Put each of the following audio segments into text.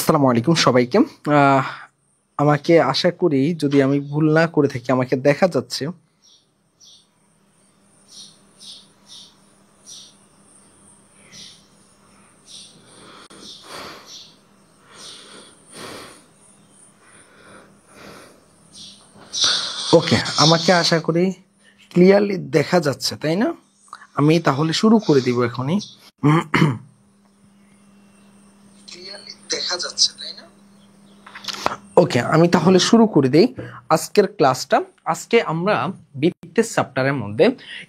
আসসালামু আলাইকুম সবাইকে। আমাকে আশা করি যদি আমি ভুল না করে থাকি আমাকে দেখা যাচ্ছে। ওকে, আমাকে আশা করি ক্লিয়ারলি দেখা যাচ্ছে, তাই না? আমি তাহলে শুরু করে দিব এখনই। ক্লিয়ারলি দেখা যাচ্ছে, তাই না? ওকে, আমি তাহলে শুরু করে দেই আজকের ক্লাসটা। আজকে আমরা বৃত্তের চ্যাপ্টারের মধ্যে,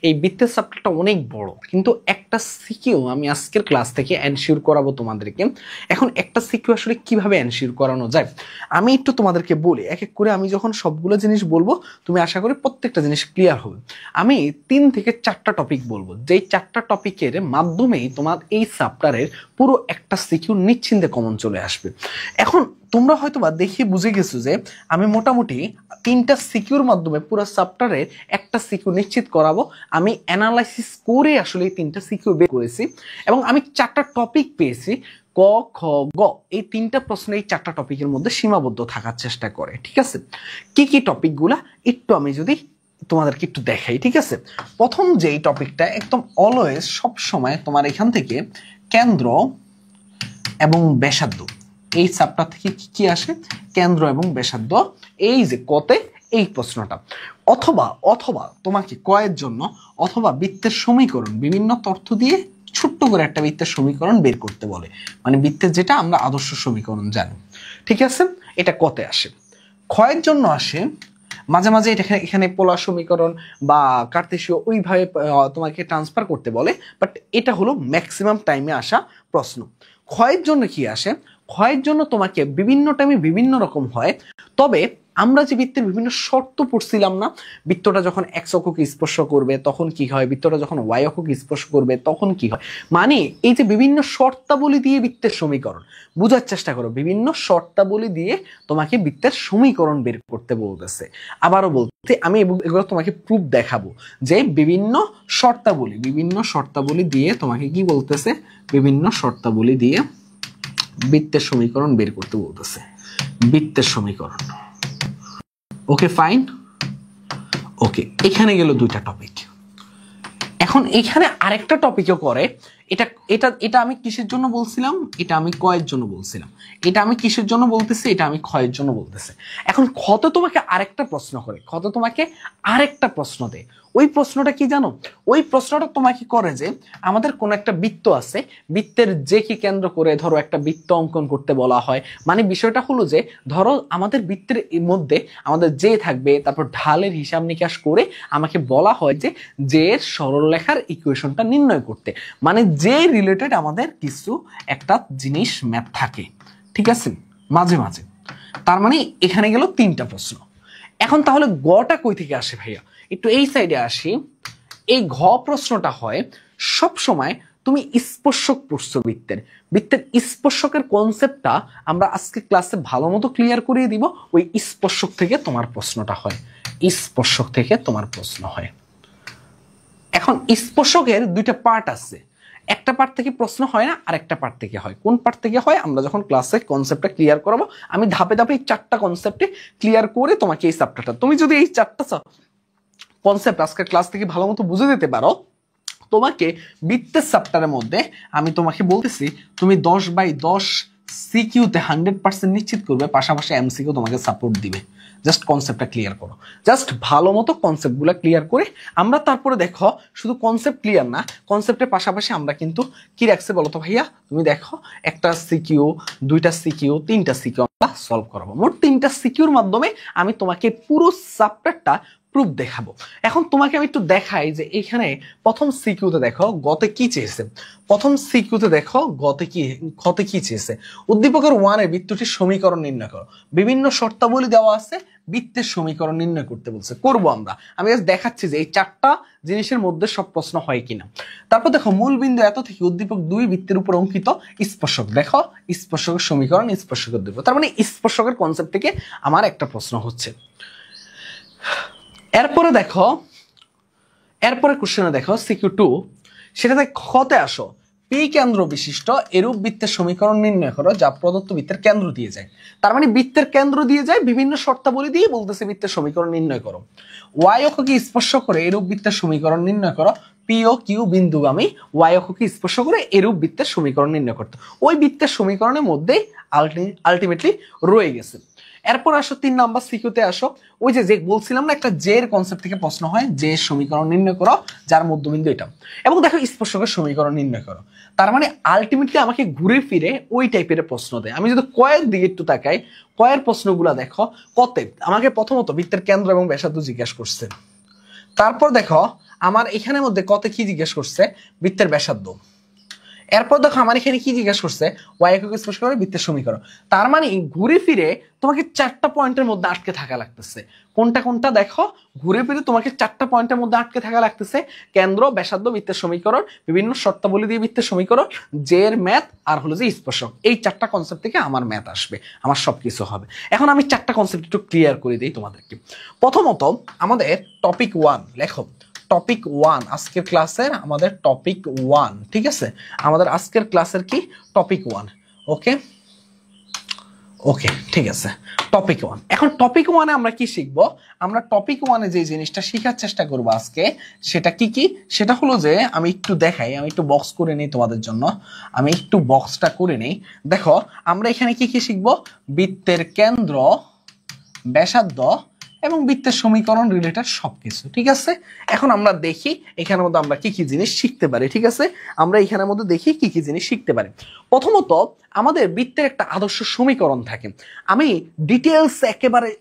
এই বৃত্তের চ্যাপ্টারটা অনেক বড়, কিন্তু একটা সিকিউ আমি আজকের ক্লাস থেকে এনশিওর করাবো তোমাদেরকে। এখন একটা সিকিউ আসলে কিভাবে এনশিওর করানো যায় আমি একটু তোমাদেরকে বলি। এক এক করে আমি যখন সবগুলো জিনিস বলবো তুমি আশা করি প্রত্যেকটা জিনিস ক্লিয়ার হবে। আমি 3 থেকে 4টা টপিক বলবো, যেই 4টা টপিকের মাধ্যমেই তোমার এই চ্যাপ্টারের পুরো একটা সিকিউ নিশ্চিন্তে কমন চলে আসবে। এখন তোমরা হয়তোবা দেখে বুঝে গেছো যে আমি মোটামুটি 3টা সিকিউর মাধ্যমে পুরো চ্যাপ্টারের একটা সিকিউ নিশ্চিত করাবো। আমি অ্যানালাইসিস করে আসলে এই 3টা সিকিউ বের করেছি এবং আমি 4টা টপিক পেয়েছি। ক, খ, গ, এই 3টা প্রশ্ন এই 4টা টপিকের মধ্যে সীমাবদ্ধ থাকার চেষ্টা করে। ঠিক আছে, কি কি টপিকগুলা একটু আমি যদি তোমাদেরকে একটু দেখাই। ঠিক আছে, প্রথম যেই টপিকটা একদম অলওয়েজ সব সময় তোমার এখান থেকে কেন্দ্র এবং ব্যাসার্ধ, এই চ্যাপ্টার থেকে কি কি আসে? কেন্দ্র এবং ব্যাসার্ধ। এই যে কতে এই প্রশ্নটা, অথবা অথবা তোমাকে কয়ের জন্য অথবা বৃত্তের সমীকরণ বিভিন্ন তথ্য দিয়ে ছোট্ট করে একটা বৃত্তের সমীকরণ বের করতে বলে, মানে বৃত্তের যেটা আমরা আদর্শ সমীকরণ জানি। ঠিক আছে, এটা কতে আসে। ক্ষয়ের জন্য আসে মাঝে মাঝে এটা এখানে পোলার সমীকরণ বা কার্তেশীয় ওইভাবে তোমাকে ট্রান্সফার করতে বলে, বাট এটা হলো ম্যাক্সিমাম টাইমে আসা প্রশ্ন। ক্ষয়ের জন্য কি আসে? ক্ষয়ের জন্য তোমাকে বিভিন্ন টাইমে বিভিন্ন রকম হয়, তবে আমরা যে বৃত্তের বিভিন্ন শর্ত পড়ছিলাম না, বৃত্তটা যখন এক্স অক্ষকে স্পর্শ করবে তখন কি হয়, বৃত্তটা যখন ওয়াই অক্ষকে স্পর্শ করবে তখন কি হয়, মানে এই যে বিভিন্ন শর্তাবলী দিয়ে বৃত্তের সমীকরণ বোঝার চেষ্টা করো। বিভিন্ন শর্তাবলী দিয়ে তোমাকে বৃত্তের সমীকরণ বের করতে বলতেছে। আবারও বলতে আমি এগুলো তোমাকে প্রুফ দেখাবো যে বিভিন্ন শর্তাবলী দিয়ে তোমাকে কি বলতেছে, বিভিন্ন শর্তাবলী দিয়ে বৃত্তের সমীকরণ বের করতে বলতেছে। বৃত্তের সমীকরণ, ওকে ফাইন। ওকে, এখানে গেল 2টা টপিক। এখন এখানে আরেকটা টপিকও করে। এটা এটা এটা আমি কিসের জন্য বলছিলাম? এটা আমি কয়ের জন্য বলছিলাম। এটা আমি কিসের জন্য বলতেছি? এটা আমি ক্ষয়ের জন্য বলতেছি। এখন ক্ষতে তোমাকে আরেকটা প্রশ্ন করে, ক্ষতে তোমাকে আরেকটা প্রশ্ন দেয়। ওই প্রশ্নটা কি জানো? ওই প্রশ্নটা তোমাকে করে যে আমাদের কোন একটা বৃত্ত আছে, বৃত্তের যে কি কেন্দ্র করে ধরো একটা বৃত্ত অঙ্কন করতে বলা হয়। মানে বিষয়টা হলো যে ধরো আমাদের বৃত্তের মধ্যে আমাদের যে থাকবে, তারপর ঢালের হিসাব নিকাশ করে আমাকে বলা হয় যে এর সরলরেখার ইকুয়েশনটা নির্ণয় করতে, মানে যে রিলেটেড আমাদের কিছু একটা জিনিস ম্যাথ থাকে। ঠিক আছে, মাঝে মাঝে। তার মানে এখানে গেল 3টা প্রশ্ন। এখন তাহলে গটা কই থেকে আসে ভাইয়া? একটু এই সাইডে আসি। এই ঘ প্রশ্নটা হয় সব সময় তুমি স্পর্শক পড়ছো বৃত্তের, বৃত্তের স্পর্শকের কনসেপ্টটা আমরা আজকে ক্লাসে ভালো মতো ক্লিয়ার করিয়ে দিব। ওই স্পর্শক থেকে তোমার প্রশ্নটা হয়, স্পর্শক থেকে তোমার প্রশ্ন হয়। এখন স্পর্শকের 2টা পার্ট আছে, একটা পার্ট থেকে প্রশ্ন হয় না, আর একটা পার্ট থেকে হয়। কোন পার্ট থেকে হয় আমরা যখন ক্লাসে কনসেপ্টটা ক্লিয়ার করাবো, আমি ধাপে ধাপে এই 4টা কনসেপ্টে ক্লিয়ার করে তোমাকে এই চ্যাপ্টারটা, তুমি যদি এই 4টা কনসেপ্ট আজকের ক্লাস থেকে ভালো মতো বুঝে দিতে পারো, তোমাকে বৃত্তের চ্যাপ্টারের মধ্যে আমি তোমাকে বলতেছি তুমি 10/10 সিকিউতে 100% নিশ্চিত করবে, পাশাপাশি এমসিকিউ তোমাকে সাপোর্ট দিবে। জাস্ট কনসেপ্টটা ক্লিয়ার করো, জাস্ট ভালো মতো কনসেপ্টগুলো ক্লিয়ার করে আমরা তারপরে দেখো শুধু কনসেপ্ট ক্লিয়ার না, কনসেপ্টের পাশাপাশি আমরা কিন্তু কি রাখছে বলো তো ভাইয়া? তুমি দেখো একটা সিকিউ, 2টা সিকিউ, 3টা সিকিউ আমরা সলভ করাবো। মোট 3টা সিকিউর মাধ্যমে আমি তোমাকে পুরো চ্যাপ্টারটা প্রুফ দেখাবো। এখন তোমাকে আমি একটু দেখাই যে এখানে প্রথম সিকিউতে দেখো গতে কি চেয়েছে, প্রথম সিকিউতে দেখো গতে কি, ক্ষতে কি চেয়েছে। উদ্দীপকের 1-এ বৃত্তটির সমীকরণ নির্ণয় করো, বিভিন্ন শর্তাবলী দেওয়া আছে, বৃত্তের সমীকরণ নির্ণয় করতে বলছে। করব আমরা, আমি আজ দেখাচ্ছি যে এই 4টা জিনিসের মধ্যে সব প্রশ্ন হয় কিনা। তারপর দেখো মূল বিন্দু এত থেকে উদ্দীপক 2 বৃত্তের উপর অঙ্কিত স্পর্শক, দেখো স্পর্শকের সমীকরণ, স্পর্শকের উদ্দীপক, তার মানে স্পর্শকের কনসেপ্ট থেকে আমার একটা প্রশ্ন হচ্ছে। এরপরে দেখো, এরপরে কোশ্চেনে দেখো সিকিউ 2, সেটাতে ক্ষতে আসো পি কেন্দ্র বিশিষ্ট এরূপ বৃত্তের সমীকরণ নির্ণয় করো যা প্রদত্ত বৃত্তের কেন্দ্র দিয়ে যায়। তার মানে বৃত্তের কেন্দ্র দিয়ে যায়, বিভিন্ন শর্তাবলী দিয়ে বলতেছে বৃত্তের সমীকরণ নির্ণয় করো। ওয়াই অক্ষকে স্পর্শ করে এরূপ বৃত্তের সমীকরণ নির্ণয় করো। পি ও কিউ বিন্দুগামী ওয়াই অক্ষকে স্পর্শ করে এরূপ বৃত্তের সমীকরণ নির্ণয় করতে। ওই বৃত্তের সমীকরণের মধ্যে আলটিমেটলি রয়ে গেছে। এরপর আসো 3 নাম্বার সিকিউতে আসো। ওই যে বলছিলাম না একটা জে এর কনসেপ্ট থেকে প্রশ্ন হয়, যে সমীকরণ নির্ণয় করো যার মধ্যবিন্দু এটা, এবং দেখো স্পর্শকের সমীকরণ নির্ণয় করো। তার মানে আলটিমেটলি আমাকে ঘুরে ফিরে ওই টাইপের প্রশ্ন দেয়। আমি যদি কয়ের দিকে একটু তাকাই, কয়ের প্রশ্নগুলো দেখো, কতে আমাকে প্রথমত বৃত্তের কেন্দ্র এবং ব্যাসার্ধ জিজ্ঞাসা করছে। তারপর দেখো আমার এখানের মধ্যে কতে কি জিজ্ঞাসা করছে, বৃত্তের ব্যাসার্ধ। এরপর দেখো আমার এখানে কি জিজ্ঞাসা করছে, ওয়াই একক স্পর্শ করে বৃত্তের সমীকরণ। তার মানে ঘুরে ফিরে তোমাকে 4টা পয়েন্টের মধ্যে আটকে থাকা লাগতেছে। কোনটা কোনটা দেখো, ঘুরে ফিরে তোমাকে 4টা পয়েন্টের মধ্যে আটকে থাকা লাগতেছে। কেন্দ্র, ব্যাসার্ধ, বৃত্তের সমীকরণ, বিভিন্ন শর্তাবলী দিয়ে বৃত্তের সমীকরণ, জে এর ম্যাথ, আর হলো যে স্পর্শক। এই 4টা কনসেপ্ট থেকে আমার ম্যাথ আসবে, আমার সবকিছু হবে। এখন আমি 4টা কনসেপ্ট একটু ক্লিয়ার করে দিই তোমাদেরকে। প্রথমত আমাদের টপিক 1 লেখো। টপিক 1 আজকের ক্লাসের আমাদের টপিক 1, ঠিক আছে? আমাদের আজকের ক্লাসের কি টপিক 1। ওকে ওকে, ঠিক আছে, টপিক 1। এখন টপিক 1 এ আমরা কি শিখব? আমরা টপিক 1 এ যে জিনিসটা শেখার চেষ্টা করব আজকে, সেটা কি কি? সেটা হলো যে আমি একটু দেখাই, আমি একটু বক্স করে নিই তোমাদের জন্য, আমি একটু বক্সটা করে নিই। দেখো আমরা এখানে কি কি শিখব? বৃত্তের কেন্দ্র, ব্যাসার্ধ এবং বৃত্তের সমীকরণ রিলেটেড সবকিছু, ঠিক আছে? এখন আমরা দেখি এখানের মধ্যে আমরা কি কি জিনিস শিখতে পারি, ঠিক আছে? আমরা এখানের মধ্যে দেখি কি কি জিনিস শিখতে পারি। প্রথমত আমাদের বৃত্তের একটা আদর্শ সমীকরণ থাকে। আমি ডিটেলস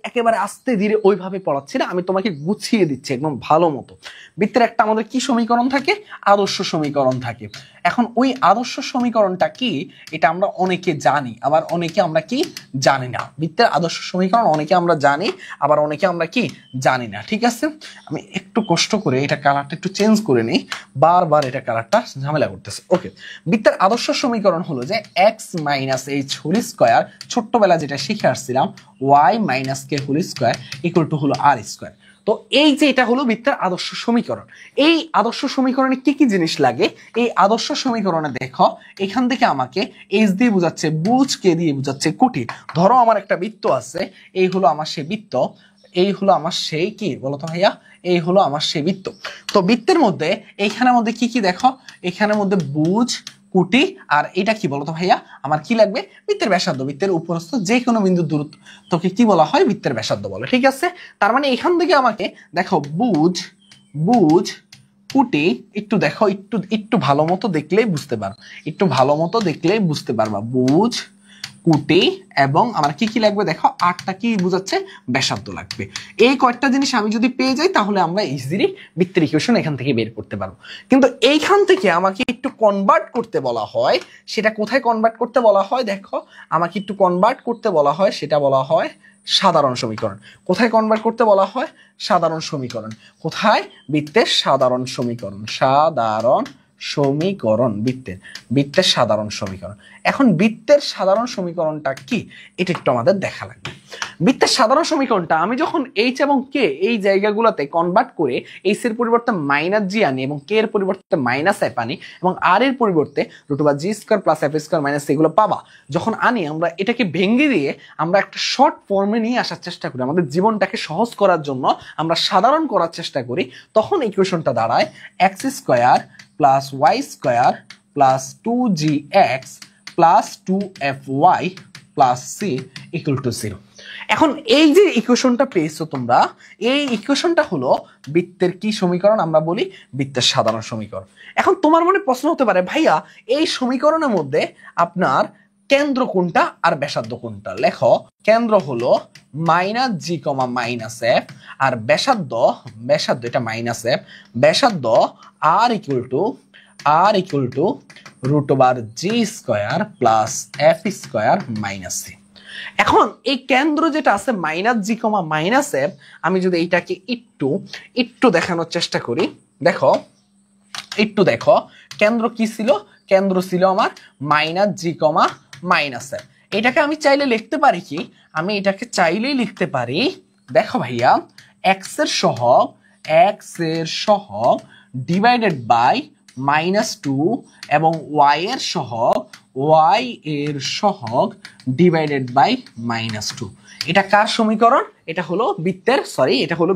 একেবারে আস্তে ধীরে ওইভাবে পড়াচ্ছি না, আমি তোমাকে গুছিয়ে দিচ্ছি একদম ভালো মতো। বৃত্তের একটা আমাদের কি সমীকরণ থাকে? আদর্শ সমীকরণ থাকে। এখন ওই আদর্শ সমীকরণটা কি, এটা আমরা অনেকে জানি, আবার অনেকে আমরা কি জানি না। বৃত্তের আদর্শ সমীকরণ অনেকে আমরা জানি, আবার অনেকে আমরা কি জানি না, ঠিক আছে? আমি একটু কষ্ট করে এটা কালারটা একটু চেঞ্জ করে নিই, বারবার এটা কালারটা ঝামেলা করতেছে। ওকে, বৃত্তের আদর্শ সমীকরণ হলো যে x - h হোল স্কয়ার, ছোট্টবেলা যেটা শিখে আসছিলাম, y - k whole square equal to হলো r স্কয়ার। তো এই যে এটা হলো বৃত্তের আদর্শ সমীকরণ। এই আদর্শ সমীকরণে কি কি জিনিস লাগে? এই আদর্শ সমীকরণে দেখো এখান থেকে আমাকে h দিয়ে বোঝাচ্ছে বুঝ, কে দিয়ে বোঝাচ্ছে কোটি। ধরো আমার একটা বৃত্ত আছে, এই হলো আমার সেই বৃত্ত, এই হলো আমার সেই কি বলতো ভাইয়া, এই হলো আমার সেই বৃত্ত। তো বৃত্তের মধ্যে এইখানের মধ্যে কি কি দেখো, এখানের মধ্যে বুঝ, কুটি, আর এটা কি বলতো ভাইয়া, আমার কি লাগবে? বৃত্তের ব্যাসার্ধ। বৃত্তের উপরস্থ যে কোনো বিন্দুর দূরত্বকে কি বলা হয়? বৃত্তের ব্যাসার্ধ বলে, ঠিক আছে? তার মানে এখান থেকে আমাকে দেখো বুঝ, কুটি, একটু দেখো, একটু ভালো মতো দেখলেই বুঝতে পারো, একটু ভালো মতো দেখলেই বুঝতে পারবা। বুঝ, কুটি এবং আমার কি কি লাগবে দেখো, 8টা কি বোঝাচ্ছে? ব্যাসার্ধ লাগবে। এই কয়েকটা জিনিস আমি যদি পেয়ে যাই তাহলে আমরা ইজিলি বৃত্তের ইকুয়েশন এখান থেকে বের করতে পারবো। কিন্তু এইখান থেকে আমাকে একটু কনভার্ট করতে বলা হয়, সেটা কোথায় কনভার্ট করতে বলা হয়? দেখো আমাকে একটু কনভার্ট করতে বলা হয়, সেটা বলা হয় সাধারণ সমীকরণ। কোথায় কনভার্ট করতে বলা হয়? সাধারণ সমীকরণ। কোথায়? বৃত্তের সাধারণ সমীকরণ। সাধারণ সমীকরণ, বৃত্তের সাধারণ সমীকরণ। এখন বৃত্তের সাধারণ সমীকরণটা কি, এটা একটু আমাদের দেখা লাগবে। বৃত্তের সাধারণ সমীকরণটা আমি যখন এইচ এবং কে এই জায়গাগুলোতে কনভার্ট করে এইচ এর পরিবর্তে -g আনি এবং কে এর পরিবর্তে -f আনি এবং আর এর পরিবর্তে √g² + f² - এগুলো পাবা যখন আনি, আমরা এটাকে ভেঙে দিয়ে আমরা একটা শর্ট ফর্মে নিয়ে আসার চেষ্টা করি, আমাদের জীবনটাকে সহজ করার জন্য আমরা সাধারণ করার চেষ্টা করি। তখন ইকুয়েশনটা দাঁড়ায় x² + y² + 2gx + 2fy + c = 0। এখন এই যে ইকুয়েশনটা পেয়েছো তোমরা, এই ইকুয়েশনটা হলো বৃত্তের কি সমীকরণ? আমরা বলি বৃত্তের সাধারণ সমীকরণ। এখন তোমার মনে প্রশ্ন হতে পারে, ভাইয়া এই সমীকরণের মধ্যে আপনার কেন্দ্র কোনটা আর ব্যাসার্ধ কোনটা? লেখো কেন্দ্র হলো -g, -f, আর ব্যাসার্ধ এটা -f, ব্যাসার্ধ r = √g² + f² - c। এখন এই কেন্দ্র যেটা আছে -g, -f, আমি যদি এইটাকে একটু দেখানোর চেষ্টা করি, দেখো একটু দেখো কেন্দ্র কি ছিল? কেন্দ্র ছিল আমার -g, -f। এটাকে আমি চাইলে লিখতে পারি কি? আমি এটাকে চাইলেই লিখতে পারি, দেখো ভাইয়া, x এর সহগ ডিভাইডেড বাই -2 এবং y এর সহগ ডিভাইডেড বাই -2। এটা কার সমীকরণ? এটা হলো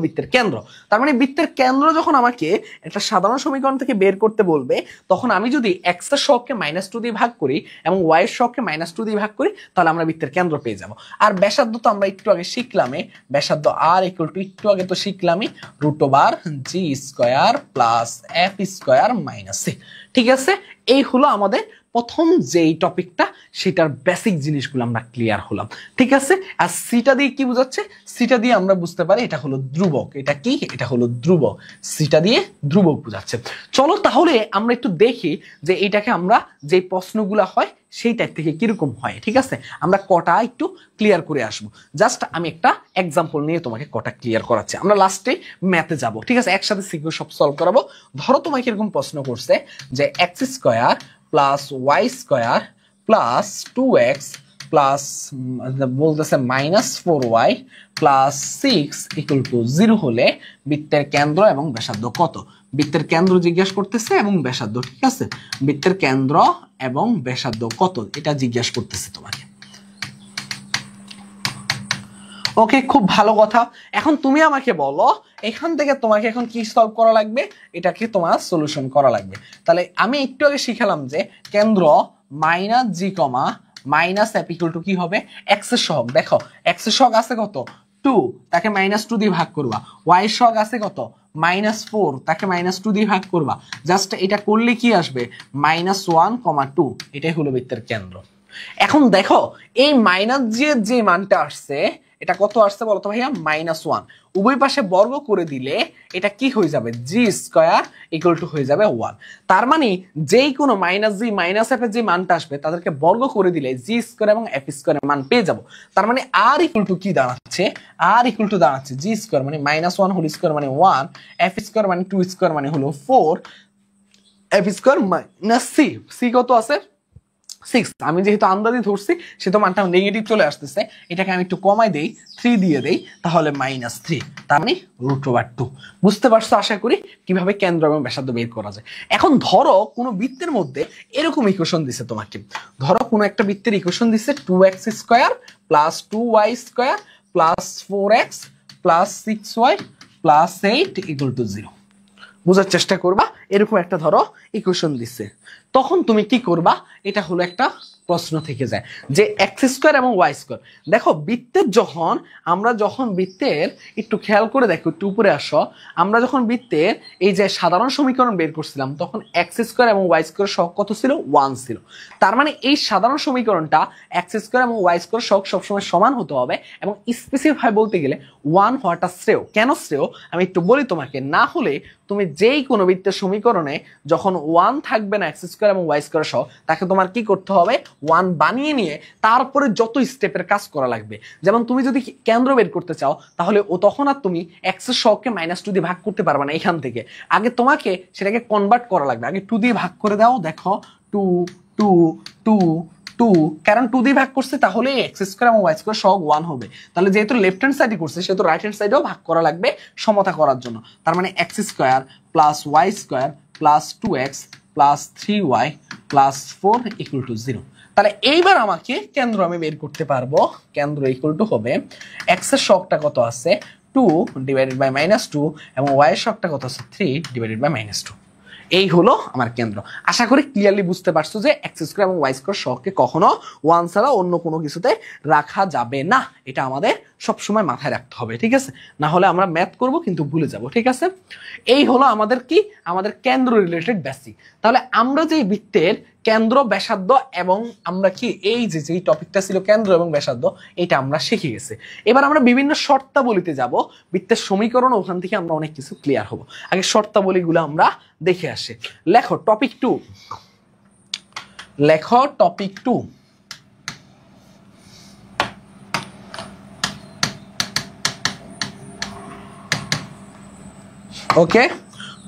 বৃত্তের কেন্দ্র। তার মানে বৃত্তের কেন্দ্র যখন আমাকে একটা সাধারণ সমীকরণ থেকে বের করতে বলবে, তখন আমি যদি x এর সহগকে -2 দিয়ে ভাগ করি এবং y এর সহগকে -2 দিয়ে ভাগ করি, তাহলে আমরা বৃত্তের কেন্দ্র পেয়ে যাব। আর ব্যাসার্ধ তো আমরা একটু আগে শিখলামই, ব্যাসার্ধ r ইকুয়াল টু একটু আগে তো শিখলামই √g² প্লাস f² - c। ঠিক আছে, এই হলো আমাদের প্রথম যেই টপিকটা, সেটার বেসিক জিনিসগুলো আমরা ক্লিয়ার হলাম। ঠিক আছে, আর সিটা দিয়ে কি বোঝাচ্ছে? সিটা দিয়ে আমরা বুঝতে পারি এটা হলো ধ্রুবক। এটা কি? এটা হলো ধ্রুবক। সিটা দিয়ে ধ্রুবক বোঝাচ্ছে। চলো তাহলে আমরা একটু দেখি যে এটাকে আমরা যে প্রশ্নগুলো হয় সেই টাইপ থেকে কিরকম হয়। ঠিক আছে, আমরা কটা একটু ক্লিয়ার করে আসবো। জাস্ট আমি একটা এক্সাম্পল নিয়ে তোমাকে কটা ক্লিয়ার করাচ্ছি, আমরা লাস্টে ম্যাথে যাব। ঠিক আছে, একসাথে সিকিউ সব সলভ করাবো। ধরো তোমাকে এরকম প্রশ্ন করছে যে x² plus y² plus 2x plus বলতেছে -4y প্লাস 6 ইকুয়াল টু 0 হলে বৃত্তের কেন্দ্র এবং ব্যাসার্ধ কত? বৃত্তের কেন্দ্র জিজ্ঞাসা করতেছে এবং ব্যাসার্ধ। ঠিক আছে, বৃত্তের কেন্দ্র এবং ব্যাসার্ধ কত এটা জিজ্ঞাসা করতেছে তোমাকে। ওকে, খুব ভালো কথা। এখন তুমি আমাকে বলো এখান থেকে তোমাকে এখন কি সলভ করা লাগবে? এটাকে তোমার সলিউশন করা লাগবে। তাহলে আমি একটু আগে শিখালাম যে কেন্দ্র -g, -f ইকুয়াল টু কি হবে? x এর সহগ। দেখো x এর সহগ আছে কত? 2, তাকে -2 দিয়ে ভাগ করবা। y এর সহগ আছে কত? -4, তাকে -2 দিয়ে ভাগ করবা। জাস্ট এটা করলে কি আসবে? -1, 2। এটাই হলো বৃত্তের কেন্দ্র। এখন দেখো এই -g এর যে মানটা আসছে, এটা কত আসছে বলো তো ভাইয়া? -1। উভয় পাশে বর্গ করে দিলে এটা কি হয়ে যাবে? g² ইকুয়াল টু হয়ে যাবে 1। তার মানে যেই কোনো -g, -f এর যে মানটা আসবে তাদেরকে বর্গ করে দিলে g² এবং f² এর মান পেয়ে যাব। তার মানে r ইকুয়াল টু কি দাঁড়াচ্ছে? r ইকুয়াল টু দাঁড়াচ্ছে g² মানে -1 হোল স্কয়ার মানে 1, f² মানে 2² মানে হলো 4, f² - c। c কত আছে? 6। আমি যেহেতু আন্দাজি ধরছি সেহেতু মানটা নেগেটিভ চলে আসতেছে। এটাকে আমি একটু কমাই দেই, 3 দিয়ে দেই, তাহলে -3। তার মানে √2। বুঝতে পারছো আশা করি কিভাবে কেন্দ্র এবং ব্যাসার্ধ বের করা যায়। এখন ধরো কোনো বৃত্তের মধ্যে এরকম ইকুয়েশন দিছে তোমাকে। ধরো কোনো একটা বৃত্তের ইকুয়েশন দিছে 2x² plus 2y² plus 4x plus 6y plus 8 equal to 0। বোঝার চেষ্টা করবা। এরকম একটা ধরো ইকুয়েশন দিছে, তখন তুমি কি করবা? এটা হলো একটা প্রশ্ন থেকে যায় যে x² এবং y²। দেখো বৃত্তের আমরা যখন বৃত্তের একটু খেয়াল করে দেখো, একটু উপরে আসো, আমরা যখন বৃত্তের এই যে সাধারণ সমীকরণ বের করছিলাম তখন x² এবং y² সহগ কত ছিল? 1 ছিল। তার মানে এই সাধারণ সমীকরণটা x² এবং y² সহগ সবসময় সমান হতে হবে এবং স্পেসিফাই বলতে গেলে 1 হওয়াটা শ্রেয়। কেন শ্রেয় আমি একটু বলি তোমাকে। না হলে তুমি যেই কোনো বৃত্তের সমীকরণে যখন 1 থাকবে না x² এবং y² সহ, তাকে তোমার কি করতে হবে? 1 বানিয়ে নিয়ে তারপরে যত স্টেপের কাজ করা লাগবে। যেমন তুমি যদি কেন্দ্র বের করতে চাও তাহলে তখন আর তুমি x এর সহগকে -2 দিয়ে ভাগ করতে পারবে না। এখান থেকে আগে তোমাকে সেটাকে কনভার্ট করা লাগবে। আগে 2 দিয়ে ভাগ করে দাও। দেখো 2 2 2 2, কারণ 2 দিয়ে ভাগ করছে তাহলে x² এবং y² সহগ 1 হবে। তাহলে যেহেতু লেফট হ্যান্ড সাইডে করছে সেহেতু রাইট হ্যান্ড সাইডেও ভাগ করা লাগবে সমতা করার জন্য। তার মানে x² plus y² plus 2x plus 3y plus 4 equal to 0। তাহলে এইবার আমাকে কেন্দ্র আমি বের করতে পারবো। কেন্দ্র ইকুয়াল টু হবে x এর সহগটা কত আছে? 2 ডিভাইডেড বাই -2 এবং y এর সহগটা কত আছে? 3 ডিভাইডেড বাই -2। এই হলো আমার কেন্দ্র। আশা করি ক্লিয়ারলি বুঝতে পারছো যে x² এবং y² সহগকে কখনো 1 ছাড়া অন্য কোনো কিছুতে রাখা যাবে না। এটা আমাদের সবসময় মাথায় রাখতে হবে। ঠিক আছে, না হলে আমরা ম্যাথ করব কিন্তু ভুলে যাব। ঠিক আছে, এই হলো আমাদের কি? আমাদের কেন্দ্র রিলেটেড বেসিক। তাহলে আমরা যে বৃত্তের কেন্দ্র, ব্যাসার্ধ এবং আমরা কি এই যে টপিকটা ছিল কেন্দ্র এবং ব্যাসার্ধ, এটা আমরা শিখে গেছি। এবার আমরা বিভিন্ন শর্তাবলীতে যাব। বৃত্তের সমীকরণ, ওখান থেকে আমরা অনেক কিছু ক্লিয়ার হব। আগে শর্তাবলীগুলো আমরা দেখে আসি। লেখো টপিক 2। লেখো টপিক 2। ওকে,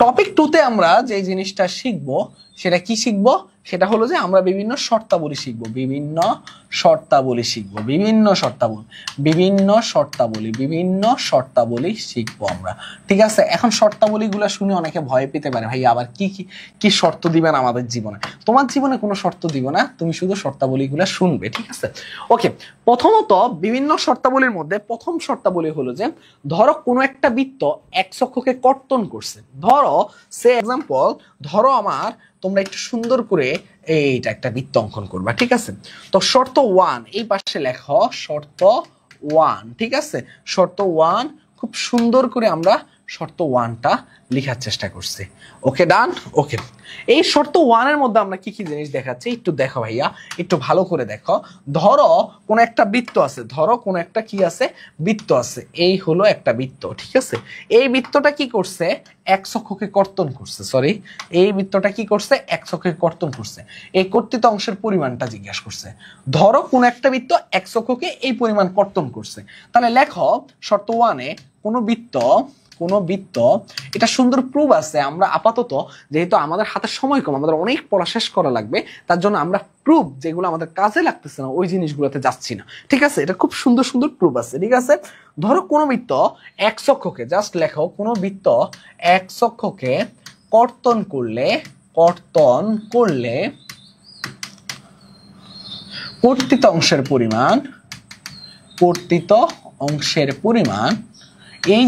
টপিক 2 তে আমরা যে জিনিসটা শিখবো সেটা কি শিখবো? সেটা হলো যে আমরা বিভিন্ন শর্তাবলী শিখবো, বিভিন্ন শর্তাবলী শিখবো, বিভিন্ন শর্তাবলী শিখবো আমরা। ঠিক আছে, এখন শর্তাবলীগুলো শুনে অনেকে ভয় পেতে পারে, ভাই আবার কি কি কি শর্ত দিবেন আমাদের জীবনে। তোমার জীবনে কোনো শর্ত দিব না, তুমি শুধু শর্তাবলীগুলো শুনবে। ঠিক আছে, ওকে। প্রথমত বিভিন্ন শর্তাবলীর মধ্যে প্রথম শর্তাবলী হলো যে ধরো কোনো একটা বৃত্ত এক্স অক্ষকে কর্তন করছে। ধরো সে এক্সাম্পল, ধরো আমার, তোমরা একটু সুন্দর করে এইটা একটা বৃত্ত অঙ্কন করবা। ঠিক আছে, তো শর্ত 1 এই পাশে লেখো, শর্ত 1। ঠিক আছে, শর্ত 1 খুব সুন্দর করে আমরা শর্ত 1টা লেখার চেষ্টা করছি। ওকে, ডান। ওকে, এই শর্ত 1 এর মধ্যে আমরা কি কি জিনিস দেখাচ্ছি একটু দেখো ভাইয়া, একটু ভালো করে দেখো। ধরো কোন একটা বৃত্ত আছে, ধরো কোন একটা কি আছে, বৃত্ত আছে। এই হলো একটা বৃত্ত। ঠিক আছে, এই বৃত্তটা কি করছে, এক্স অক্ষকে কর্তন করছে। সরি, এই বৃত্তটা কি করছে, এক্স অক্ষকে কর্তন করছে। এই কর্তিত অংশের পরিমাণটা জিজ্ঞাসা করছে। ধরো কোন একটা বৃত্ত এক্স অক্ষকে এই পরিমাণ কর্তন করছে। তাহলে লেখো শর্ত 1-এ কোনো বৃত্ত, এটা সুন্দর প্রুফ আছে। আমরা আপাতত যেহেতু আমাদের হাতে সময় কম, আমাদের অনেক পড়া শেষ করা লাগবে, তার জন্য আমরা প্রুফ যেগুলো আমাদের কাজে লাগতেছে না ওই জিনিসগুলোতে যাচ্ছি না। ঠিক আছে, এটা খুব সুন্দর সুন্দর প্রুফ আছে। ঠিক আছে, ধরো কোনো বৃত্ত এক্স অক্ষকে, জাস্ট লেখো, কোনো বৃত্ত এক্স অক্ষকে কর্তন করলে কর্তিত অংশের পরিমাণ এই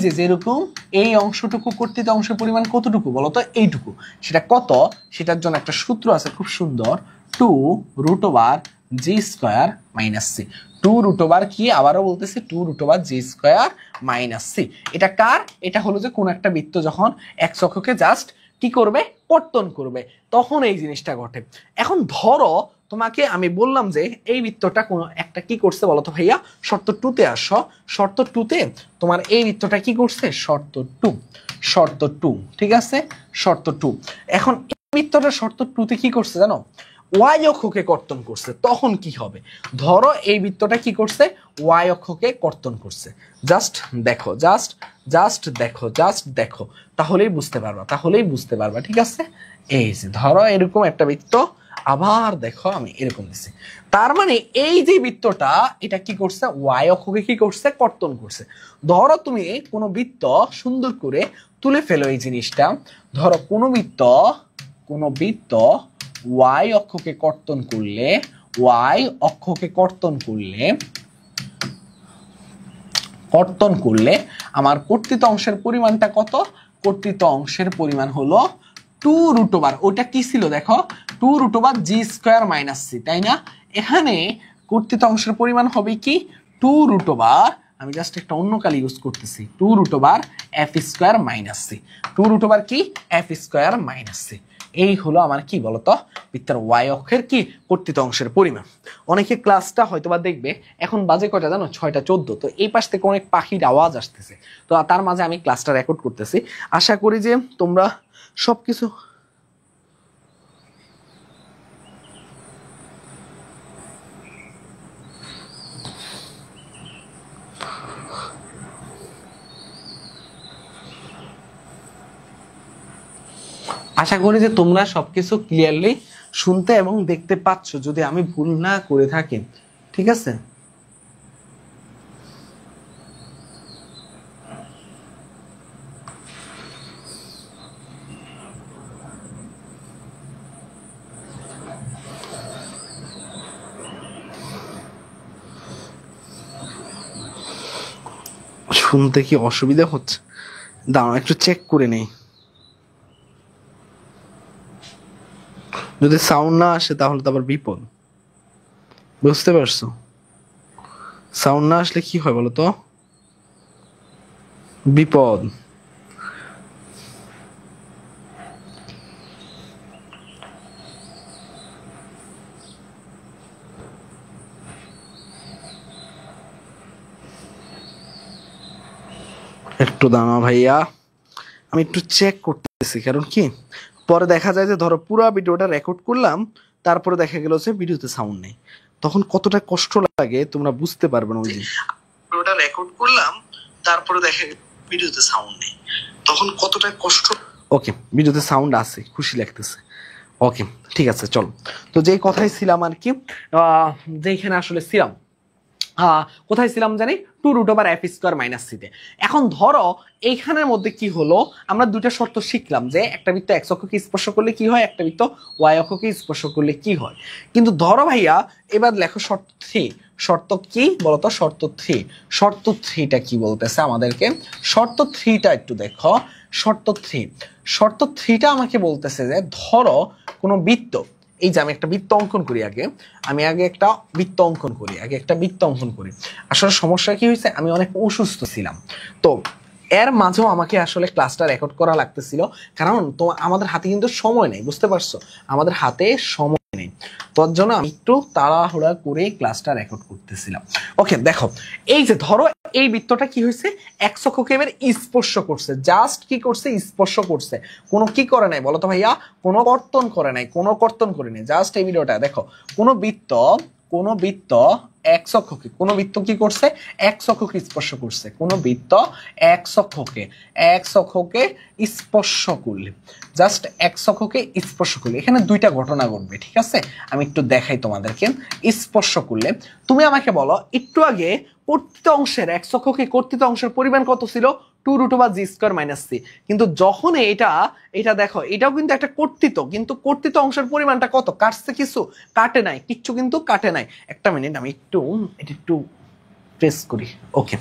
যে যেরকম এই অংশটুকু কর্তিত অংশের পরিমাণ কতটুকু বলতো, এইটুকু। সেটা কত, সেটার জন্য একটা সূত্র আছে খুব সুন্দর, 2√g² - c। 2√, কি আবারও বলতেছি, 2√g² - c। এটা কার, এটা হলো যে কোন একটা বৃত্ত যখন এক্স অক্ষকে জাস্ট কি করবে, কর্তন করবে, তখন এই জিনিসটা ঘটে। এখন ধরো তোমাকে আমি বললাম যে এই বৃত্তটা কোনো একটা কি করছে বলতো ভাইয়া, শর্ত 2-তে আসো। শর্ত 2-তে তোমার এই বৃত্তটা কি করছে, শর্ত 2। ঠিক আছে, শর্ত 2। এখন এই বৃত্তটা শর্ত 2-তে কি করছে জানো, ওয়াই অক্ষকে কর্তন করছে। তখন কি হবে, ধরো এই বৃত্তটা কি করছে, ওয়াই অক্ষকে কর্তন করছে। জাস্ট দেখো, তাহলেই বুঝতে পারবা। ঠিক আছে, এই যে ধরো এরকম একটা বৃত্ত, আবার দেখো আমি এরকম দিছি, তার মানে এই যে বৃত্তটা এটা কি করছে, ওয়াই অক্ষকে কি করছে, কর্তন করছে। ধরো তুমি কোনো বৃত্ত সুন্দর করে তুলে ফেলো এই জিনিসটা। ধরো কোনো বৃত্ত ওয়াই অক্ষকে কর্তন করলে আমার কর্তিত অংশের পরিমাণটা কত, কর্তিত অংশের পরিমাণ হলো 2√, ওটা কি ছিল দেখো, 2√g² - c, তাই না? এখানে কর্তিত অংশের পরিমাণ হবে কি, 2√, আমি জাস্ট একটা অন্য কালি ইউজ করতেছি, 2√f² - c। 2√, কি f² - c। এই হলো আমার কি বলতো, বৃত্তের ওয়াই অক্ষের কি কর্তিত অংশের পরিমাণ। অনেকে ক্লাসটা হয়তোবা দেখবে, এখন বাজে কয়টা জানো, 6:14। তো এই পাশ থেকে অনেক পাখির আওয়াজ আসতেছে, তো তার মাঝে আমি ক্লাসটা রেকর্ড করতেছি। আশা করি যে তোমরা সবকিছু ক্লিয়ারলি শুনতে এবং দেখতে পাচ্ছ, যদি আমি ভুল না করে থাকি। ঠিক আছে, শুনতে কি অসুবিধা হচ্ছে? দাঁড়াও একটু চেক করে নেই, যদি সাউন্ড না আসে তাহলে তো আবার বিপদ। বুঝতে পারছো, সাউন্ড না আসলে কি হয় বলো তো, বিপদ। একটু দাঁড়াও ভাইয়া, আমি একটু চেক করতেছি, কারণ কি পরে দেখা যায় যে ধরো পুরো ভিডিওটা রেকর্ড করলাম, তারপরে দেখা গেল যে ভিডিওতে সাউন্ড নেই, তখন কতটা কষ্ট লাগে তোমরা বুঝতে পারবে না। ওই যে ভিডিওটা রেকর্ড করলাম, তারপরে দেখা গেল ভিডিওতে সাউন্ড নেই, তখন কতটা কষ্ট। ওকে, ভিডিওতে সাউন্ড আছে, খুশি লাগতেছে। ওকে ঠিক আছে চলো, তো যেই কথাই ছিলাম আর কি, যেখানে আসলে ছিলাম, কোথায় ছিলাম জানি, 2√f² - c তে। এখন ধরো এইখানের মধ্যে কি হলো, আমরা দুইটা শর্ত শিখলাম যে একটা বৃত্ত x অক্ষকে স্পর্শ করলে কি হয়, একটা বৃত্ত y অক্ষকে স্পর্শ করলে কি হয়। কিন্তু ধরো ভাইয়া এবার লেখো শর্ত 3, শর্ত কি বলতো, শর্ত 3, শর্ত 3টা কি বলতেছে আমাদেরকে, শর্ত 3টা একটু দেখো, শর্ত 3, শর্ত 3টা আমাকে বলতেছে যে ধরো কোনো বৃত্ত, এই যে আমি একটা বৃত্ত অঙ্কন করি, আগে একটা বৃত্ত অঙ্কন করি। আসলে সমস্যা কি হয়েছে, আমি অনেক অসুস্থ ছিলাম, তো এর মাঝেও আমাকে আসলে ক্লাসটা রেকর্ড করা লাগতেছিল, কারণ তো আমাদের হাতে কিন্তু সময় নেই, বুঝতে পারছো, আমাদের হাতে সময় নেই, তোর জন্য আমি একটু তাড়াহুড়া করে ক্লাসটা রেকর্ড করতেছিলাম। ওকে দেখো, এই যে ধরো এই বৃত্তটা কি হয়েছে, x অক্ষকে এবার স্পর্শ করছে, জাস্ট কি করছে, স্পর্শ করছে, কোনো কি করে নাই বলো তো ভাইয়া, কোনো কর্তন করে নাই, জাস্ট এই ভিডিওটা দেখো, কোনো বৃত্ত x অক্ষকে, কোনো বৃত্ত কি করছে, x অক্ষকে স্পর্শ করছে, কোনো বৃত্ত x অক্ষকে স্পর্শ করলে, জাস্ট x অক্ষকে স্পর্শ করলে, এখানে দুইটা ঘটনা ঘটবে, ঠিক আছে, আমি একটু দেখাই তোমাদেরকে। স্পর্শ করলে তুমি আমাকে বলো, একটু আগে কর্তৃত অংশের x অক্ষকে কর্তৃত অংশের পরিমাণ কত ছিল, 2√g² - c, কিন্তু যখন এটা দেখো, এটাও কিন্তু একটা কর্তৃত, কিন্তু কর্তৃত অংশের পরিমাণটা কত, কাটছে কিছু, কাটে নাই কিচ্ছু, কিন্তু কাটে নাই। একটা মিনিট আমি একটু প্রেস করি। ওকে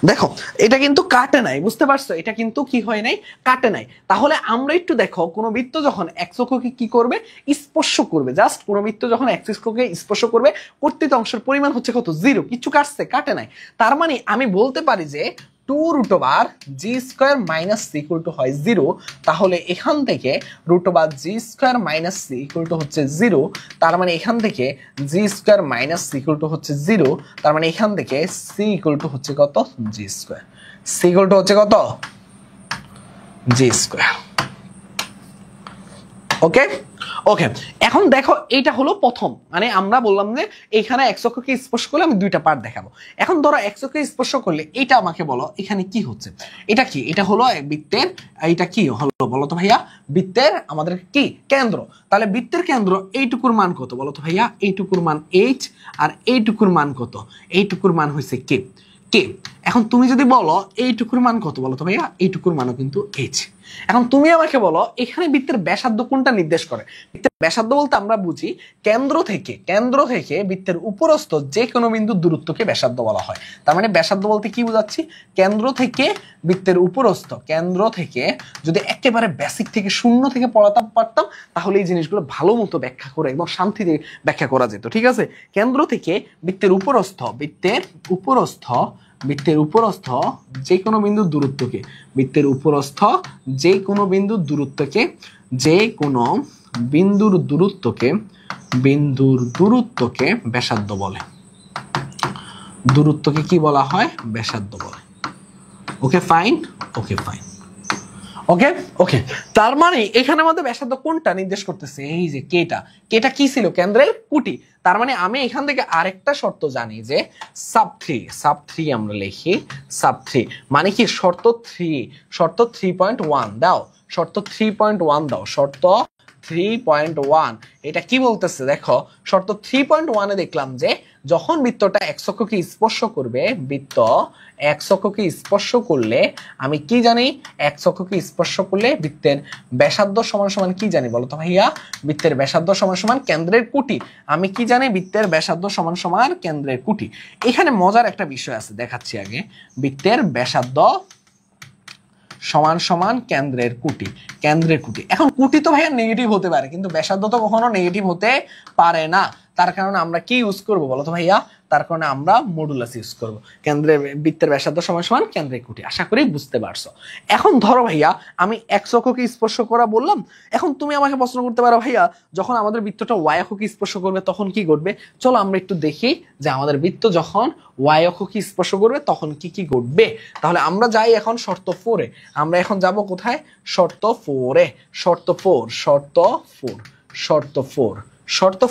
দেখো, এটা কিন্তু কাটে নাই, বুঝতে পারছো, এটা কিন্তু কি হয় নাই, কাটে নাই। তাহলে আমরা একটু দেখো, কোনো বৃত্ত যখন x অক্ষকে কি করবে, স্পর্শ করবে, জাস্ট কোনো বৃত্ত যখন x অক্ষকে স্পর্শ করবে, কর্তৃত অংশের পরিমাণ হচ্ছে কত, 0, কিছু কাটছে, কাটে নাই। তার মানে আমি বলতে পারি যে 2√g² - c হয় 0, তাহলে এখান থেকে √g² - c হচ্ছে 0, তার মানে এখান থেকে g² - c হচ্ছে 0, তার মানে এখান থেকে c হচ্ছে কত, g², c হচ্ছে কত, g²। ওকে এখন দেখো, এইটা হলো প্রথম, মানে আমরা বললাম যে এখানে x অক্ষকে স্পর্শ করলে আমি দুইটা পার্ট দেখাবো। এখন ধরো x অক্ষকে স্পর্শ করলে এটা আমাকে বলো এখানে কি হচ্ছে, এটা কি, এটা হলো বৃত্তের, এটা কি হলো বলো তো ভাইয়া, বৃত্তের আমাদের কি কেন্দ্র, তাহলে বৃত্তের কেন্দ্র এইটুকুর মান কত বলো তো ভাইয়া, এইটুকুর মান h, আর এইটুকুর মান কত, এইটুকুর মান হয়েছে k। এখন তুমি যদি বলো এইটুকুর মান কত বলো তো ভাইয়া, এইটুকুর মানও কিন্তু h। এখন তুমি আমাকে বলো এখানে বৃত্তের ব্যাসার্ধ কোনটা নির্দেশ করে, বৃত্তের ব্যাসার্ধ বলতে আমরা বুঝি কেন্দ্র থেকে বৃত্তের উপরস্থ যে কোনো বিন্দুর দূরত্বকে ব্যাসার্ধ বলা হয়। তার মানে ব্যাসার্ধ বলতে কি বোঝাচ্ছি, কেন্দ্র থেকে বৃত্তের উপরস্থ, কেন্দ্র থেকে যদি একেবারে বেসিক থেকে শূন্য থেকে পড়াতে পারতাম, তাহলে এই জিনিসগুলো ভালো মতো ব্যাখ্যা করে এবং শান্তিতে ব্যাখ্যা করা যেত, ঠিক আছে। কেন্দ্র থেকে বৃত্তের উপরস্থ যে কোনো বিন্দুর দূরত্বকে, বৃত্তের উপরস্থ যে কোনো বিন্দুর দূরত্বকে ব্যাসার্ধ বলে, দূরত্বকে কি বলা হয়, ব্যাসার্ধ বলে। Okay fine. ওকে তার মানে এখানে আমাদের ব্যাসার্ধ কোনটা নির্দেশ করতেছে, এই যে কেটা কি ছিল, কেন্দ্রের কুটি। তার মানে আমি এখান থেকে আরেকটা শর্ত জানি যে সাব 3 আমরা লিখি, সাব 3 মানে কি, শর্ত 3.1 দাও, শর্ত 3.1 এটা কি বলতেছে দেখো, শর্ত 3.1 এ দেখলাম যে যখন বৃত্তটা x অক্ষকে স্পর্শ করবে, বৃত্ত x অক্ষকে স্পর্শ করলে আমি কি জানি, x অক্ষকে স্পর্শ করলে বৃত্তের ব্যাসার্ধ সমান কি জানি বলো তো ভাইয়া, বৃত্তের ব্যাসার্ধ সমান কেন্দ্রের কুটি। আমি কি জানি, বৃত্তের ব্যাসার্ধ সমান কেন্দ্রের কুটি। এখানে মজার একটা বিষয় আছে, দেখাচ্ছি আগে। বৃত্তের ব্যাসার্ধ সমান কেন্দ্রের কুটি, এখন কুটি তো ভাইয়া নেগেটিভ হতে পারে, কিন্তু ব্যাসার্ধ তো কখনো নেগেটিভ হতে পারে না। তার কারণে আমরা কি ইউজ করব বলো তো ভাইয়া, তার কারণে আমরা মডুলাস ইউজ করব, বৃত্তের ব্যাসার্ধ সমান কেন্দ্রের কুটি। আশা করি বুঝতে পারছো। এখন ধরো ভাইয়া আমি x অক্ষকে স্পর্শ করা বললাম, এখন তুমি আমাকে প্রশ্ন করতে পারো ভাইয়া যখন আমাদের বৃত্তটা y অক্ষকে স্পর্শ করবে তখন কি ঘটবে। চলো আমরা একটু দেখি যে আমাদের বৃত্ত যখন y অক্ষকে স্পর্শ করবে তখন কি ঘটবে। তাহলে আমরা যাই এখন শর্ত 4-এ, আমরা এখন যাব কোথায়, শর্ত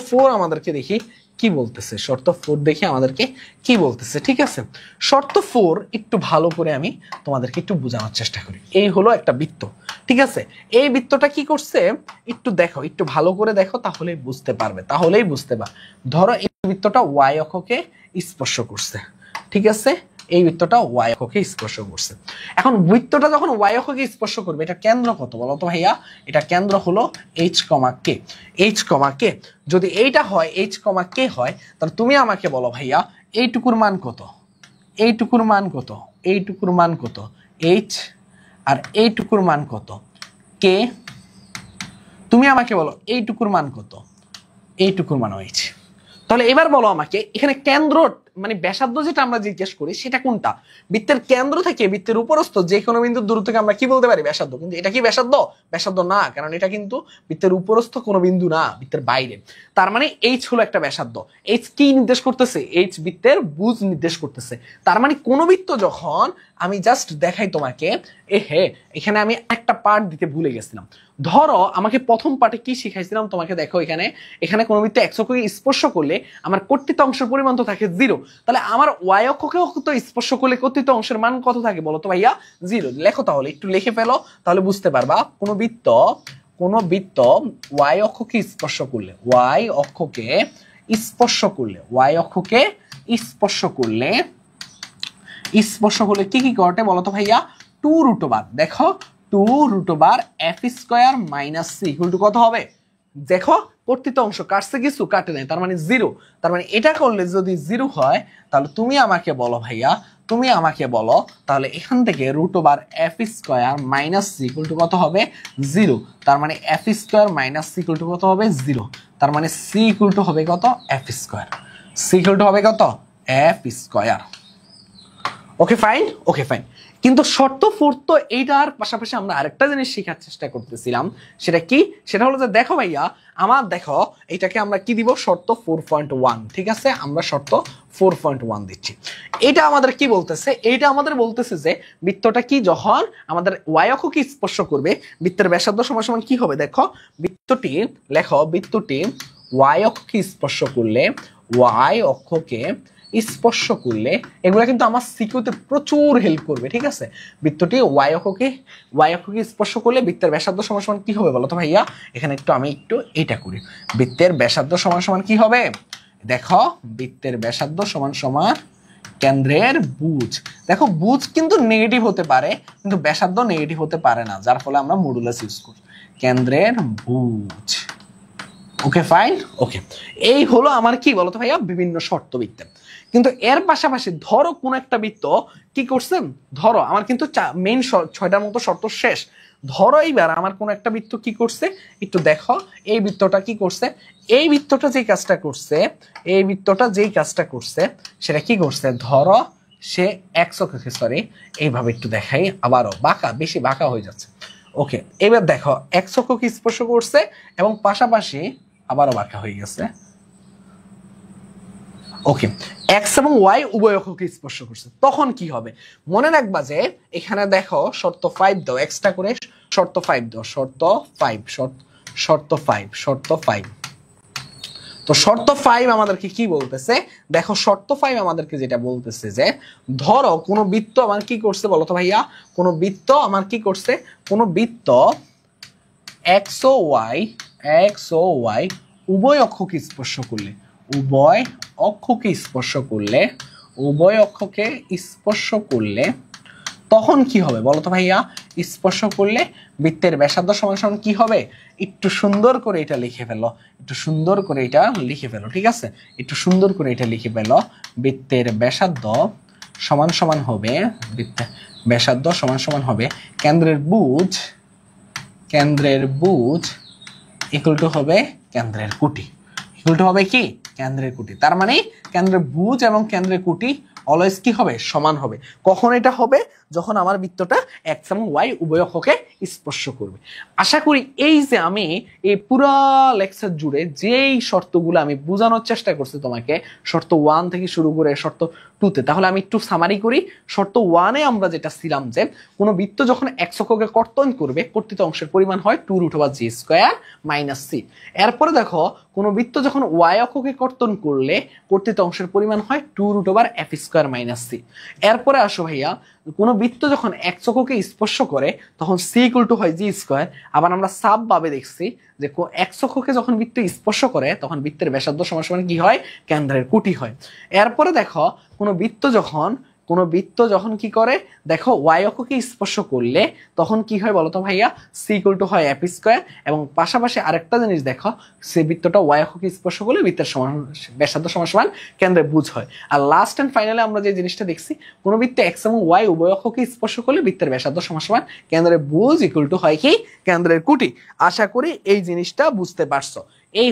4 আমাদেরকে দেখি কি বলতেছে, শর্ত 4 দেখি আমাদেরকে কি বলতেছে। ঠিক আছে, শর্ত 4 একটু ভালো করে আমি তোমাদেরকে একটু বোঝানোর চেষ্টা করি। এই হলো একটা বৃত্ত, ঠিক আছে, এই বৃত্তটা কি করছে একটু দেখো, একটু ভালো করে দেখো, তাহলেই বুঝতে পারবে, তাহলেই বুঝতে পারবে। ধরো এই বৃত্তটা ওয়াই অক্ষকে স্পর্শ করছে, ঠিক আছে, এই বৃত্তটা ওয়াই অক্ষকে স্পর্শ করছে। এখন বৃত্তটা যখন ওয়াই অক্ষকে স্পর্শ করবে, এটা কেন্দ্র কত বলো তো ভাইয়া? এটা কেন্দ্র হলো এইচ কমা কে, এইচ কমা কে। যদি এইটা হয় এইচ কমা কে হয়, তাহলে তুমি আমাকে বলো ভাইয়া এইটুকুর মান কত, এইটুকুর মান কত, এইটুকুর মান কত এইচ, আর এইটুকুর মান কত কে। তুমি আমাকে বলো এইটুকুর মান কত, এইটুকুর মান এইচ। তাহলে এবার বলো আমাকে এখানে কেন্দ্র মানে ব্যাসার্ধ যেটা আমরা জিজ্ঞেস করি সেটা কোনটা? বৃত্তের কেন্দ্র থেকে বৃত্তের উপরস্থ যে কোনো বিন্দুর দূরত্বকে আমরা কি বলতে পারি? ব্যাসার্ধ। কিন্তু এটা কি ব্যাসার্ধ? ব্যাসার্ধ না, কারণ এটা কিন্তু বৃত্তের উপরস্থ কোনো বিন্দু না, বৃত্তের বাইরে। তার মানে এইচ হলো একটা ব্যাসার্ধ। এইচ কি নির্দেশ করতেছে? এইচ বৃত্তের বুঝ নির্দেশ করতেছে। তার মানে কোন বৃত্ত যখন আমি জাস্ট দেখাই তোমাকে, এখানে আমি একটা পার্ট দিতে ভুলে গেছিলাম। ধরো আমাকে প্রথম পার্টে কি শিখাইছিলাম তোমাকে, দেখো এখানে, এখানে কোন বৃত্ত এক্স অক্ষকে স্পর্শ করলে আমার কর্তৃত অংশের পরিমাণ তো থাকে 0। তাহলে আমার ওয়াই অক্ষকেও তো স্পর্শ করলে কর্তৃত অংশের মান কত থাকে বলো তো ভাইয়া? 0। লেখো, তাহলে একটু লিখে ফেলো, তাহলে বুঝতে পারবা। কোন বৃত্ত ওয়াই অক্ষকে স্পর্শ করলে, ওয়াই অক্ষকে স্পর্শ করলে, ওয়াই অক্ষকে স্পর্শ করলে, স্পর্শ করলে কি কি ঘটে বলো তো ভাইয়া? 2√, দেখো 2√f² - c = কত হবে? দেখো কর্তৃত অংশ কাটছে, কিছু কাটে নাই, তার মানে 0। তার মানে এটা করলে যদি 0 হয়, তাহলে তুমি আমাকে বলো ভাইয়া, তুমি আমাকে বলো তাহলে এখান থেকে √f² - c = কত হবে? 0। তার মানে f² - c = কত হবে? 0। তার মানে c = হবে কত? f²। c = হবে কত? f²। Okay fine, okay fine. কিন্তু শর্ত 4 তো এইটার পাশাপাশি আমরা আরেকটা জিনিস শেখার চেষ্টা করতেছিলাম। সেটা কি? সেটা হলো যে দেখো ভাইয়া, আমার দেখো এটাকে আমরা কি দিব? শর্ত 4.1। ঠিক আছে, আমরা শর্ত 4.1 দিচ্ছি। এটা আমাদের কি বলতেছে? এইটা আমাদের বলতেছে যে বৃত্তটা কি যখন আমাদের ওয়াই অক্ষকে স্পর্শ করবে, বৃত্তের ব্যাসার্ধ সমান সমান কি হবে? দেখো বৃত্তটি, লেখো বৃত্তটি ওয়াই অক্ষকে স্পর্শ করলে, ওয়াই অক্ষকে স্পর্শ করলে, এগুলা কিন্তু আমার সিকিউতে প্রচুর হেল্প করবে। ঠিক আছে, বৃত্তটি ওয়াই অক্ষকে স্পর্শ করলে বৃত্তের ব্যাসার্ধ সমান সমান কি হবে বলো তো ভাইয়া? এখানে একটু আমি একটু এটা করি। বৃত্তের ব্যাসার্ধ সমান সমান কি হবে? দেখো বৃত্তের ব্যাসার্ধ সমান সমান কেন্দ্রের বুঝ। দেখো বুঝ কিন্তু নেগেটিভ হতে পারে, কিন্তু ব্যাসার্ধ নেগেটিভ হতে পারে না, যার ফলে আমরা মডুলাস ইউজ করি। কেন্দ্রের বুঝ। ওকে ফাইন, ওকে। এই হলো আমার কি বলতো ভাইয়া? বিভিন্ন শর্ত বৃত্তের। কিন্তু এর পাশাপাশি ধরো কোন একটা বৃত্ত কি করছেন, ধরো আমার কিন্তু মেইন 6টার মতো শর্ত শেষ। ধরো এইবার আমার কোন একটা বৃত্ত কি করছে, একটু দেখো এই বৃত্তটা কি করছে। এই বৃত্তটা যেই কাজটা করছে, এই বৃত্তটা যেই কাজটা করছে সেটা কি করছে, ধরো সে এক্স অক্ষকে, সরি এইভাবে একটু দেখাই, আবারও বাঁকা, বেশি বাঁকা হয়ে যাচ্ছে। ওকে, এবার দেখো এক্স অক্ষকে স্পর্শ করছে এবং পাশাপাশি আবারও বাঁকা হয়ে গেছে। ওকে, এক্স এবং ওয়াই উভয় অক্ষকে স্পর্শ করছে, তখন কি হবে? মনে রাখবা যে এখানে দেখো শর্ত 5 দাও, এক্সট্রা করে শর্ত 5 দাও, শর্ত 5। তো শর্ত 5 আমাদেরকে কি বলতেছে? দেখো শর্ত 5 আমাদেরকে যেটা বলতেছে যে ধরো কোন বৃত্ত আমার কি করছে বলো তো ভাইয়া? কোন বৃত্ত আমার কি করছে, কোন বৃত্ত এক্স ও ওয়াই উভয় অক্ষকে স্পর্শ করলে, উভয় অক্ষকে স্পর্শ করলে তখন কি হবে বলো তো ভাইয়া? স্পর্শ করলে বৃত্তের ব্যাসার্ধ সমান সমান কি হবে? একটু সুন্দর করে এটা লিখে ফেলো, একটু সুন্দর করে এটা লিখে ফেলো। ঠিক আছে, একটু সুন্দর করে এটা লিখে ফেলো। বৃত্তের ব্যাসার্ধ সমান সমান হবে, বৃত্তের ব্যাসার্ধ সমান সমান হবে কেন্দ্রের বুঝ ইকুয়াল টু হবে কেন্দ্রের কুটি, ইকুয়াল টু হবে কি? কেন্দ্রের কুটি। তার মানে কেন্দ্রের বুঝ এবং কেন্দ্রের কুটি অলওয়েজ কি হবে? সমান হবে। কখন এটা হবে? যখন আমার বৃত্তটা এক্স এবং ওয়াই উভয় অক্ষকে স্পর্শ করবে। আশা করি এই যে আমি এই পুরো লেকচার জুড়ে যেই শর্তগুলো আমি বোঝানোর চেষ্টা করছি তোমাকে, শর্ত 1 থেকে শুরু করে শর্ত 2 তে। তাহলে আমি একটু সামারি করি। শর্ত 1 এ আমরা যেটা ছিলাম যে কোনো বৃত্ত যখন x অক্ষকে কর্তন করবে কর্তিত অংশের পরিমাণ হয় 2√g² - c। এরপরে দেখো কোনো বৃত্ত যখন y অক্ষকে কর্তন করলে কর্তিত অংশের পরিমাণ হয় 2√f² - c। এরপরে আসো ভাইয়া, কোনো বৃত্ত যখন x অক্ষকে স্পর্শ করে তখন c = হয় g²। আবার আমরা সাব ভাবে দেখছি যে x অক্ষকে যখন বৃত্ত স্পর্শ করে তখন বৃত্তের ব্যাসার্ধ সমান কি হয়, কেন্দ্রের কুটি হয়। এরপরে দেখো কোনো বৃত্ত যখন কি করে, দেখো y অক্ষকে স্পর্শ করলে তখন কি হয় বলতো ভাইয়া, c = হয় f²। এবং পাশাপাশি আরেকটা জিনিস দেখো, সে বৃত্তটা y অক্ষকে স্পর্শ করলে বৃত্তের ব্যাসার্ধ সমান কেন্দ্রের বুজ হয়। আর লাস্ট এন্ড ফাইনালে আমরা যে জিনিসটা দেখছি, কোনো বৃত্তে x এবং y উভয় অক্ষকে স্পর্শ করলে বৃত্তের ব্যাসার্ধ সমান কেন্দ্রের বুজ = হয় কি, কেন্দ্রের কুটি। আশা করি এই জিনিসটা বুঝতে পারছো। এই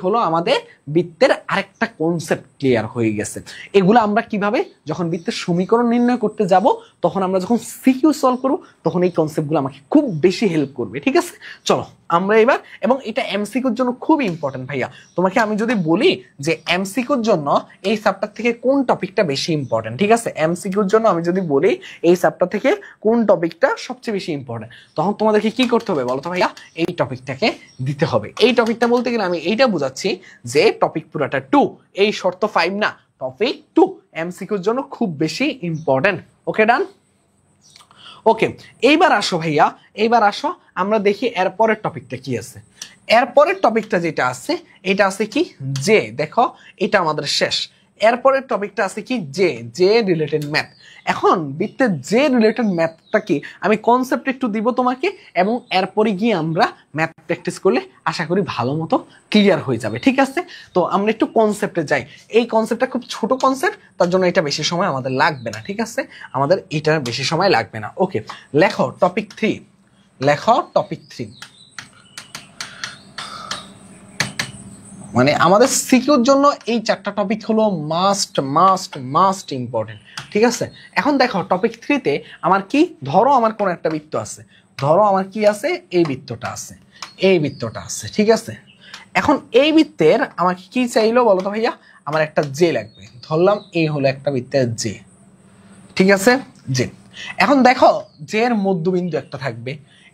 হলো আমাদের বৃত্তের আরেকটা কনসেপ্ট ক্লিয়ার হয়ে গেছে। এগুলো আমরা কিভাবে যখন বৃত্তের সমীকরণ নির্ণয় করতে যাব, তখন আমরা যখন সিকিউ সলভ করব, তখন এই কনসেপ্টগুলো আমাকে খুব বেশি হেল্প করবে। ঠিক আছে, চলো আমরা এবার, এবং এটা এমসিকিউর জন্য খুব ইম্পর্টেন্ট ভাইয়া। তোমাকে আমি যদি বলি যে এমসিকিউর জন্য এই চ্যাপ্টার থেকে কোন টপিকটা বেশি ইম্পর্টেন্ট, ঠিক আছে, এমসিকিউর জন্য আমি যদি বলি এই চ্যাপ্টার থেকে কোন টপিকটা সবচেয়ে বেশি ইম্পর্টেন্ট, তখন তোমাদেরকে কি করতে হবে বলো তো ভাইয়া, এই টপিকটাকে দিতে হবে। এই টপিকটা বলতে গেলে আমি এইটা বুঝাচ্ছি যে টপিক পুরাটা 2, এই শর্ত 5 না, টপিক 2 এমসিকিউর জন্য খুব বেশি ইম্পর্টেন্ট। ওকে, ডান। ওকে, এইবার আসো ভাইয়া, এইবার আসো আমরা দেখি এরপরের টপিকটা কি আছে। এরপরের টপিকটা যেটা আছে, এটা আছে কি, যে দেখো এটা আমাদের শেষ। এরপরের টপিকটা আছে কি, যে রিলেটেড ম্যাথ। এখন বৃত্তের যে রিলেটেড ম্যাথটা কি আমি কনসেপ্ট একটু দিব তোমাকে, এবং এরপরে গিয়ে আমরা ম্যাথ প্র্যাকটিস করলে আশা করি ভালো মতো ক্লিয়ার হয়ে যাবে। ঠিক আছে, তো আমরা একটু কনসেপ্টে যাই। এই কনসেপ্টটা খুব ছোট কনসেপ্ট, তার জন্য এটা বেশি সময় আমাদের লাগবে না। ঠিক আছে, আমাদের এটা বেশি সময় লাগবে না। ওকে, লেখো টপিক 3, লেখো টপিক 3। মানে আমাদের সিকিউর জন্য এই 4টা টপিক হলো মাস্ট ইম্পর্টেন্ট। ঠিক আছে, এখন দেখো টপিক 3-তে আমার কি, ধরো আমার কোন একটা বৃত্ত আছে, ধরো আমার কি আছে, এই বৃত্তটা আছে, এই বৃত্তটা আছে। ঠিক আছে, এখন এই বৃত্তের আমাকে কি চাইলো বলো তো ভাইয়া, আমার একটা জে লাগবে। ধরলাম এই হলো একটা বৃত্তের জে। ঠিক আছে, জে। এখন দেখো জে এর মধ্যবিন্দু একটা থাকবে,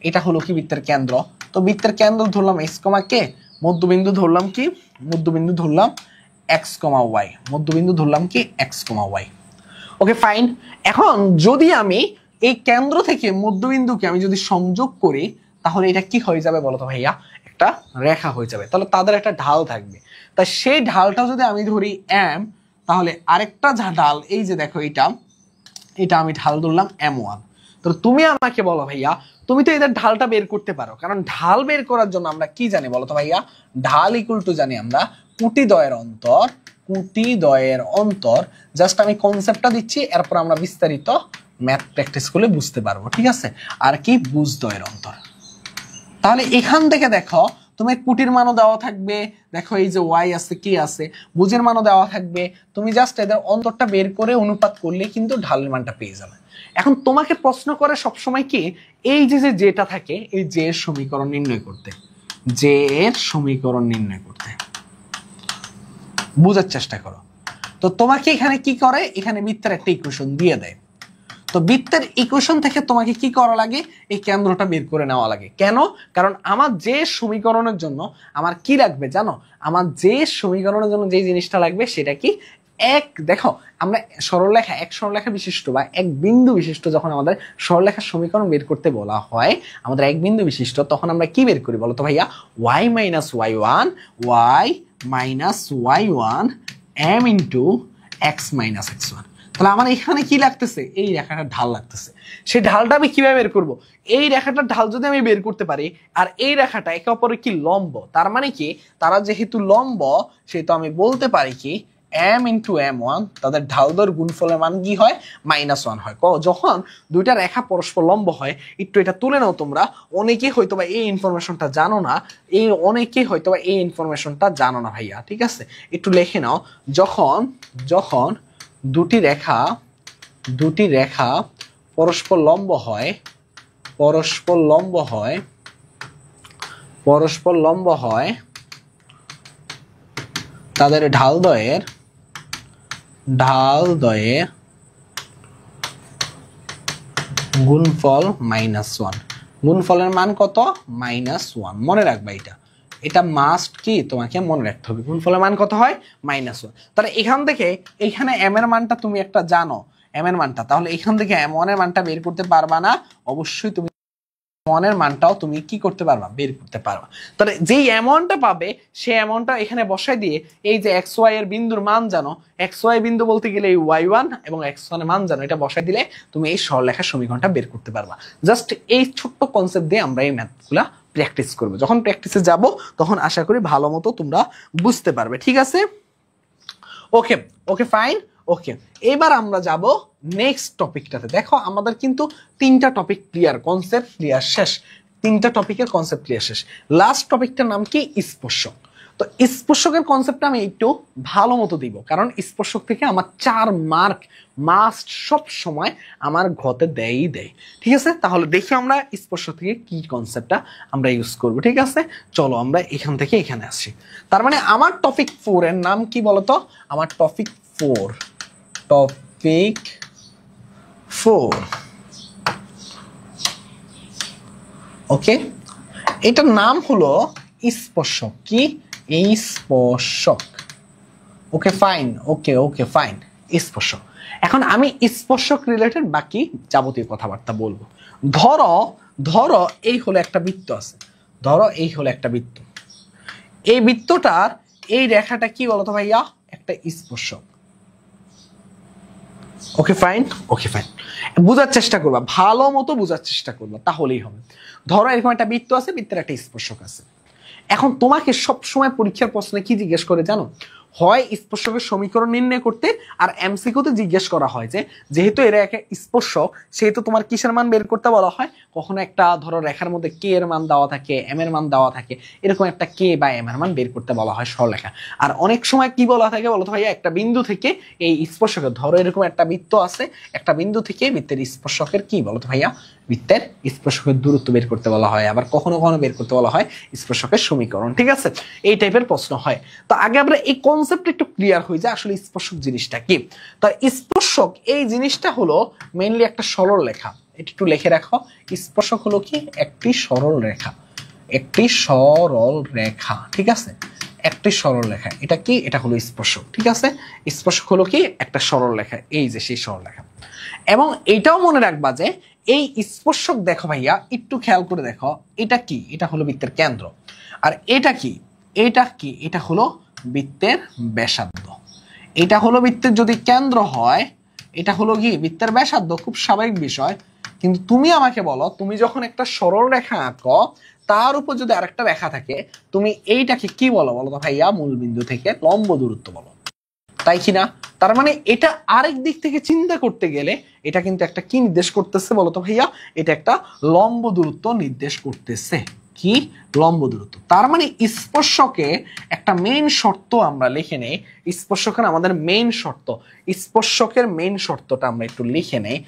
এটা হলো কি বৃত্তের কেন্দ্র। তো বৃত্তের কেন্দ্র ধরলাম x, কে, মধ্যবিন্দু ধরলাম কি, মধ্যবিন্দু ধরলাম x, y, মধ্যবিন্দু ধরলাম কি x, y। Okay fine. এখন যদি আমি এই কেন্দ্র থেকে মধ্যবিন্দুকে আমি যদি সংযোগ করি, তাহলে এটা কি হয়ে যাবে বলো তো ভাইয়া, একটা রেখা হয়ে যাবে। তাহলে তাদের একটা ঢাল থাকবে। তাই সেই ঢালটা যদি আমি ধরি m, তাহলে আরেকটা ঢাল, এই যে দেখো এটা আমি ঢাল ধরলাম m1। তো তুমি আমাকে বলো ভাইয়া, তুমি তো এদের ঢালটা বের করতে পারো, কারণ ঢাল বের করার জন্য আমরা কি জানি বলো তো ভাইয়া, ঢাল = জানি আমরা কুটিদ্বয়ের অন্তর। জাস্ট আমি কনসেপ্টটা দিচ্ছি, এরপর আমরা বিস্তারিত ম্যাথ প্র্যাকটিস করলে বুঝতে পারবো। ঠিক আছে, আর কি, বুজদ্বয়ের অন্তর। তাহলে এখান থেকে দেখো তোমার কুটির মানও দেওয়া থাকবে, দেখো এই যে y আছে, কি আছে, বুজের মানও দেওয়া থাকবে। তুমি জাস্ট এদের অন্তরটা বের করে অনুপাত করলে কিন্তু ঢালের মানটা পেয়ে যাবে। এখন তোমাকে প্রশ্ন করে সবসময় কি, এই যে যেটা থাকে, এই যে এর সমীকরণ নির্ণয় করতে, যে এর সমীকরণ নির্ণয় করতে বোঝার চেষ্টা করো। তো তোমাকে এখানে কি করে, এখানে বৃত্তের একটা ইকুয়েশন দিয়ে দেয়। তো বৃত্তের ইকুয়েশন থেকে তোমাকে কি করা লাগে, এই কেন্দ্রটা বের করে নেওয়া লাগে। কেন? কারণ আমার যে সমীকরণের জন্য আমার কি লাগবে জানো, আমার যে সমীকরণের জন্য যে জিনিসটা লাগবে সেটা কি, এক, দেখো আমরা সরলরেখা, এক সরলরেখা বিশিষ্ট বা এক বিন্দু বিশিষ্ট যখন আমাদের সরলরেখার সমীকরণ বের করতে বলা হয়, আমাদের এক বিন্দু বিশিষ্ট, তখন আমরা কি বের করি বলো তো ভাইয়া, y - y1 m * x - x1। তাহলে আমার এখানে কি লাগতেছে, এই রেখাটা ঢাল লাগতেছে। সেই ঢালটা আমি কিভাবে বের করব, এই রেখাটার ঢাল যদি আমি বের করতে পারি, আর এই রেখাটা একে অপরের কি লম্ব, তার মানে কি তারা যেহেতু লম্ব, সেহেতু আমি বলতে পারি কি m * m1, তাদের ঢাল দৈর্ঘ্য গুণফলের মান কি হয়, -1 হয়। যখন দুইটা রেখা পরস্পর লম্ব হয়, একটু এটা তুলে নাও তোমরা, অনেকেই হয়তোবা এই ইনফরমেশনটা জানো না, এই ইনফরমেশনটা জানো না ভাইয়া। ঠিক আছে, একটু লিখে নাও, যখন দুটি রেখা পরস্পর লম্ব হয়, তাদের ঢালদ্বয়ের ঢাল দ্বয়ে গুণফল -1। গুণফলের মান কত? -1। মনে রাখবা এটা মাস্ট কি তোমাকে মনে রাখতে হবে। গুণফলের মান কত হয়? -1। তাহলে এখান থেকে এইখানে m এর মানটা তুমি একটা জানো, m এর মানটা, তাহলে এখান থেকে m1 এর মানটা বের করতে পারবা না? অবশ্যই তুমি m1 এর মানটাও তুমি কি করতে পারবা? বের করতে পারবা। তাহলে যেই অ্যামাউন্টটা পাবে সেই অ্যামাউন্টটা এখানে বসাই দিয়ে এই যে xy এর বিন্দুর মান জানো, xy বিন্দু বলতে গেলে এই y1 এবং x1 এর মান জানো, এটা বসাই দিলে তুমি এই সরলরেখার সমীকরণটা বের করতে পারবা। জাস্ট এই ছোট্ট কনসেপ্ট দিয়ে আমরা এই ম্যাথগুলা প্র্যাকটিস করব। যখন প্র্যাকটিসে যাব তখন আশা করি ভালো মতো তোমরা বুঝতে পারবে। ঠিক আছে? ওকে ওকে ফাইন। ওকে, এবার আমরা যাব নেক্সট টপিকটাতে। দেখো আমাদের কিন্তু 3টা টপিক ক্লিয়ার, কনসেপ্ট ক্লিয়ার, শেষ। 3টা টপিকের কনসেপ্ট ক্লিয়ার, শেষ। লাস্ট টপিকটার নাম কি? স্পর্শক। তো স্পর্শকের কনসেপ্টটা আমি একটু ভালো মতো দিব, কারণ স্পর্শক থেকে আমার 4 মার্ক মাস্ট সব সময় আমার ঘতে দেয়ই দেয়। ঠিক আছে? তাহলে দেখি আমরা স্পর্শক থেকে কি কনসেপ্টটা আমরা ইউজ করব। ঠিক আছে, চলো আমরা এখান থেকে এখানে আসি। তার মানে আমার টপিক 4 এর নাম কি বলতো? আমার টপিক 4 ওকে, এটার নাম হলো স্পর্শক। কি? এই স্পর্শক। ওকে ফাইন, ওকে ওকে ফাইন, স্পর্শক। এখন আমি স্পর্শক রিলেটেড বাকি যাবতীয় কথাবার্তা বলবো। ধরো ধরো এই হলো একটা বৃত্ত আছে, ধরো এই হলো একটা বৃত্ত। এই বৃত্তটার এই রেখাটা কি বলতো ভাইয়া? একটা স্পর্শক। ওকে ফাইন, ওকে ফাইন, বুঝার চেষ্টা করবা, ভালো মতো বুঝার চেষ্টা করবা, তাহলেই হবে। ধরো এরকম একটা বৃত্ত আছে, বৃত্তের একটা স্পর্শক আছে। এখন তোমাকে সব সময় পরীক্ষার প্রশ্নে কি জিজ্ঞেস করে জানো? হয় স্পর্শকের সমীকরণ নির্ণয় করতে, আর এমসিকিউতে জিজ্ঞেস করা হয় যে যেহেতু এরা একটা স্পর্শক সেহেতু তোমার কিসের মান বের করতে বলা হয়। কখনো একটা ধরো রেখার মধ্যে কে এর মান দেওয়া থাকে, এম এর মান দেওয়া থাকে, এরকম একটা কে বা এম এর মান বের করতে বলা হয় সরলরেখা। আর অনেক সময় কি বলা থাকে বলতো ভাইয়া? একটা বিন্দু থেকে এই স্পর্শকের, ধরো এরকম একটা বৃত্ত আছে, একটা বিন্দু থেকে বৃত্তের স্পর্শকের কি বলতো ভাইয়া? বৃত্তের স্পর্শকের দূরত্ব বের করতে বলা হয়, আবার কখনো কখনো বের করতে বলা হয় স্পর্শকের সমীকরণ। ঠিক আছে, এই টাইপের প্রশ্ন হয়। তো আগে আমরা এই কনসেপ্ট একটু ক্লিয়ার হয়ে যায় আসলে স্পর্শক জিনিসটা কি। তো স্পর্শক এই জিনিসটা হলো মেইনলি একটা সরল রেখা। এটা একটু লিখে রাখো, স্পর্শক হলো কি? একটি সরল রেখা, একটি সরল রেখা। ঠিক আছে, একটি সরল রেখা। এটা কি? এটা হলো স্পর্শক। ঠিক আছে, স্পর্শক হলো কি? একটা সরল রেখা, এই যে সেই সরল রেখা। এবং এইটাও মনে রাখবা যে এই স্পর্শক, দেখো ভাইয়া একটু খেয়াল করে দেখো, এটা কি? এটা হলো বৃত্তের কেন্দ্র। আর এটা কি? এটা কি? এটা হলো বৃত্তের ব্যাসার্ধ। এটা হলো বৃত্তের যদি কেন্দ্র হয়, এটা হলো কি? বৃত্তের ব্যাসার্ধ। খুব স্বাভাবিক বিষয়। কিন্তু তুমি আমাকে বলো, তুমি যখন একটা সরল রেখা আঁকো তার উপর যদি আরেকটা রেখা থাকে, তুমি এইটাকে কি বলো বলো তো ভাইয়া? মূল বিন্দু থেকে লম্ব দূরত্ব বলো, তাই কি না? তার মানে এটা আরেক দিক থেকে চিন্তা করতে গেলে এটা কিন্তু একটা কি নির্দেশ করতেছে বলতো ভাইয়া? এটা একটা লম্ব দূরত্ব নির্দেশ করতেছে। কি? লম্ব দূরত্ব। তার মানে স্পর্শকে একটা মেইন শর্ত আমরা লিখে নেই। স্পর্শকের আমাদের মেইন শর্ত, স্পর্শকের মেইন শর্তটা আমরা একটু লিখে নেই।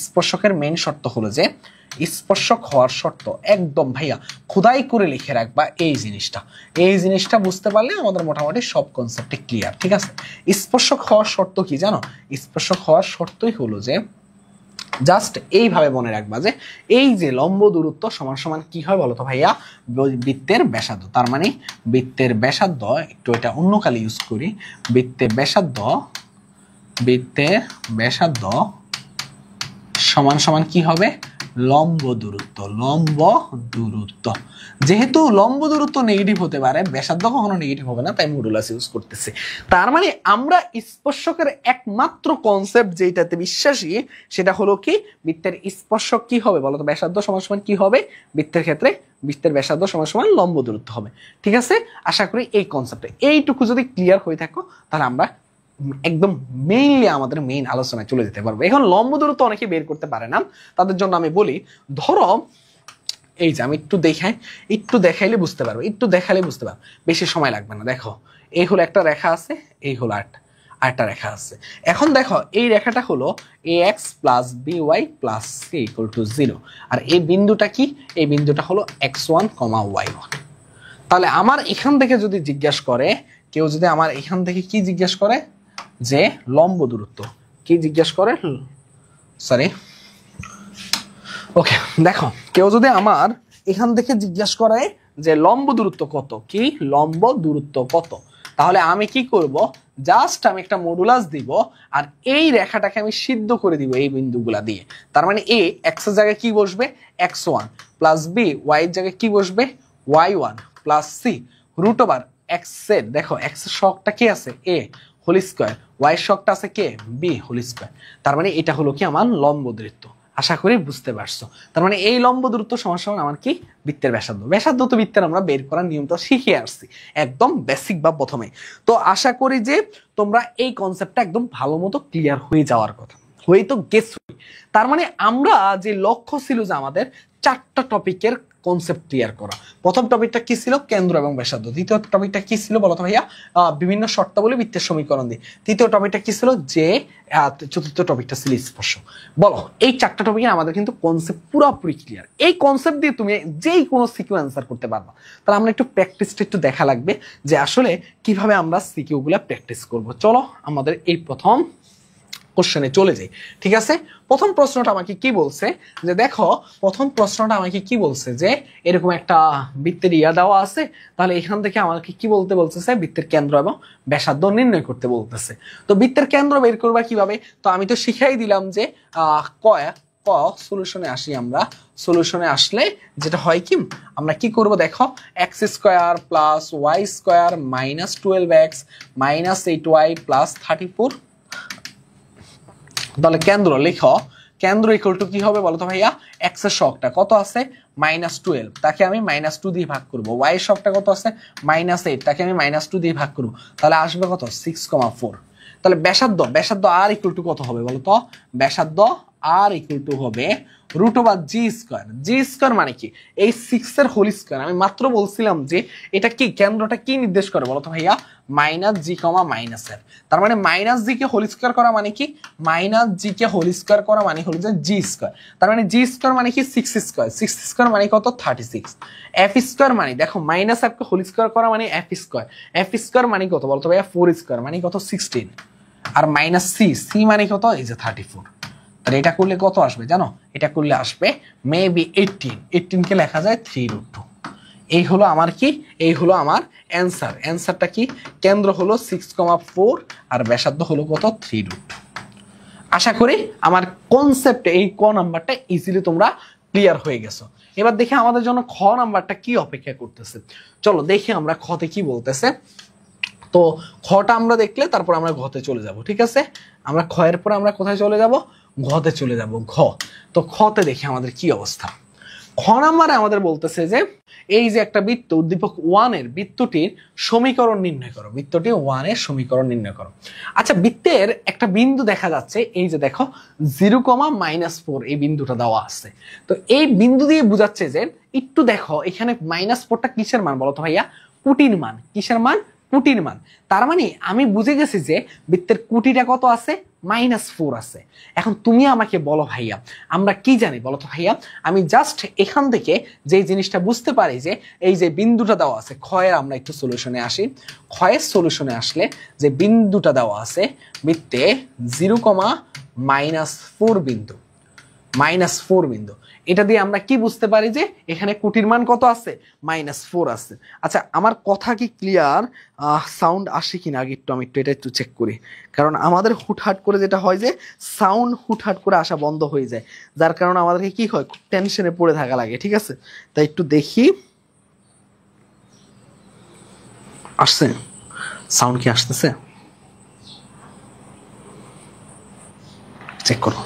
স্পর্শকের মেইন শর্ত হলো যে স্পর্শক হওয়ার শর্ত, একদম ভাইয়া খোদাই করে লিখে রাখবা এই জিনিসটা। এই জিনিসটা বুঝতে পারলে আমাদের মোটামুটি সব কনসেপ্টে ক্লিয়ার। ঠিক আছে, স্পর্শক হওয়ার শর্ত কি জানো? স্পর্শক হওয়ার শর্তই হলো যে জাস্ট এইভাবে মনে রাখবা যে এই যে লম্ব দূরত্ব সমান সমান কি হয় বলতো ভাইয়া? বৃত্তের ব্যাসার্ধ। তার মানে বৃত্তের ব্যাসার্ধ, একটু এটা অন্য কালে ইউজ করি, বৃত্তের ব্যাসার্ধ সমান সমান কি হবে? লম্ব দূরত্ব। লম্ব দূরত্ব, যেহেতু লম্ব দূরত্ব নেগেটিভ হতে পারে, ব্যাসার্ধ কখনো নেগেটিভ হবে না, তাই মডুলাস ইউজ করতেছি। তার মানে আমরা স্পর্শকের একমাত্র কনসেপ্ট যেটাতে বিশ্বাসী সেটা হলো কি? বৃত্তের স্পর্শক কি হবে বলতো? ব্যাসার্ধ সমান সমান কি হবে? বৃত্তের ক্ষেত্রে বৃত্তের ব্যাসার্ধ সমান সমান লম্ব দূরত্ব হবে। ঠিক আছে, আশা করি এই কনসেপ্টে এইটুকু যদি ক্লিয়ার হয়ে থাকো তাহলে আমরা একদম মেইনলি আমাদের মেইন আলোচনায় চলে যেতে পারবো। এখন লম্ব দূরত্ব অনেকে বের করতে পারে না, তাদের জন্য আমি বলি, ধরো এই যে আমি একটু দেখাইলে বুঝতে পারবো, একটু দেখালে বুঝতে পারবো, বেশি সময় লাগবে না। দেখো এই হলো একটা রেখা আছে, এই হলো আরেকটা রেখা আছে। এখন দেখো এই রেখাটা হলো ax plus by plus c equal to 0, আর এই বিন্দুটা কি? এই বিন্দুটা হলো x1, y1। তাহলে আমার এখান থেকে যদি জিজ্ঞাসা করে কেউ, যদি আমার এখান থেকে কি জিজ্ঞাসা করে যে লম্ব দূরত্ব কি জিজ্ঞেস করে, সরি ওকে দেখো কেউ যদি আমার এখান থেকে জিজ্ঞাসা করে যে লম্ব দূরত্ব কত, কি লম্ব দূরত্ব কত, তাহলে আমি কি করব, জাস্ট আমি একটা মডুলাস দিব আর এই রেখাটাকে আমি সিদ্ধ করে দিব এই বিন্দুগুলা দিয়ে। তার মানে এ এক্স এর জায়গায় কি বসবে, x1 প্লাস বি ওয়াই এর জায়গায় কি বসবে, y1 plus c root over x এর, দেখো এক্স এর শকটা কি আছে a হোল স্কয়ার, ওয়াই এর শকটা আছে কে b হোল স্কয়ার। তার মানে এটা হলো কি আমার লম্ব দূরত্ব। আশা করি বুঝতে পারছো। তার মানে এই লম্ব দূরত্ব সমান আমার কি বৃত্তের ব্যাসার্ধ। ব্যাসার্ধ তো বৃত্তের আমরা বের করার নিয়ম তো শিখে আসছি একদম বেসিক বা প্রথমে। তো আশা করি যে তোমরা এই কনসেপ্টটা একদম ভালো মতো ক্লিয়ার হয়ে যাওয়ার কথা, হয়ে তো গেছো। তার মানে আমরা যে লক্ষ্য ছিল যে আমাদের 4টা টপিকের কনসেপ্ট ক্লিয়ার করা। প্রথম টপিকটা কি ছিল, কেন্দ্র এবং ব্যাসার্ধ। দ্বিতীয় টপিকটা কি ছিল বলতো ভাইয়া, বিভিন্ন শর্তাবলী বৃত্তের সমীকরণ দিয়ে। তৃতীয় টপিকটা কি ছিল, যে চতুর্থ টপিকটা ছিল স্পর্শ। বলো এই 4টা টপিকে আমাদের কিন্তু কনসেপ্ট পুরোপুরি ক্লিয়ার। এই কনসেপ্ট দিয়ে তুমি যেই কোনো সিকিউ অ্যান্সার করতে পারবা। তাহলে আমরা একটু প্র্যাকটিসটা একটু দেখা লাগবে যে আসলে কিভাবে আমরা সিকিউগুলা প্র্যাকটিস করব। চলো আমাদের এই প্রথম কোশ্চেনে চলে যাই, ঠিক আছে। প্রথম প্রশ্নটা আমাকে কি বলছে, যে দেখো প্রথম প্রশ্নটা আমাকে কি বলছে যে এরকম একটা বৃত্তের ইয়া দেওয়া আছে, তাহলে এখান থেকে আমাকে কি বলতে বলতেছে, বৃত্তের কেন্দ্র এবং ব্যাসার্ধ নির্ণয় করতে বলতেছে। তো বৃত্তের কেন্দ্র বের করবা কিভাবে, তো আমি তো শিখাই দিলাম যে ক সলিউশনে আসি। আমরা সলিউশনে আসলে যেটা হয় কি, আমরা কি করব দেখো, x square plus y square minus 12x minus 8y plus 34। তাহলে কেন্দ্র লিখো, কেন্দ্র ইকুয়াল টু কি হবে বলতো ভাইয়া, এক্স এর শকটা কত আছে -12, তাকে আমি -2 দিয়ে ভাগ করব। ওয়াই এর শকটা কত আছে -8, তাকে আমি -2 দিয়ে ভাগ করব। তাহলে আসবে কত 6,4। তাহলে ব্যাসার্ধ আর ইকুয়াল টু কত হবে বলতো, ব্যাসার্ধ আর ইকুয়াল টু হবে root over G square. G square মানে কি, এই 6 এর হোল স্কোয়ার। আমি মাত্র বলছিলাম যে এটা কি, কেন্দ্রটা কি নির্দেশ করে বলতো ভাইয়া, মাইনাস জি কমা মাইনাস এর। তার মানে মাইনাস জি কে হোল স্কোয়ার করা মানে কি, মাইনাস জি কে হোল স্কোয়ার করা মানে হলো যে জি স্কোয়ার। তার মানে জি স্কোয়ার মানে কি 6 স্কোয়ার, 6 স্কোয়ার মানে কত 36। এফ স্কোয়ার মানে দেখো মাইনাস এফ কে হোল স্কোয়ার করা মানে এফ স্কোয়ার, এফ স্কোয়ার মানে কত বলতো ভাইয়া 4 স্কোয়ার মানে কত 16। আর মাইনাস সি, সি মানে কত এই যে 34। তাহলে এটা করলে কত আসবে জানো, এটা করলে আসবে মেবি 18 কে লেখা যায় 3√2। এই হলো আমার কি, এই হলো আমার অ্যান্সার। অ্যান্সারটা কি, কেন্দ্র হলো 6,4 আর ব্যাসার্ধ হলো কত 3√2। আশা করি আমার কনসেপ্ট এই ক নাম্বারটা ইজিলি তোমরা ক্লিয়ার হয়ে গেছো। এবার দেখি আমাদের জন্য খ নাম্বারটা কি অপেক্ষা করতেছে। চলো দেখি আমরা খতে কি বলতেছে। তো খটা আমরা দেখলে তারপর আমরা ঘতে চলে যাব, ঠিক আছে। আমরা খ এর পর আমরা কোথায় চলে যাব, ঘতে চলে যাব। ঘ, তো খতে দেখি আমাদের কি অবস্থা। খ নাম্বারে আমাদের বলতেছে যে এই যে একটা বৃত্ত, উদ্দীপক 1 এর বৃত্তটির সমীকরণ নির্ণয় করো। বৃত্তটি 1 এর সমীকরণ নির্ণয় করো। আচ্ছা, বৃত্তের একটা বিন্দু দেখা যাচ্ছে, এই যে দেখো 0,-4 এই বিন্দুটা দেওয়া আছে। তো এই বিন্দু দিয়ে বোঝাচ্ছে যে একটু দেখো এখানে -4টা কিসের মান বলো তো ভাইয়া, কুটির মান। কিসের মান, কুটির মান। তার মানে আমি বুঝে গেছি যে বৃত্তের কুটিটা কত আছে, -4 আছে। এখন তুমি আমাকে বলো ভাইয়া আমরা কি জানি বলো তো ভাইয়া। আমি জাস্ট এখান থেকে যে জিনিসটা বুঝতে পারি যে এই যে বিন্দুটা দেওয়া আছে, ক্ষয়ের আমরা একটু সলিউশনে আসি। ক্ষয়ের সলিউশনে আসলে যে বিন্দুটা দেওয়া আছে বৃত্তে 0,-4 বিন্দু, -4 বিন্দু, এটা দিয়ে আমরা কি বুঝতে পারি যে এখানে কুটির মান কত আছে, -4 আছে। আচ্ছা, আমার কথা কি ক্লিয়ার, সাউন্ড আসে কিনা আগে একটু আমি এটা একটু চেক করি। কারণ আমাদের হুটহাট করে যেটা হয় যে সাউন্ড হুটহাট করে আসা বন্ধ হয়ে যায়, যার কারণে আমাদেরকে কি হয়, খুব টেনশনে পড়ে থাকা লাগে, ঠিক আছে। তাই একটু দেখি আসছে, সাউন্ড কি আসতেছে, চেক করো।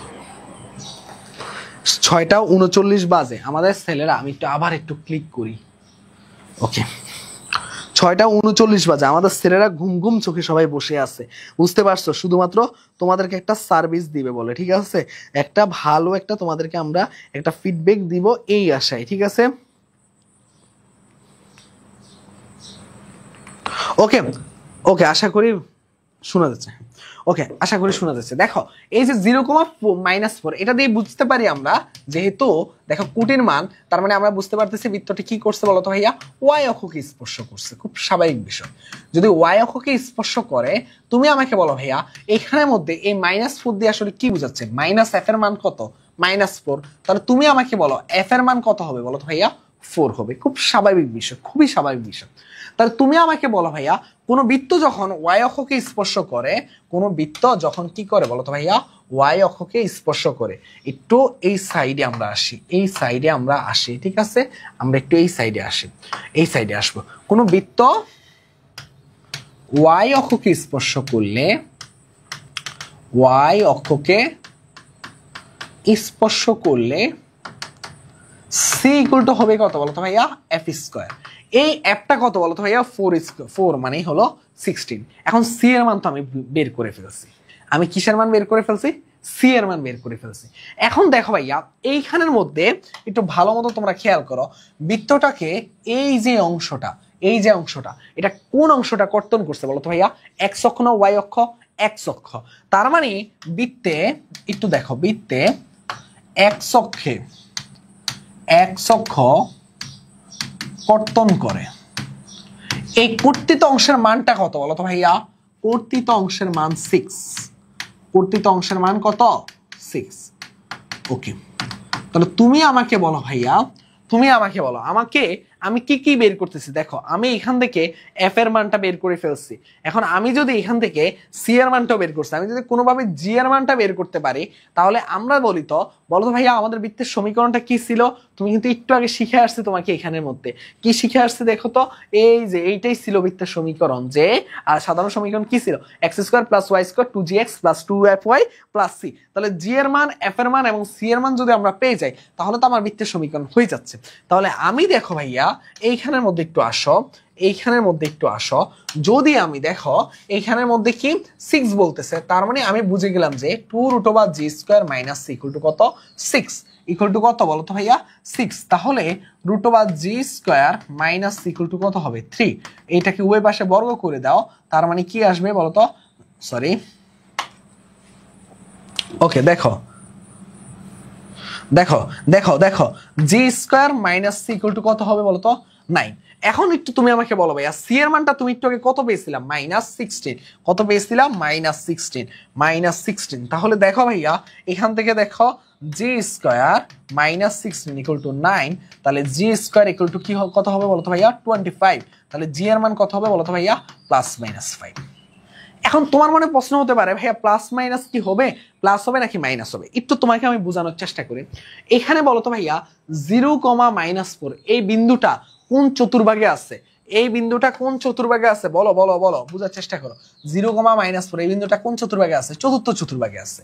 6:39 বাজে আমাদের ছেলেরা, আমি একটু আবার একটু ক্লিক করি। ওকে, 6:39 বাজে আমাদের ছেলেরা ঘুম ঘুম চোখে সবাই বসে আছে, বুঝতে পারছো। শুধুমাত্র তোমাদেরকে একটা সার্ভিস দিবে বলে, ঠিক আছে, একটা ভালো একটা তোমাদেরকে আমরা একটা ফিডব্যাক দিব এই আশায়, ঠিক আছে। ওকে ওকে, আশা করি শোনা যাচ্ছে? ওকে, আশা করি শোনা যাচ্ছে। দেখো এই যে 0,-4 এটা দিয়ে বুঝতে পারি আমরা, যেহেতু দেখো কোটির মান, তার মানে আমরা বুঝতে পারতেছি বৃত্তটি কি করছে বলতো ভাইয়া, ওয়াই অক্ষকে স্পর্শ করছে। খুব স্বাভাবিক বিষয়। যদি ওয়াই অক্ষকে স্পর্শ করে, তুমি আমাকে বলো ভাইয়া এখানের মধ্যে এই -4 দিয়ে আসলে কি বোঝাচ্ছে? মাইনাস এফ এর মান কত? -4। তাহলে তুমি আমাকে বলো এফ এর মান কত হবে বলো তো ভাইয়া? 4 হবে। খুব স্বাভাবিক বিষয়, খুবই স্বাভাবিক বিষয়। তাহলে তুমি আমাকে বলো ভাইয়া, কোন বৃত্ত যখন ওয়াই অক্ষকে স্পর্শ করে, কোন বৃত্ত যখন কি করে বলতো ভাইয়া, ওয়াই অক্ষকে স্পর্শ করে। একটু এই সাইডে আমরা আসি, এই সাইডে আমরা আসি, ঠিক আছে? আমরা একটু এই সাইডে আসি, এই সাইডে আসবো। কোন বৃত্ত ওয়াই অক্ষকে স্পর্শ করলে, ওয়াই অক্ষকে স্পর্শ করলে সি ইকুয়াল টু হবে কত বলতো ভাইয়া? F square. এই এফটা কত বলতো ভাইয়া? 4 মানেই হলো 16। এখন সি এর মান তো আমি বের করে ফেলছি। আমি কিসের মান বের করে ফেলছি? সি এর মান বের করে ফেলছি। এখন দেখো ভাইয়া এইখানের মধ্যে একটু ভালো মতো তোমরা খেয়াল করো, বৃত্তটাকে এই যে অংশটা, এই যে অংশটা, এটা কোন অংশটা কর্তন করছে বলতো ভাইয়া? এক্স অক্ষ না ওয়াই অক্ষ? এক্স অক্ষ। তার মানে বৃত্তে একটু দেখো, বৃত্তে এক্স অক্ষে এক্স অক্ষ কর্তন করে। এই কর্তিত অংশের মানটা কত বলতো ভাইয়া? কর্তিত অংশের মান 6। কর্তিত অংশের মান কত? 6। ওকে, তাহলে তুমি আমাকে বলো ভাইয়া, তুমি আমাকে বলো, আমাকে আমি কি কি বের করতেছি? দেখো আমি এখান থেকে এফ এর মানটা বের করে ফেলছি। এখন আমি যদি এখান থেকে সি এর মানটাও বের করছি, আমি যদি কোনোভাবে জি এর মানটা বের করতে পারি, তাহলে আমরা বলি তো, বলো তো ভাইয়া আমাদের বৃত্তের সমীকরণটা কি ছিল? তুমি কিন্তু একটু আগে শিখে আসছে, তোমাকে এখানের মধ্যে কি শিখে আসছে দেখো তো, এই যে এইটাই ছিল বৃত্তের সমীকরণ। যে সাধারণ সমীকরণ কি ছিল? X square plus y square 2gx plus 2fy plus c. তাহলে জি এর মান, এফ এর মান এবং সি এর মান যদি আমরা পেয়ে যাই, তাহলে তো আমার বৃত্তের সমীকরণ হয়ে যাচ্ছে। তাহলে আমি দেখো ভাইয়া এইখানের মধ্যে একটু আসো, এইখানের মধ্যে একটু আসো। যদি আমি দেখো এইখানের মধ্যে কি 6 বলতেছে, তার মানে আমি বুঝে গেলাম যে 2√g² minus c equal to কত? 6 ইকুয়াল টু কত বলো তো ভাইয়া? 6। তাহলে √g² minus c equal to কত হবে? 3। এইটাকে উভয় পাশে বর্গ করে দাও, তার মানে কি আসবে বলো তো? সরি, ওকে দেখো দেখো দেখো দেখো, g² minus c equal to কত হবে বলো তো? 9। এখন একটু তুমি আমাকে বলো ভাইয়া সি এর মানটা তুমি একটু আগে কত পেয়েছিলাম? -16। কত পেয়েছিলাম? -16। তাহলে দেখো ভাইয়া এখান থেকে দেখো g² মাইনাস 16 ইকুয়াল টু 9। তাহলে g² ইকুয়াল টু কি কত হবে বলতো ভাইয়া? 25। তাহলে জি এর মান কত হবে বলতো ভাইয়া? +-5। এখন তোমার মনে প্রশ্ন হতে পারে ভাইয়া প্লাস মাইনাস কি হবে? প্লাস হবে নাকি মাইনাস হবে? একটু তোমাকে আমি বোঝানোর চেষ্টা করি। এখানে বলো তো ভাইয়া 0,-4 এই বিন্দুটা কোন চতুর্ভাগে আছে? এই বিন্দুটা কোন চতুর্ভাগে আছে? বলো বলো বলো, বোঝার চেষ্টা করো। 0,-4 এই বিন্দুটা কোন চতুর্ভাগে আছে? চতুর্থ চতুর্ভাগে আছে।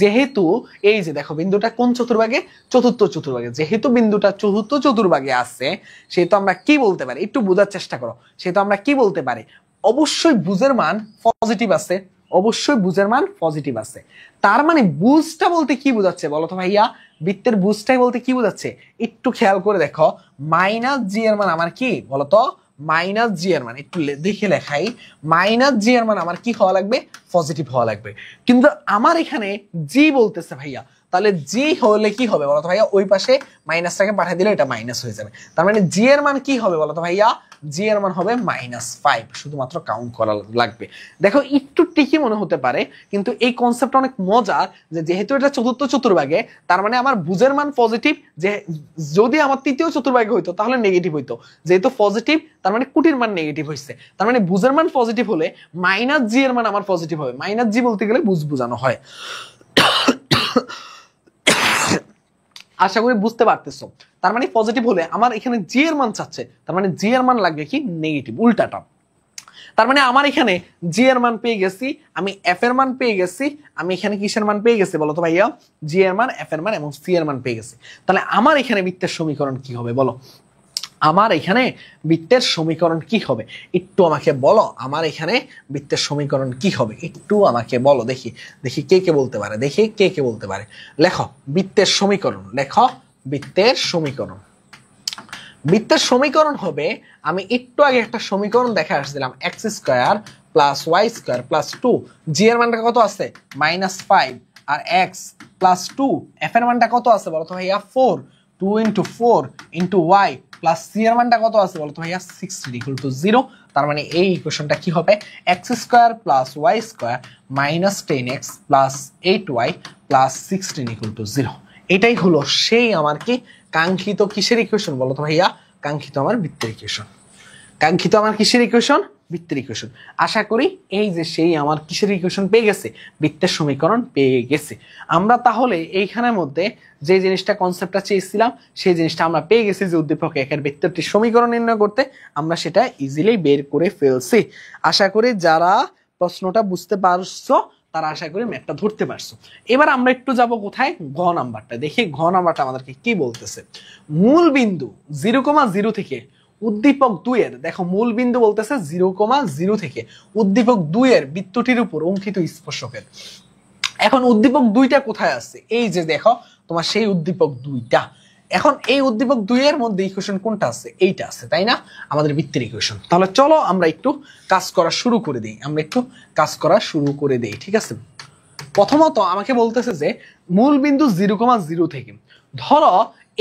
যেহেতু এই যে দেখো বিন্দুটা কোন চতুর্ভাগে? চতুর্থ চতুর্ভাগে। যেহেতু বিন্দুটা চতুর্থ চতুর্ভাগে আছে, সেহেতু আমরা কি বলতে পারি? একটু বোঝার চেষ্টা করো। সেহেতু আমরা কি বলতে পারি? অবশ্যই বুঝের মান পজিটিভ আছে, অবশ্যই বুঝের মান পজিটিভ আছে। তার মানে বুঝটা বলতে কি বোঝাচ্ছে বলো তো ভাইয়া? বৃত্তের বুঝটাই বলতে কি বোঝাচ্ছে? একটু খেয়াল করে দেখো, -g এর মান আমার কি বলতো? -g এর মান একটু দেখে লেখাই, -g এর মান আমার কি হওয়া লাগবে? পজিটিভ হওয়া লাগবে। কিন্তু আমার এখানে জি বলতেছে ভাইয়া, তাহলে জি হলে কি হবে বলতো ভাইয়া? ওই পাশে মাইনাসটাকে পাঠিয়ে দিলে এটা মাইনাস হয়ে যাবে। তার মানে জি এর মান কি হবে বলতো ভাইয়া? জি এর মান হবে -5। শুধুমাত্র কাউন্ট করা লাগবে। দেখো একটু ট্রিকি মনে হতে পারে, কিন্তু এই কনসেপ্টটা অনেক মজার। যে যেহেতু এটা চতুর্থ চতুর্ভাগে, তার মানে আমার বুঝের মান পজিটিভ। যে যদি আমার তৃতীয় চতুর্ভাগে হইতো তাহলে নেগেটিভ হইতো। যেহেতু পজিটিভ, তার মানে কুটির মান নেগেটিভ হয়েছে। তার মানে বুঝের মান পজিটিভ হলে -g এর মান আমার পজিটিভ হবে। -g বলতে গেলে বুঝ বোঝানো হয়। আশা করি বুঝতে পারতেছো। তার মানে পজিটিভ হলে আমার এখানে জি এর মান চাচ্ছে, তার মানে জি এর মান লাগবে কি? নেগেটিভ, উল্টাটা। তার মানে আমার এখানে জি এর মান পেয়ে গেছি, আমি এফ এর মান পেয়ে গেছি, আমি এখানে কিসের মান পেয়ে গেছি বলো তো ভাইয়া? জি এর মান, এফ এর মান এবং সি এর মান পেয়ে গেছি। তাহলে আমার এখানে বৃত্তের সমীকরণ কি হবে বলো? আমার এখানে বৃত্তের সমীকরণ কি হবে? একটু আমাকে বলো, আমার এখানে বৃত্তের সমীকরণ কি হবে? একটু আমাকে বলো, দেখি দেখি কে কে বলতে পারে, দেখি কে কে বলতে পারে। লেখো বৃত্তের সমীকরণ, লেখো বৃত্তের সমীকরণ। বৃত্তের সমীকরণ হবে, আমি একটু আগে একটা সমীকরণ দেখে আসছিলাম, x² plus y square plus 2, g এর মানটা কত আছে -5, আর এক্স প্লাস 2, এফ এর মানটা কত আছে বলতো ভাইয়া 4, 2 × 4 × ওয়াই প্লাস সি এর মানটা কত আছে বলতো ভাইয়া 16 = 0। তার মানে এই ইকুয়েশনটা কি হবে x² + y² - 10x + 8y + 16 = 0। এটাই হলো সেই আমার কি কাঙ্ক্ষিত কিসের ইকুয়েশন বলতো ভাইয়া, কাঙ্ক্ষিত আমার বৃত্তের ইকুয়েশন। কাঙ্ক্ষিত আমার কিসের ইকুয়েশন, বৃত্তের ইকুয়েশন। আশা করি এই যে সেই আমার কিসের ইকুয়েশন পেয়ে গেছে, বৃত্তের সমীকরণ পেয়ে গেছে। আমরা তাহলে এইখানের মধ্যে যে জিনিসটা কনসেপ্টটা চেয়েছিলাম সেই জিনিসটা আমরা পেয়ে গেছি, যে উদ্দীপক একের বৃত্তটি সমীকরণ নির্ণয় করতে আমরা সেটা ইজিলি বের করে ফেলছি। আশা করি যারা প্রশ্নটা বুঝতে পারছো তারা আশা করি ম্যাথটা ধরতে পারছো। এবার আমরা একটু যাব কোথায়, ঘ নাম্বারটা দেখি। ঘ নাম্বারটা আমাদেরকে কি বলতেছে, মূল বিন্দু 0,0 থেকে উদ্দীপক 2 এর, দেখো মূল বিন্দু বলতেছে 0,0 থেকে উদ্দীপক 2 এর বৃত্তটির উপর অঙ্কিত স্পর্শকের। এখন উদ্দীপক 2টা কোথায় আছে, এই যে দেখো তোমার সেই উদ্দীপক 2টা। এখন এই উদ্দীপক 2 এর মধ্যে ইকুয়েশন কোনটা আছে, এইটা আছে তাই না, আমাদের বৃত্তের ইকুয়েশন। তাহলে চলো আমরা একটু কাজ করা শুরু করে দেই, ঠিক আছে। প্রথমত আমাকে বলতেছে যে মূল বিন্দু 0,0 থেকে, ধরো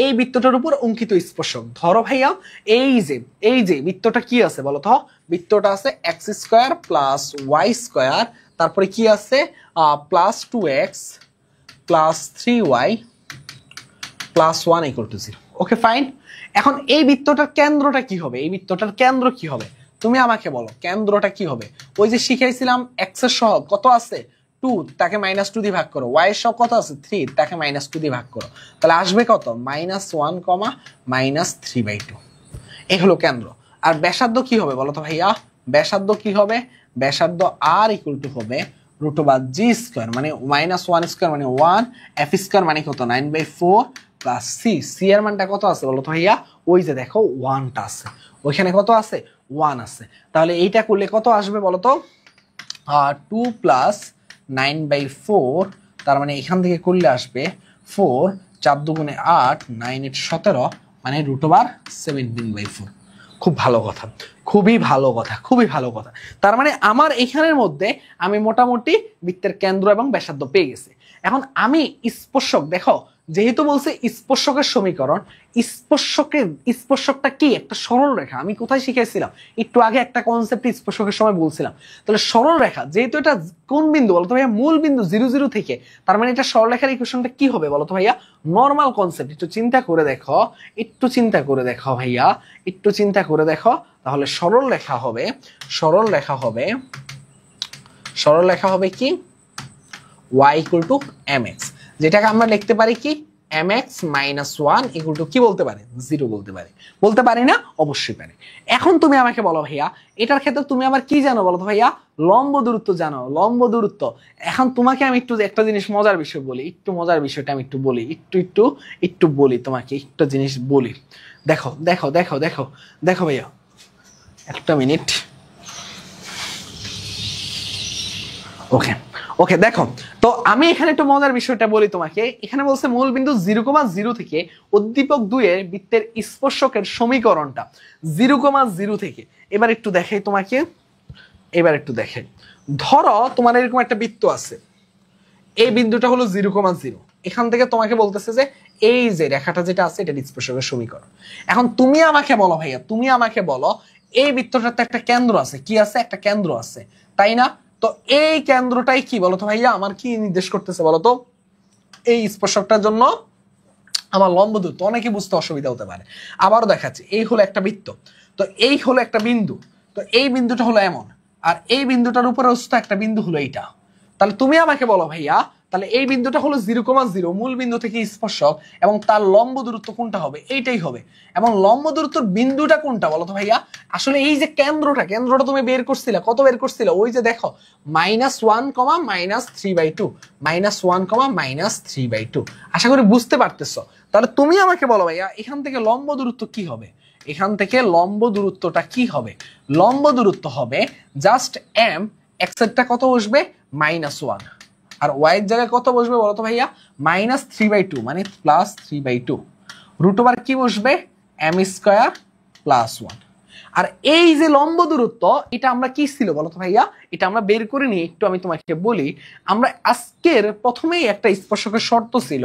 এই বৃত্তটার উপর অঙ্কিত স্পর্শক, ধরো ভাইয়া এই যে বৃত্তটা কি আছে বলো তো, বৃত্তটা আছে x² + y², তারপরে কি আছে +2x + 3y + 1 = 0। Okay fine. এখন এই বৃত্তটার কেন্দ্রটা কি হবে, এই বৃত্তটার কেন্দ্র কি হবে তুমি আমাকে বলো, কেন্দ্রটা কি হবে। ওই যে শিখাইছিলাম x এর সহগ কত আছে 2, তাকে -2 দিয়ে ভাগ করো, y এর সহগ কত আছে 3, তাকে -2 দিয়ে ভাগ করো, তাহলে আসবে কত -1, -3/2। এই হলো কেন্দ্র। আর ব্যাসার্ধ কি হবে বলো তো ভাইয়া, ব্যাসার্ধ কি হবে, ব্যাসার্ধ r = হবে √g², মানে -1² মানে 1, f² মানে কত 9/4 + c এর মানটা কত আছে বলো তো ভাইয়া, ওই যে দেখো 1টা আছে, ওইখানে কত আছে 1 আছে। তাহলে এইটা করলে কত আসবে বলো তো 2 + 9/4, তার মানে এখান থেকে করলে আসবে 4, 4 × 2 = 8, 9 × 8 = 17, মানে √17/4। খুব ভালো কথা, খুবই ভালো কথা, খুবই ভালো কথা। তার মানে আমার এখানের মধ্যে আমি মোটামুটি বৃত্তের কেন্দ্র এবং ব্যাসার্ধ পেয়ে গেছি। এখন আমি স্পর্শক, দেখো যেহেতু বলছে স্পর্শকের সমীকরণ, স্পর্শকটা কি একটা সরল রেখা। আমি কোথায় শিখাইছিলাম একটু আগে একটা কনসেপ্ট স্পর্শকের সময় বলছিলাম। তাহলে সরল রেখা যেহেতু এটা কোন বিন্দু বলতো ভাইয়া, মূল বিন্দু 0,0 থেকে, তার মানে এটা সরল রেখার ইকুয়েশনটা কি হবে বলতো ভাইয়া, নরমাল কনসেপ্ট। একটু চিন্তা করে দেখো, ভাইয়া একটু চিন্তা করে দেখো, তাহলে সরল রেখা হবে কি y = mx, যেটাকে আমরা লিখতে পারি কি mx - 1 = কি বলতে পারে 0 বলতে পারি না, অবশ্যই পারে। এখন তুমি আমাকে বলো ভাইয়া, এটার ক্ষেত্রে তুমি আবার কি জানো বলো তো ভাইয়া, লম্ব দূরত্ব জানো, লম্ব দূরত্ব। এখন তোমাকে আমি একটু একটা জিনিস মজার বিষয় বলি, একটু মজার বিষয়টা আমি একটু বলি, একটু বলি তোমাকে, একটা জিনিস বলি। দেখো ভাইয়া একটা মিনিট। ওকে দেখো তো আমি এখানে একটু মজার বিষয়টা বলি তোমাকে। এখানে বলছে মূল বিন্দু 0,0 থেকে উদ্দীপক 2 এর বৃত্তের স্পর্শকের সমীকরণটা 0,0 থেকে। এবার একটু দেখাই তোমাকে, ধরো তোমার এরকম একটা বৃত্ত আছে, এই বিন্দুটা হলো 0,0, এখান থেকে তোমাকে বলতেছে যে এই যে রেখাটা যেটা আছে এটা স্পর্শকের সমীকরণ। এখন তুমি আমাকে বলো ভাইয়া, এই বৃত্তটাতে একটা কেন্দ্র আছে, কি আছে একটা কেন্দ্র আছে তাই না, তো এই কেন্দ্রটাই কি বলতো ভাইয়া আমার কি নির্দেশ করতেছে বলতো, এই স্পর্শকটার জন্য আমার লম্ব দূরত্ব। অনেকে বুঝতে অসুবিধা হতে পারে, আবারও দেখাচ্ছি। এই হলো একটা বৃত্ত, তো এই হলো একটা বিন্দু, তো এই বিন্দুটা হলো এমন, আর এই বিন্দুটার উপরে একটা বিন্দু হলো এইটা। তাহলে তুমি আমাকে বলো ভাইয়া, তাহলে এই বিন্দুটা হলো 0,0 মূল বিন্দু থেকে স্পর্শক, এবং তার লম্ব দূরত্ব কোনটা হবে, এইটাই হবে। এবং লম্ব দূরত্বর বিন্দুটা কোনটা বলো তো ভাইয়া, আসলে এই যে কেন্দ্রটা তুমি বের করছিলে, কত বের করছিলে, ওই যে দেখো -1, -3/2, -1, -3/2। আশা করি বুঝতে পারতেছো। তাহলে তুমি আমাকে বলো ভাইয়া, এখান থেকে লম্ব দূরত্ব কি হবে, এখান থেকে লম্ব দূরত্বটা কি হবে, লম্ব দূরত্ব হবে জাস্ট m, x এরটা কত বসবে -1, আর y এর জায়গায় কত বসবে বলতো ভাইয়া -3/2, মানে +3/2, √, কি বসবে m² + 1। আর এই যে লম্ব দূরত্ব এটা আমরা কি ছিল বলো তো ভাইয়া, এটা আমরা বের করে নিই একটু, আমি তোমাকে বলি। আমরা আজকের প্রথমেই একটা স্পর্শকের শর্ত ছিল,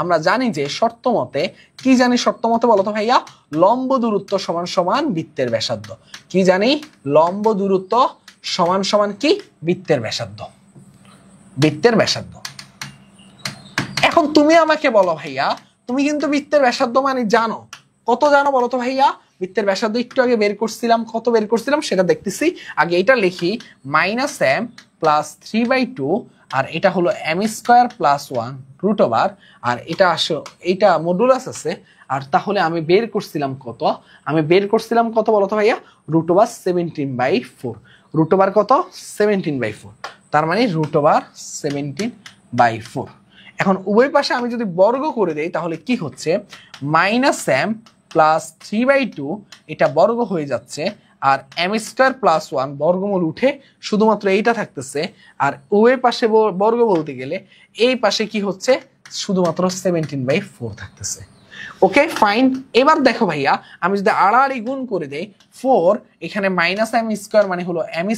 আমরা জানি যে শর্ত মতে, কি জানি শর্ত মতে বলো তো ভাইয়া, লম্ব দূরত্ব সমান সমান বৃত্তের ব্যাসার্ধ। কি জানি, লম্ব দূরত্ব সমান সমান কি, বৃত্তের ব্যাসার্ধ, বৃত্তের ব্যাসার্ধ। এখন তুমি আমাকে বলো ভাইয়া, তুমি কিন্তু বৃত্তের ব্যাসার্ধ মানে জানো, কত জানো বলো তো ভাইয়া? বৃত্তের ব্যাসার্ধ একটু আগে বের করছিলাম, কত বের করছিলাম সেটা দেখতেছি। আগে এটা লিখি, -m প্লাস 3/2, আর এটা হলো m² প্লাস 1 রুট ওভার, আর এটা আসো, এইটা মডুলাস আছে। আর তাহলে আমি বের করছিলাম কত, আমি বের করছিলাম কত বলো তো ভাইয়া, রুট ওভার 17/4। রুট ওভার কত, 17/4, তার মানে রুট ওভার 17/4। এখন উভয় পাশে আমি যদি বর্গ করে দেই তাহলে কি হচ্ছে, -m প্লাস 3/2 এটা বর্গ হয়ে যাচ্ছে, আর m² প্লাস 1 বর্গমূল উঠে শুধুমাত্র এইটা থাকতেছে। আর উভয় পাশে বর্গ বলতে গেলে এই পাশে কি হচ্ছে, শুধুমাত্র 17/4 থাকতেছে। Okay fine. এবার দেখো ভাইয়া, আমি যদি আড়াআড়ি গুণ করে দেই 4, এখানে -m² মানে হলো m²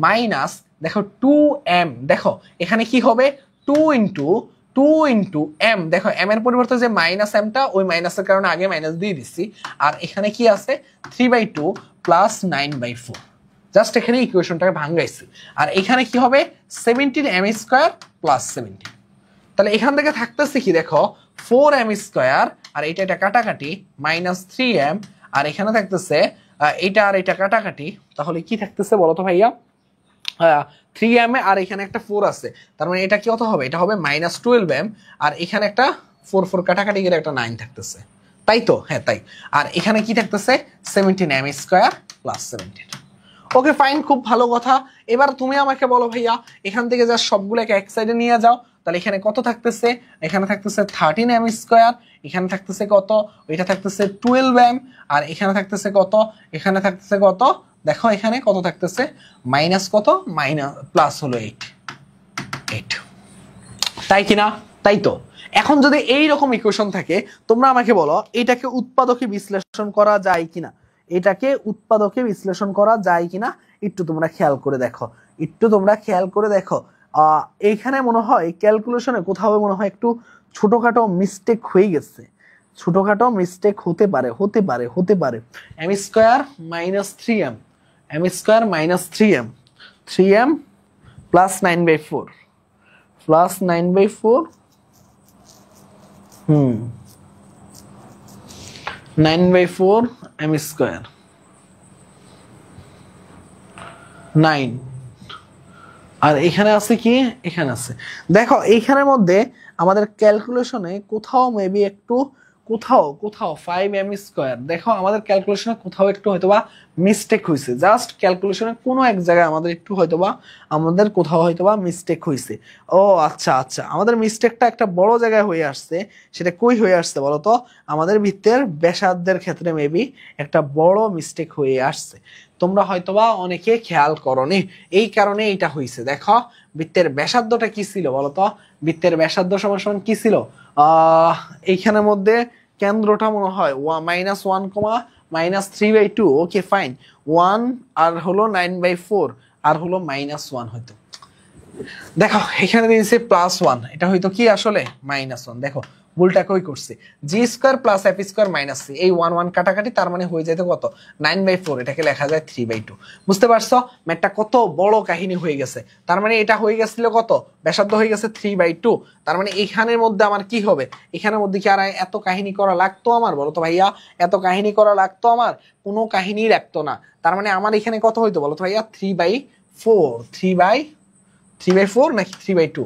মাইনাস, দেখো 2m, দেখো এখানে কি হবে, 2 ইন্টু m, দেখো m এর পরিবর্তে যে -mটা, ওই মাইনাসের কারণে আগে মাইনাস দিয়ে দিচ্ছি। আর এখানে কি আছে, 3/2 প্লাস 9/4, জাস্ট এখানে ইকুয়েশনটাকে ভাঙাইছি। আর এখানে কি হবে, 17m² প্লাস 17। তাহলে এখান থেকে থাকতেছে কি, দেখো 4m², আর এটা কাটাকাটি, -3m, আর এখানে থাকতেছে এটা আর এটা কাটাকাটি, তাহলে কি থাকতেছে বলো তো ভাইয়া, 3m আর এখানে একটা 4 আছে, তার মানে এটা কি কত হবে, এটা হবে -12m, আর এখানে একটা 4 কাটাকাটি গেলে একটা 9 থাকতেছে, তাই তো? হ্যাঁ তাই। আর এখানে কি থাকতেছে, 17m² প্লাস 17। ওকে ফাইন, খুব ভালো কথা। এবার তুমি আমাকে বলো ভাইয়া, এখান থেকে যা সবগুলোকে এক সাইডে নিয়ে যাও, তাহলে এখানে কত থাকতেছে, এখানে থাকতেছে 13m², এখানে থাকতেছে কত, এটা থাকতেছে 12m, আর এখানে থাকতেছে কত, এখানে থাকতেছে কত, দেখো এখানে কত থাকতেছে, মাইনাস কত, প্লাস হলো 8, তাই কিনা? তাই তো। এখন যদি এই রকম ইকুয়েশন থাকে, তোমরা আমাকে বলো এটাকে উৎপাদকে বিশ্লেষণ করা যায় কিনা, এটাকে উৎপাদকে বিশ্লেষণ করা যায় কিনা, একটু তোমরা খেয়াল করে দেখো, একটু তোমরা খেয়াল করে দেখো। এইখানে মনে হয় ক্যালকুলেশনে কোথাও মনে হয় একটু ছোটখাটো মিস্টেক হয়ে গেছে, ছোটখাটো মিস্টেক হতে পারে, m² minus 3m, m² minus 3m plus 9/4, plus 9/4, 9/4 m², 9, আর এখানে আছে কি, এখানে আছে, দেখো এইখানের মধ্যে আমাদের ক্যালকুলেশনে কোথাও মেবি একটু, কোথাও 5m², দেখো আমাদের ক্যালকুলেশনে কোথাও একটু হয়তোবা মিস্টেক হয়েছে, জাস্ট ক্যালকুলেশনে কোনো এক জায়গায় আমাদের একটু হয়তোবা, আমাদের কোথাও হয়তোবা মিস্টেক হয়েছে। ও আচ্ছা, আমাদের মিস্টেকটা একটা বড় জায়গায় হয়ে আসছে, সেটা কই হয়ে আসছে বলো তো, আমাদের বৃত্তের ব্যাসার্ধের ক্ষেত্রে মেবি একটা বড় মিস্টেক হয়ে আসছে, তোমরা হয়তোবা অনেকে খেয়াল করনি, এই কারণে এটা হয়েছে। দেখো বৃত্তের ব্যাসার্ধটা কি ছিল বলতো, বৃত্তের ব্যাসার্ধ সমান কি ছিল, এইখানের মধ্যে কেন্দ্রটা মনে হয় -1, -3/2, ওকে ফাইন, 1 আর হলো 9/4, আর হলো -1 হয়তো, দেখো এখানে দিয়েছে +1, এটা হয়তো কি আসলে -1, দেখো ভুলটা কই করছে, g² plus f² minus c, এই 1 কাটাকাটি, তার মানে হয়ে যেত কত, 9/4, এটাকে লেখা যায় 3/2। বুঝতে পারছো ম্যাথটা কত বড় কাহিনী হয়ে গেছে, তার মানে এটা হয়ে গেছিল কত, ব্যাসার্ধ হয়ে গেছে 3/2, তার মানে এখানের মধ্যে আমার কি হবে, এখানের মধ্যে কি আর এত কাহিনী করা লাগতো আমার বলো তো ভাইয়া, এত কাহিনী করা লাগতো আমার, কোনো কাহিনী লাগতো না, তার মানে আমার এখানে কত হইতো বলো তো ভাইয়া, 3/4 নাকি 3/2,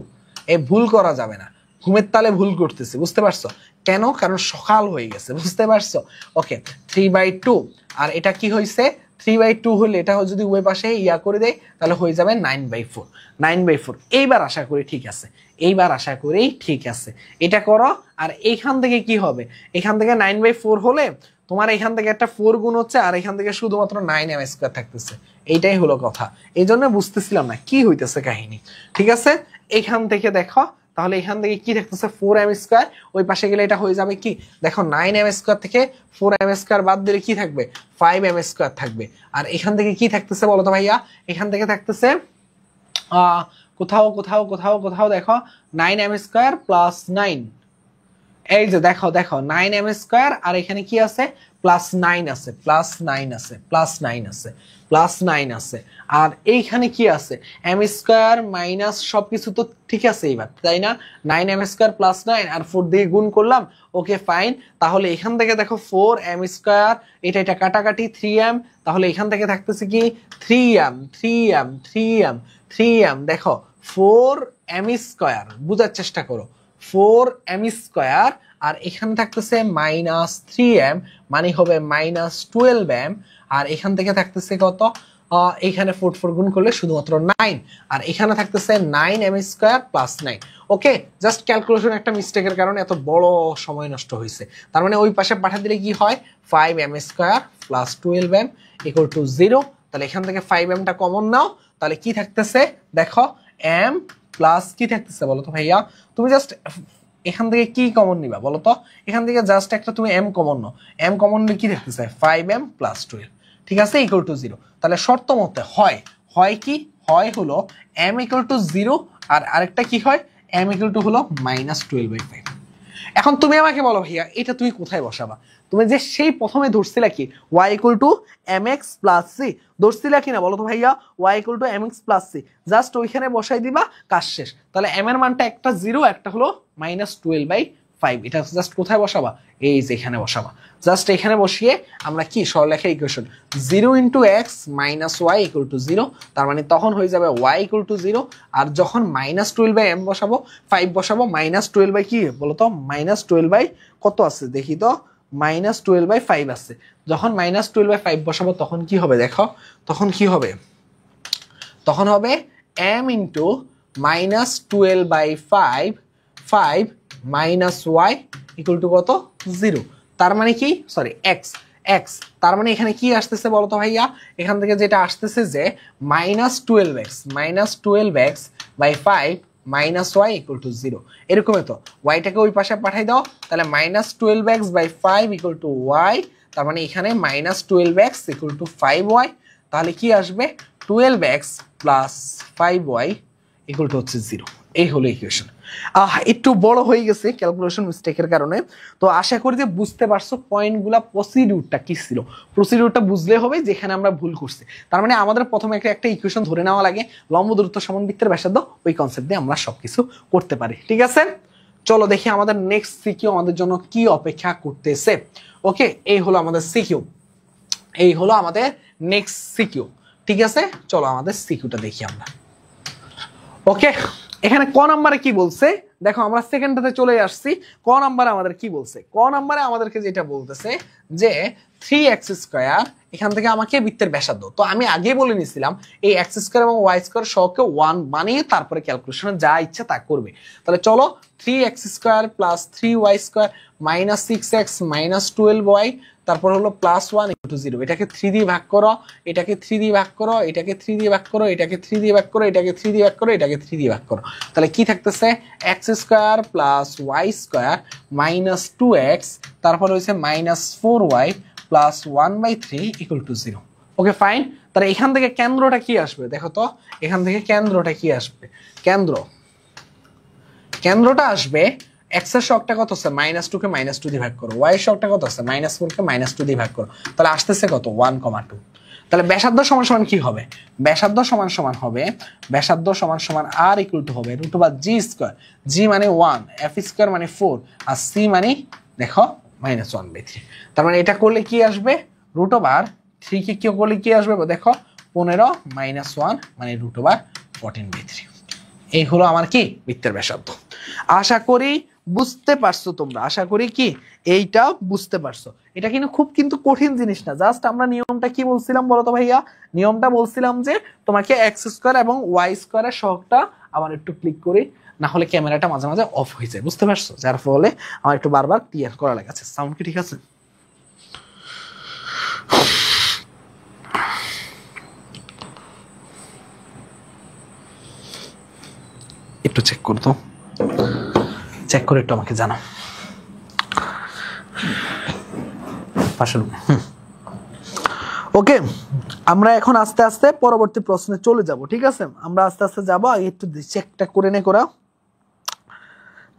এই ভুল করা যাবে না, ঘুমের তালে ভুল করতেছে, বুঝতে পারছো কেন, কারণ সকাল হয়ে গেছে, বুঝতে পারছো। ওকে 3/2, আর এটা কি হয়েছে, 3/2 হলে এটা যদি উভয় পাশে ইয়া করে দেয় তাহলে হয়ে যাবে 9/4। এইবার আশা করি ঠিক আছে, এইবার আশা করি ঠিক আছে, এটা করো। আর এইখান থেকে কি হবে, এখান থেকে 9/4 হলে তোমার এখান থেকে একটা 4 গুণ হচ্ছে, আর এখান থেকে শুধুমাত্র 9m² থাকতেছে, এইটাই হলো কথা, এই জন্য বুঝতেছিলাম না কি হইতেছে কাহিনী। ঠিক আছে, এখান থেকে দেখো তাহলে এখান থেকে কি থাকতেছে 4m স্কয়ার, ওই পাশে গেলে এটা হয়ে যাবে কি দেখো 9m স্কয়ার থেকে 4m স্কয়ার বাদ দিলে কি থাকবে 5m স্কয়ার থাকবে। আর এখান থেকে কি থাকতেছে বলো তো ভাইয়া, এখান থেকে থাকতেছে কোথাও কোথাও কোথাও কোথাও দেখো 9m স্কয়ার প্লাস 9, এই যে দেখো দেখো 9m স্কয়ার আর এখানে কি আছে প্লাস 9 আছে, প্লাস 9 আছে, প্লাস 9 আছে, প্লাস 9 আছে। আর এইখানে কি আছে m স্কয়ার মাইনাস সবকিছু তো ঠিক আছে এবার, তাই না? 9m স্কয়ার প্লাস 9 আর 4 দিয়ে গুণ করলাম, ওকে ফাইন। তাহলে এখান থেকে দেখো 4m স্কয়ার, এটা এটা কাটাকাটি 3m, তাহলে এখান থেকে থাকতেছে কি 3m 3m 3m 3m, দেখো 4m স্কয়ার, বুঝার চেষ্টা করো 4m স্কয়ার আর এখানে থাকতেছে মাইনাস 3m মানে হবে মাইনাস 12m, আর এখান থেকে থাকতেছে কত এখানে 4 গুণ করলে শুধুমাত্র 9, আর এখানে থাকতেছে 9m স্কয়ার প্লাস 9। ওকে, জাস্ট ক্যালকুলেশন একটা মিস্টেকের কারণে এত বড় সময় নষ্ট হয়েছে। তার মানে ওই পাশে পাঠা দিলে কি হয় 5m square plus 12m equal to 0। তাহলে এখান থেকে 5m টা কমন নাও, তাহলে কি থাকতেছে দেখো m প্লাস কি থাকতেছে বলো তো ভাইয়া, তুমি জাস্ট এখান থেকে কি কমন নিবা বলো তো, এখান থেকে জাস্ট একটা তুমি m কমন নাও, m কমন নিলে কি থাকতেছে 5m প্লাস 12, ঠিক আছে, ইকুয়াল টু 0। তাহলে শর্ত মতে হয় হয় কি হয় হলো m ইকুয়াল টু 0 আর আরেকটা কি হয় m ইকুয়াল টু হলো মাইনাস 12/5। এখন তুমি আমাকে বলো ভাইয়া এটা তুমি কোথায় বসাবা, তুমি যে সেই প্রথমে ধরছিলা কি y equal to mx plus c, ধরছিলা কিনা বলো তো ভাইয়া y equal to mx plus c, just ওইখানে বসাই দিবা, কাজ শেষ। তাহলে m এর মানটা একটা 0 একটা হলো মাইনাস 12/5, এটা জাস্ট কোথায় বসাবা এই যে এখানে বসাবা। জাস্ট এখানে বসিয়ে আমরা কি সরলরেখা equation 0 into x minus y equal to 0, তার মানে তখন হয়ে যাবে y ইকুয়াল টু 0। আর যখন মাইনাস 12/m বসাবো 5 বসাবো, মাইনাস 12 কি বলতো মাইনাস 12 কত আছে দেখি তো, মাইনাস 12/5 আছে। যখন মাইনাস 12/5 বসাবো তখন কি হবে দেখো, তখন কি হবে, তখন হবে m into minus 12/5 5 minus y equal to কত 0। তার মানে কি সরি এক্স এক্স, তার মানে এখানে কি আসতেছে বলতো ভাইয়া, এখান থেকে যেটা আসতেছে যে minus 12x by 5 minus y equal to 0। এরকমই তো ওয়াইটাকে ওই পাশে পাঠাই দাও, তাহলে minus 12x by 5 equal to y, তার মানে এখানে minus 12x equal to 5y, তাহলে কি আসবে 12x plus 5y equal to হচ্ছে 0। এই হলো ইকুয়েশন। একটু বড় হয়ে গেছে ক্যালকুলেশন মিস্টেকের কারণে, তো আশা করি যে বুঝতে পারছো পয়েন্টগুলা, প্রসিডিউরটা কি ছিল, প্রসিডিউরটা বুঝলে হবে যেখানে আমরা ভুল করছি। তার মানে আমাদের প্রথমে একটা ইকুয়েশন ধরে নেওয়া লাগে, লম্ব দূরত্ব সমান বৃত্তের ব্যাসার্ধ, ওই কনসেপ্ট দিয়ে আমরা সবকিছু করতে পারি, ঠিক আছে। চলো দেখি আমাদের নেক্সট সিকিউ আমাদের জন্য কি অপেক্ষা করতেছে। ওকে, এই হলো আমাদের সিকিউ, এই হলো আমাদের নেক্সট সিকিউ, ঠিক আছে। চলো আমাদের সিকিউটা দেখি আমরা। ওকে, এখানে ক নাম্বারে কি বলছে দেখো, আমরা সেকেন্ডটাতে চলে আসছি। ক নাম্বারে আমাদের কি বলছে, ক নাম্বারে আমাদেরকে যেটা বলতেছে যে 3x স্কয়ার, এখান থেকে আমাকে বৃত্তের ব্যাসার্ধ, তো আমি আগে বলে নিছিলাম এই x স্কয়ার এবং y স্কয়ার সহকে 1 বানিয়ে তারপরে ক্যালকুলেশনে যা ইচ্ছা তা করবে। তাহলে চলো 3x square plus 3y square minus 6x minus 12y, তারপর হলো প্লাস 1 ইকুয়াল টু 0। এটাকে 3 দিয়ে ভাগ করো, এটাকে 3 দিয়ে ভাগ করো, এটাকে 3 দিয়ে ভাগ করো, এটাকে 3 দিয়ে ভাগ করো, এটাকে 3 দিয়ে ভাগ করো, এটাকে 3 দিয়ে ভাগ করো। তাহলে কি থাকতেছে x square plus y square minus 2x, তারপর হচ্ছে minus 4y plus 1/3 equal to 0। Okay fine. তাহলে এখান থেকে কেন্দ্রটা কি আসবে দেখো তো, এখান থেকে কেন্দ্রটা কি আসবে, কেন্দ্রটা আসবে x এর শকটা কত আছে -2 কে -2 দিয়ে ভাগ করো, y এর শকটা কত আছে -4 কে -2 দিয়ে ভাগ করো, তাহলে আসতেছে কত 1,2। তাহলে ব্যাসার্ধ সমান সমান কি হবে, ব্যাসার্ধ সমান সমান হবে, ব্যাসার্ধ সমান সমান r ইকুয়াল টু হবে √g স্কয়ার, g মানে 1, f স্কয়ার মানে 4, আর c মানে দেখো -1/3। তার মানে এটা করলে কি আসবে √3 কে কি করলে কি আসবে দেখো 15 - 1 মানে √14/3। এই হলো আমার কি বৃত্তের ব্যাসার্ধ। আশা করি বুঝতে পারছো তোমরা, আশা করি কি এইটা বুঝতে পারছো। এটা কিন্তু কঠিন জিনিস না, জাস্ট আমরা নিয়মটা কি বলছিলাম বলতো ভাইয়া, নিয়মটা বলছিলাম যে তোমাকে এক্স স্কয়ার এবং ওয়াই স্কয়ারের সহগটা, আবার একটু ক্লিক করি না হলে ক্যামেরাটা মাঝে মাঝে অফ হয়ে যায়, বুঝতে পারছো, যার ফলে আমার একটু বারবার ক্লিয়ার করা লাগাচ্ছে। সাউন্ড কি ঠিক আছে? একটু চেক করতো। চেক করে একটু আমাকে জানাও। ওকে, আমরা এখন আস্তে আস্তে পরবর্তী প্রশ্নে চলে যাব, ঠিক আছে? আমরা আস্তে আস্তে যাব, আগে একটু চেকটা করে নে করা,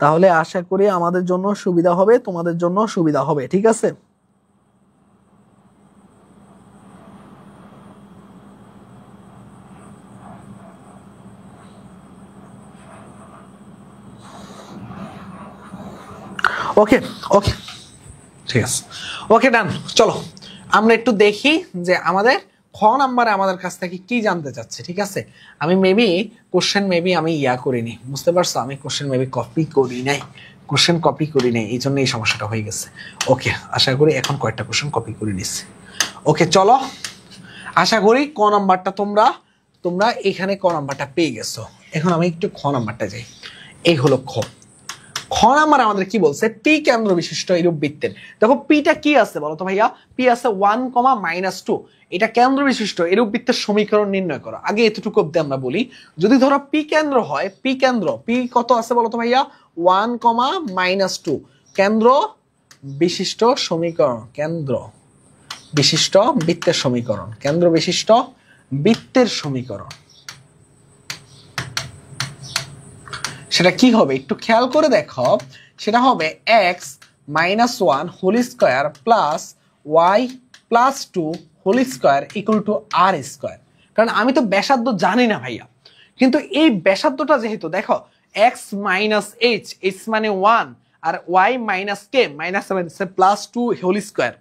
তাহলে আশা করি আমাদের জন্য সুবিধা হবে, তোমাদের জন্য সুবিধা হবে, ঠিক আছে? ওকে ওকে, ঠিক আছে, ওকে ডান। চলো আমরা একটু দেখি যে আমাদের খ নাম্বারে আমাদের কাছ থেকে কি জানতে চাচ্ছে, ঠিক আছে? আমি মেবি কোশ্চেন আমি করিনি, বুঝতে পারছো? আমি কোশ্চেন কপি করি নাই, এই জন্য এই সমস্যাটা হয়ে গেছে। ওকে, আশা করি এখন কয়েকটা কোশ্চেন কপি করে নিচ্ছি। ওকে চলো, আশা করি ক নাম্বারটা তোমরা এখানে ক নাম্বারটা পেয়ে গেছো। এখন আমি একটু খ নাম্বারটা যাই। এই হলো খ নাম্বার আমাদের কি বলছে? পি কেন্দ্র বিশিষ্ট এরূপ বৃত্তের। দেখো পিটা কি আছে বলো তো ভাইয়া? পি আছে 1,-2, এটা কেন্দ্র বিশিষ্ট এরূপ বৃত্তের সমীকরণ নির্ণয় করো। আগে এতটুকু অব্দি আমরা বলি, যদি ধরো পি কেন্দ্র হয়, পি কত আছে বলো তো ভাইয়া? 1,-2 কেন্দ্র বিশিষ্ট সমীকরণ, কেন্দ্র বিশিষ্ট বৃত্তের সমীকরণ, কেন্দ্র বিশিষ্ট বৃত্তের সমীকরণ। সেটা কি হবে একটু খেয়াল করে দেখো, সেটা হবে x-1 whole square plus y+2 whole square equal to r square. কারণ আমি তো ব্যাসার্ধ জানি না ভাইয়া, কিন্তু এই ব্যাসার্ধটা যেহেতু দেখো x - h মানে 1 আর y - k -7 +2 হোল স্কয়ার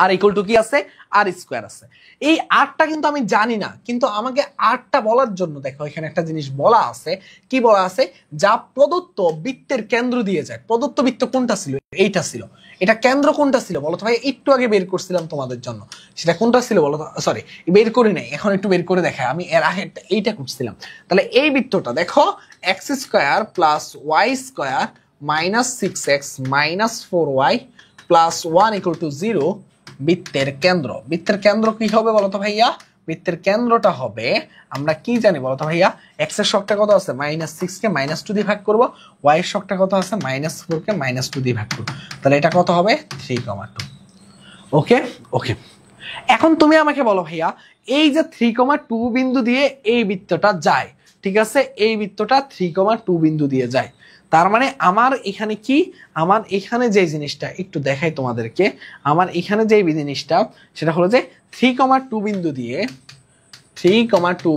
আর ইকুয়াল টু কি আছে? আর স্কয়ার আছে। এই আরটা কিন্তু আমি জানি না, কিন্তু আমাকে আরটা বলার জন্য দেখো এখানে একটা জিনিস বলা আছে। কি বলা আছে? যা প্রদত্ত বৃত্তের কেন্দ্র দিয়ে যায়। প্রদত্ত বৃত্ত কোনটা ছিল? এইটা ছিল। এটা কেন্দ্র কোনটা ছিল বলো তো ভাই? একটু আগে বের করছিলাম তোমাদের জন্য, সেটা কোনটা ছিল বলো তো? সরি, বের করি নাই, এখন একটু বের করে দেখাই। আমি এর আগে এইটা করছিলাম। তাহলে এই বৃত্তটা দেখো x² + y² -6x -4y + 1 = 0 বৃত্তের কেন্দ্র। বৃত্তের কেন্দ্র কি হবে বলতো ভাইয়া? বৃত্তের কেন্দ্রটা হবে, আমরা কি জানি বলতো ভাইয়া? x এর শকটা কত আছে? -6 কে -2 দিয়ে ভাগ করব, y এর শকটা কত আছে? -4 কে -2 দিয়ে ভাগ করব। তাহলে এটা কত হবে? 3,2। ওকে ওকে, এখন তুমি আমাকে বলো ভাইয়া, এই যে 3,2 বিন্দু দিয়ে এই বৃত্তটা যায়, ঠিক আছে? এই বৃত্তটা 3,2 বিন্দু দিয়ে যায়। তার মানে আমার এখানে কি, আমার এখানে যে জিনিসটা একটু দেখাই তোমাদেরকে, আমার এখানে যে জিনিসটা সেটা হলো যে 3,2 বিন্দু দিয়ে 3,2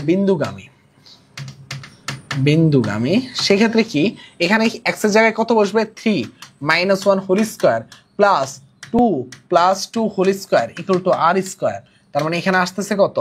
বিন্দুগামী, সেক্ষেত্রে কি এখানে x এর জায়গায় কত বসবে? 3 -1 whole square plus 2 + 2 whole square equal to r square. তার মানে এখানে আসতেছে কত?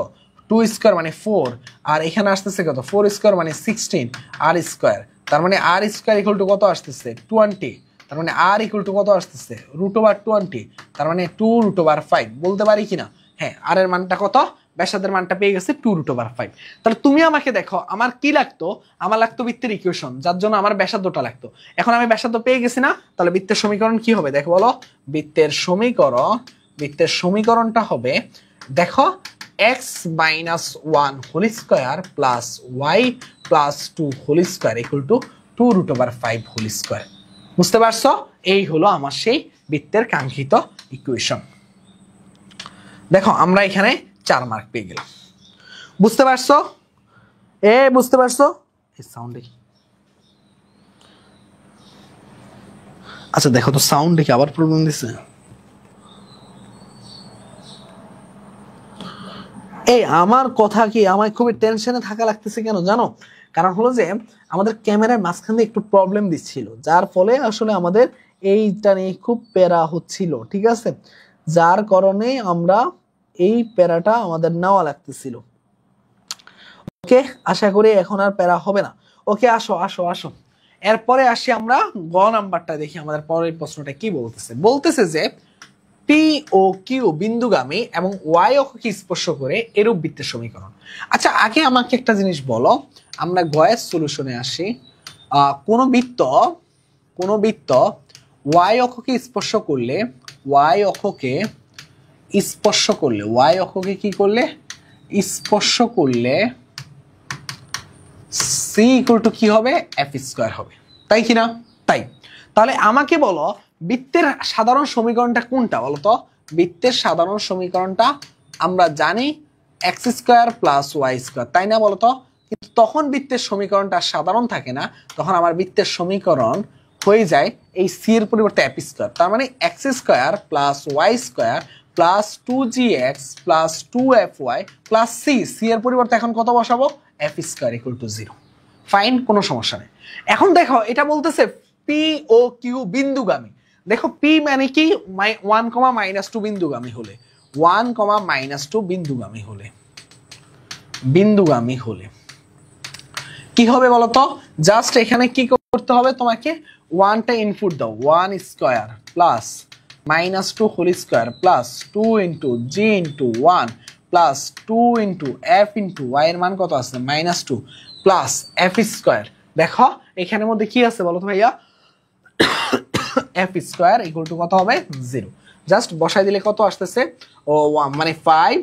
2 স্কয়ার মানে 4, আর এখানে আসতেছে কত? 4 স্কয়ার মানে 16 r স্কয়ার। তার মানে r স্কয়ার ইকুয়াল টু কত আসতেছে? 20। তার মানে r ইকুয়াল টু কত আসতেছে? √20। তার মানে 2√5 বলতে পারি কিনা? হ্যাঁ, r এর মানটা কত? ব্যাসার্ধের মানটা পেয়ে গেছে 2√5। তাহলে তুমি আমাকে দেখো, আমার কি লাগতো? আমার লাগতো বৃত্তের ইকুয়েশন, যার জন্য আমার ব্যাসার্ধটা লাগতো। এখন আমি ব্যাসার্ধ পেয়ে গেছি না? তাহলে বৃত্তের সমীকরণ কি হবে দেখো বলো? বৃত্তের সমীকরণটা হবে দেখো x-1 whole square plus y+2 whole square equal to 2√5 whole square. বুঝতে পারছো? এই হলো আমার সেই বৃত্তের কাঙ্ক্ষিত ইকুয়েশন। দেখো আমরা এখানে 4 মার্ক পেয়ে গেলাম। বুঝতে পারছো? বুঝতে পারছো? এই সাউন্ডে আচ্ছা দেখো তো, সাউন্ডে কি আবার প্রবলেম দিছে? আমার কথা কি, আমার খুবই টেনশনে থাকা লাগতেছে কেন জানো? কারণ হলো যে আমাদের ক্যামেরার মাঝখান দিয়ে একটু প্রবলেম দিচ্ছিল, যার ফলে আসলে আমাদের এইটা নিয়ে খুব প্যারা হচ্ছিল, ঠিক আছে? যার কারণে আমরা এই প্যারাটা আমাদের নেওয়া লাগতেছিল। ওকে, আশা করি এখন আর প্যারা হবে না। ওকে, আসো আসো আসো, এরপরে আসি আমরা গ নাম্বারটা দেখি। আমাদের পরের প্রশ্নটা কি বলতেছে যে পি ও কিউ বিন্দুগামী এবং ওয়াই অক্ষকে স্পর্শ করে এরূপ বৃত্তের সমীকরণ। আচ্ছা, আগে আমাকে একটা জিনিস বলো, আমরা গয়ের সলিউশনে আসি। কোন বৃত্ত ওয়াই অক্ষকে স্পর্শ করলে স্পর্শ করলে সি ইকুয়াল টু কি হবে? f² হবে। তাই কিনা? তাই। তাহলে আমাকে বলো বৃত্তের সাধারণ সমীকরণটা কোনটা বলো তো? বৃত্তের সাধারণ সমীকরণটা আমরা জানি x square plus y square, তাই না বলতো? কিন্তু তখন বৃত্তের সমীকরণটা সাধারণ থাকে না, তখন আমার বৃত্তের সমীকরণ হয়ে যায় এই সি এর পরিবর্তে এফ স্কোয়ার। তার মানে x square plus y square plus 2gx plus 2fy plus c, c এর পরিবর্তে এখন কত বসাবো? F square equal to 0। Fine, কোনো সমস্যা নেই। এখন দেখো এটা বলতেছে পি ও কিউ বিন্দুগামী। দেখো পি মানে কি? 1,-2 বিন্দুগামী হলে, 1,-2 বিন্দুগামী হলে কি হবে বলতো? জাস্ট এখানে কি করতে হবে তোমাকে? 1টা ইনপুট দাও, 1 square plus -2 whole square plus 2 into g into 1 plus 2 into f into y এর মান কত আছে? -2 প্লাস এফ স্কোয়ার। দেখো এখানের মধ্যে কি আছে বলো তো ভাইয়া? এফ স্কোয়ার ইকুয়াল টু কত হবে? 0। জাস্ট বসাই দিলে কত আসতেছে? ও মানে 5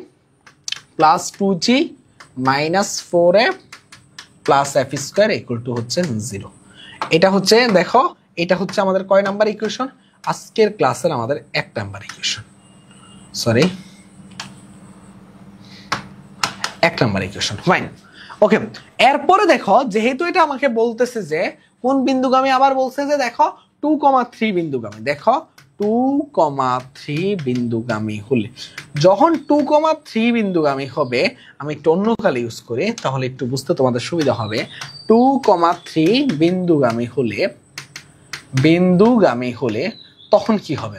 plus 2g minus 4f plus f square equal two হচ্ছে 0। এটা হচ্ছে, দেখো এটা হচ্ছে আমাদের কয় নাম্বার ইকুয়েশন? আজকের ক্লাসের আমাদের 1 number equation, sorry 1 number equation. Fine, okay. এরপরে দেখো যেহেতু এটা আমাকে বলতেছে যে কোন বিন্দুগামী, আবার বলছে যে দেখো 2,3 বিন্দুগামী। দেখো 2,3 বিন্দুগামী হলে, যখন 2,3 বিন্দুগামী হবে, আমি একটু অন্য কালি ইউজ করি তাহলে একটু বুঝতে তোমাদের সুবিধা হবে। 2,3 বিন্দুগামী হলে তখন কি হবে?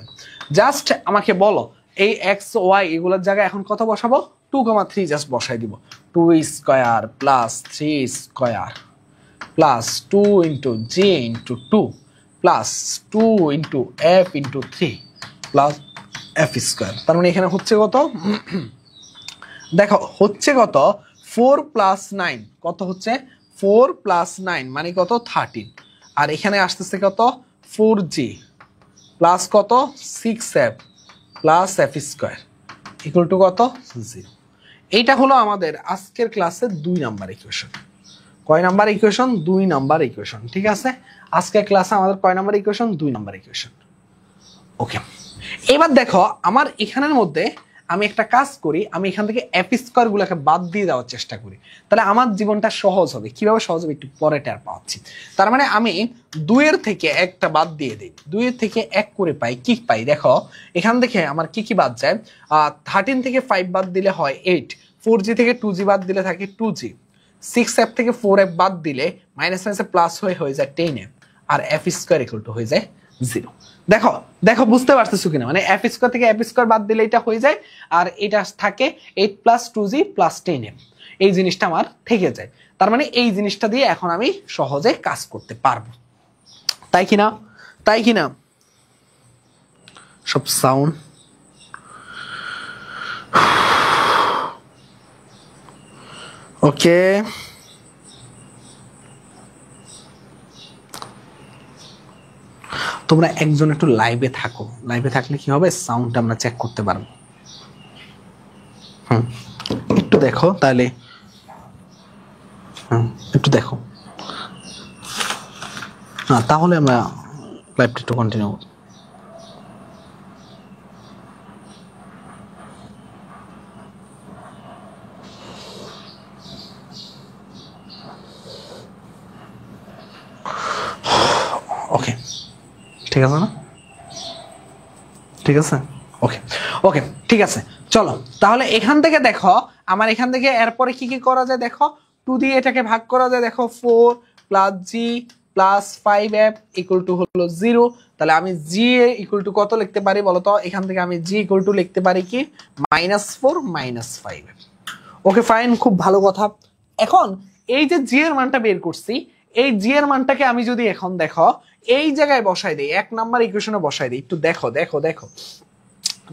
জাস্ট আমাকে বলো এই এক্স ওয়াই এগুলোর জায়গায় এখন কত বসাবো? 2,3 জাস্ট বসাই দিব। 2 square plus 3 square plus 2 into g into 2 plus 2 into f into 3 plus f square. তার মানে এখানে হচ্ছে কত? দেখো হচ্ছে কত? 4 প্লাস 9 কত হচ্ছে? 4 প্লাস 9 মানে কত? 13। আর এখানে আসতেছে কত? 4g প্লাস কত? 6f plus f square equal to কত? 0। এইটা হলো আমাদের আজকের ক্লাসের 2 নাম্বার ইকুয়েশন। কয় নাম্বার ইকুয়েশন? 2 number equation. ঠিক আছে, আজকের ক্লাসে আমাদের কয় number equation? 2 number equation. Okay, এবার দেখো আমার এখানের মধ্যে আমি একটা কাজ করি, আমি এখান থেকে এফ স্কোয়ার গুলোকে বাদ দিয়ে দেওয়ার চেষ্টা করি, তাহলে আমার জীবনটা সহজ হবে। কিভাবে সহজ হবে একটু পরে টের পাচ্ছি। তার মানে আমি 2 এর থেকে একটা বাদ দিয়ে দিই, 2 এর থেকে 1 করে পাই। কি পাই দেখো এখান থেকে আমার কি কি বাদ যায়? 13 থেকে 5 বাদ দিলে হয় 8, 4g থেকে 2g বাদ দিলে থাকে 2g, 6f থেকে 4f বাদ দিলে মাইনাস মাইনাসে প্লাস হয়ে যায় 10f, আর এফ স্কোয়ার ইকুয়াল টু হয়ে যায় 0। দেখো দেখো বুঝতে পারতেছো কিনা? মানে এফ স্কোয়ার থেকে এফ স্কোয়ার বাদ দিলে এটা হয়ে যায়, আর এটা থাকে 8 প্লাস 2g প্লাস 10f, এই জিনিসটা আমার থেকে যায়। তার মানে এই জিনিসটা দিয়ে এখন আমি সহজে কাজ করতে পারবো, তাই কিনা? তাই কিনা? সব সাউন্ড ওকে। তোমরা একজন একটু লাইভে থাকো, লাইভে থাকলে কি হবে? সাউন্ডটা আমরা চেক করতে পারবো। একটু দেখো তাহলে, একটু দেখো, তাহলে আমরা লাইভটা একটু কন্টিনিউ। ওকে, ঠিক আছে না? ঠিক আছে, ওকে ওকে ঠিক আছে। চলো তাহলে এখান থেকে দেখো আমার এখান থেকে এরপরে কি কি করা যায়? দেখো 2 দিয়ে এটাকে ভাগ করা যায়। দেখো 4 plus G plus 5f equal to হলো 0। তাহলে আমি জি ইকুয়াল টু কত লিখতে পারি বলো তো? এখান থেকে আমি জি ইকুয়াল টু লিখতে পারি কি? -4 -5f। ওকে ফাইন, খুব ভালো কথা। এখন এই যে জি এর মানটা বের করছি, এই জি এর মানটাকে আমি যদি এখন দেখো এই জায়গায় বসাই দেই, 1 নাম্বার ইকুয়েশনে বসাই দেই, একটু দেখো দেখো দেখো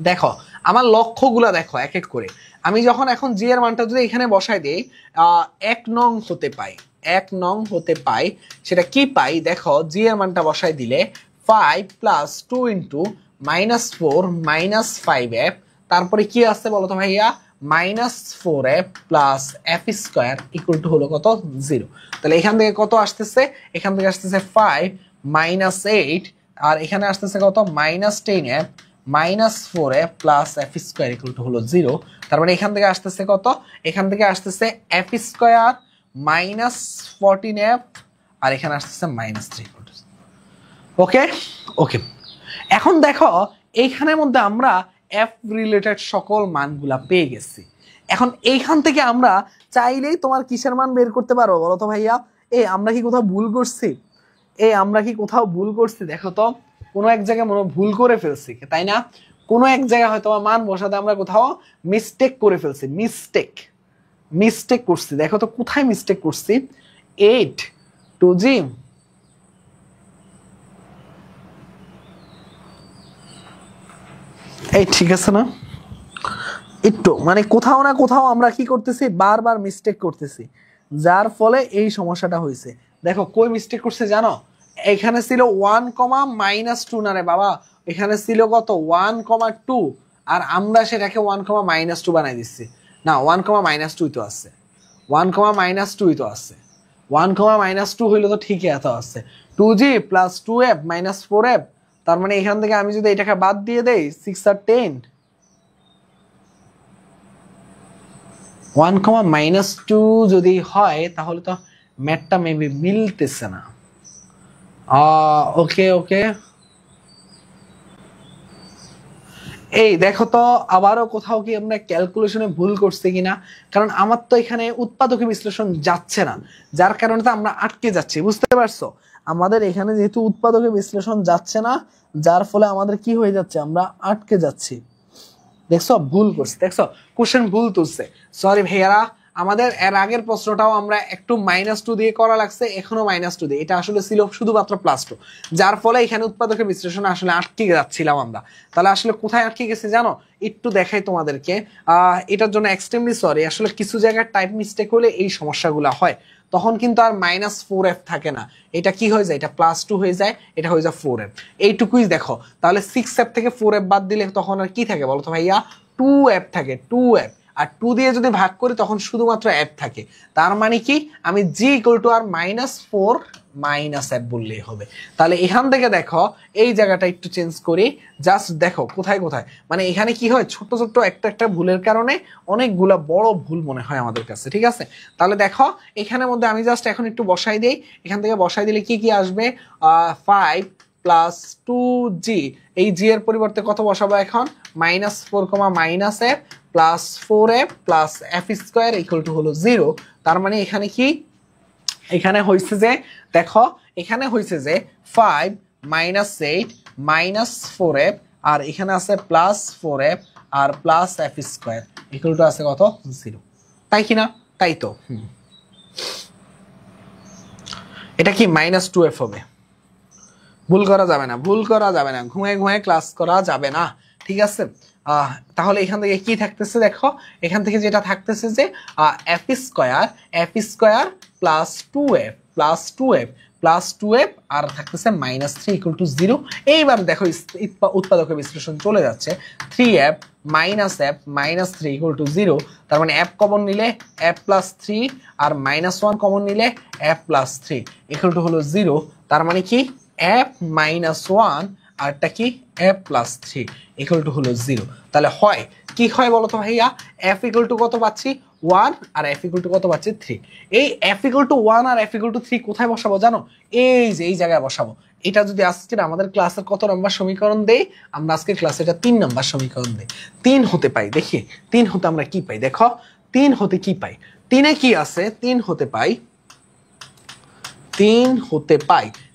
দেখো আমার লক্ষ্যগুলা দেখো এক এক করে। আমি যখন এখন জি এর মানটা যদি এখানে বসাই দিই, 1 নং হতে পাই, 1 নং হতে পাই, সেটা কি পাই দেখো? জি এর মানটা বসাই দিলে 5 প্লাস 2 ইন্টু -4 -5f, তারপরে কি আসছে বলো তো ভাইয়া? -4f plus f square equal to হলো কত 0। তাহলে এখান থেকে কত আসতেছে, এখান থেকে আসতেছে 5 -8 আর এখানে আসতেছে কত -10f -4f plus f square equal to হলো 0। তার মানে এখান থেকে আসতেছে কত, এখান থেকে আসতেছে f স্কয়ার -14f আর এখানে আসতেছে -3। ওকে ওকে, এখন দেখো এইখানের মধ্যে আমরা f রিলেটেড সকল মানগুলা পেয়ে গেছি। এখন এইখান থেকে আমরা চাইলেই তোমার কিসের মান বের করতে পারবো বলো তো ভাইয়া? আমরা কি কোথাও ভুল করছি? আমরা কি কোথাও ভুল করছি? দেখো তো কোনো এক জায়গায় মনে ভুল করে ফেলছি, তাই না? কোনো এক জায়গায় হয়তো মান বসাতে আমরা কোথাও মিস্টেক করে ফেলছি, মিস্টেক করছি। দেখো তো কোথায় মিস্টেক করছি? 8 2g এই ঠিক আছে না? একটু মানে কোথাও না কোথাও আমরা কি করতেছি, বারবার মিস্টেক করতেছি, যার ফলে এই সমস্যাটা হয়েছে। দেখো কই মিস্টেক করছে জানো? এখানে ছিল 1, -2 না রে বাবা, এখানে ছিল কত 1, 2 আর আমরা সেটাকে 1, -2 বানাই দিচ্ছি। না 1, -2 তো আছে, 1, -2 তো আছে, 1, -2 হইলে তো ঠিকই এত আছে। 2g প্লাস 2f -4f, তার মানে এখান থেকে আমি যদি এটাকে বাদ দিয়ে দেই 6 আর 10, 1, -2 যদি হয় তাহলে তো ম্যাথটা মেবি মিলতেছে না। ওকে ওকে, এই দেখো তো আবারও কোথাও কি আমরা ক্যালকুলেশনে ভুল করছি কিনা, কারণ আমার তো এখানে উৎপাদকে বিশ্লেষণ যাচ্ছে না, যার কারণে তো আমরা আটকে যাচ্ছি। বুঝতে পারছো? আমাদের এখানে যেহেতু উৎপাদকে বিশ্লেষণ যাচ্ছে না, যার ফলে আমাদের কি হয়ে যাচ্ছে, আমরা আটকে যাচ্ছি। দেখছো ভুল করছে, দেখছো কোশ্চেন ভুল তুলছে, সরি ভাইয়ারা। আমাদের এর আগের প্রশ্নটাও আমরা একটু -2 দিয়ে করা লাগছে, এখনো -2 দিয়ে, এটা আসলে ছিল শুধুমাত্র +2, যার ফলে এখানে উৎপাদকের বিশ্লেষণ আসলে আটকে যাচ্ছিলাম আমরা। তাহলে আসলে কোথায় আটকে গেছে জানো? একটু দেখাই তোমাদেরকে, এটার জন্য এক্সট্রিমলি সরি। আসলে কিছু জায়গায় টাইপ মিস্টেক হলে এই সমস্যাগুলো হয়, তখন কিন্তু আর -4f থাকে না, এটা কি হয়ে যায়, এটা +2 হয়ে যায়, এটা হয়ে যায় 4f। এইটুকুই দেখো। তাহলে 6f থেকে 4f বাদ দিলে তখন আর কি থাকে বলো তো ভাইয়া? 2f থাকে, 2f। আর 2 দিয়ে যদি ভাগ করি তখন শুধুমাত্র f থাকে। তার মানে কি, আমি g = আর -4 -f বললেই হবে। তাহলে এখান থেকে দেখো এই জায়গাটা একটু চেঞ্জ করি, জাস্ট দেখো কোথায় কোথায়, মানে এখানে কি হয়, ছোট ছোট একটা ভুলের কারণে অনেকগুলা বড় ভুল মনে হয় আমাদের কাছে। ঠিক আছে, তাহলে দেখো এখানের মধ্যে আমি জাস্ট এখন একটু বসাই দেই। এখান থেকে বসাই দিলে কি কি আসবে? 5 + 2g, এই g এর পরিবর্তে কত বসাবো এখন? -4, -f plus 4f plus f square equal to হলো 0। তার মানে এখানে কি, এখানে হইছে যে দেখো, এখানে হইছে যে 5 -8 -4f আর এখানে আছে +4f আর plus f square equal to আছে কত 0, তাই কি না? তাই তো। এটা কি -2f হবে? ভুল করা যাবে না, ভুল করা যাবে না, ঘুমায় ঘুমায় ক্লাস করা যাবে না। ঠিক আছে, তাহলে এখান থেকে কি থাকতেছে দেখো, এখান থেকে যেটা থাকতেছে যে f স্কয়ার প্লাস 2f আর থাকতেছে -3 ইকুয়াল টু 0। এইবার দেখো উৎপাদকের বিশ্লেষণ চলে যাচ্ছে, 3f -f -3 ইকুয়াল টু 0। তার মানে f কমন নিলে f + 3 আর -1 কমন নিলে f + 3 ইকুয়াল টু হলো 0। তার মানে কি, f -1 আরটা কি f + 3 ইকুয়াল টু হলো 0। তাহলে হয় কি হয় বলো তো ভাইয়া? f ইকুয়াল টু কত পাচ্ছি 1 আর f ইকুয়াল টু কত পাচ্ছি 3। এই f ইকুয়াল টু 1 আর f ইকুয়াল টু 3 কোথায় বসাবো জানো? এই যে এই জায়গায় বসাবো। এটা যদি আজকে আমাদের ক্লাসের কত নম্বর সমীকরণ দেই, আমরা আজকে ক্লাসে এটা 3 নম্বর সমীকরণ দেই। 3 হতে পাই, দেখি 3 হতে আমরা কি পাই। দেখো 3 হতে কি পাই, 3 এ কি আছে, 3 হতে পাই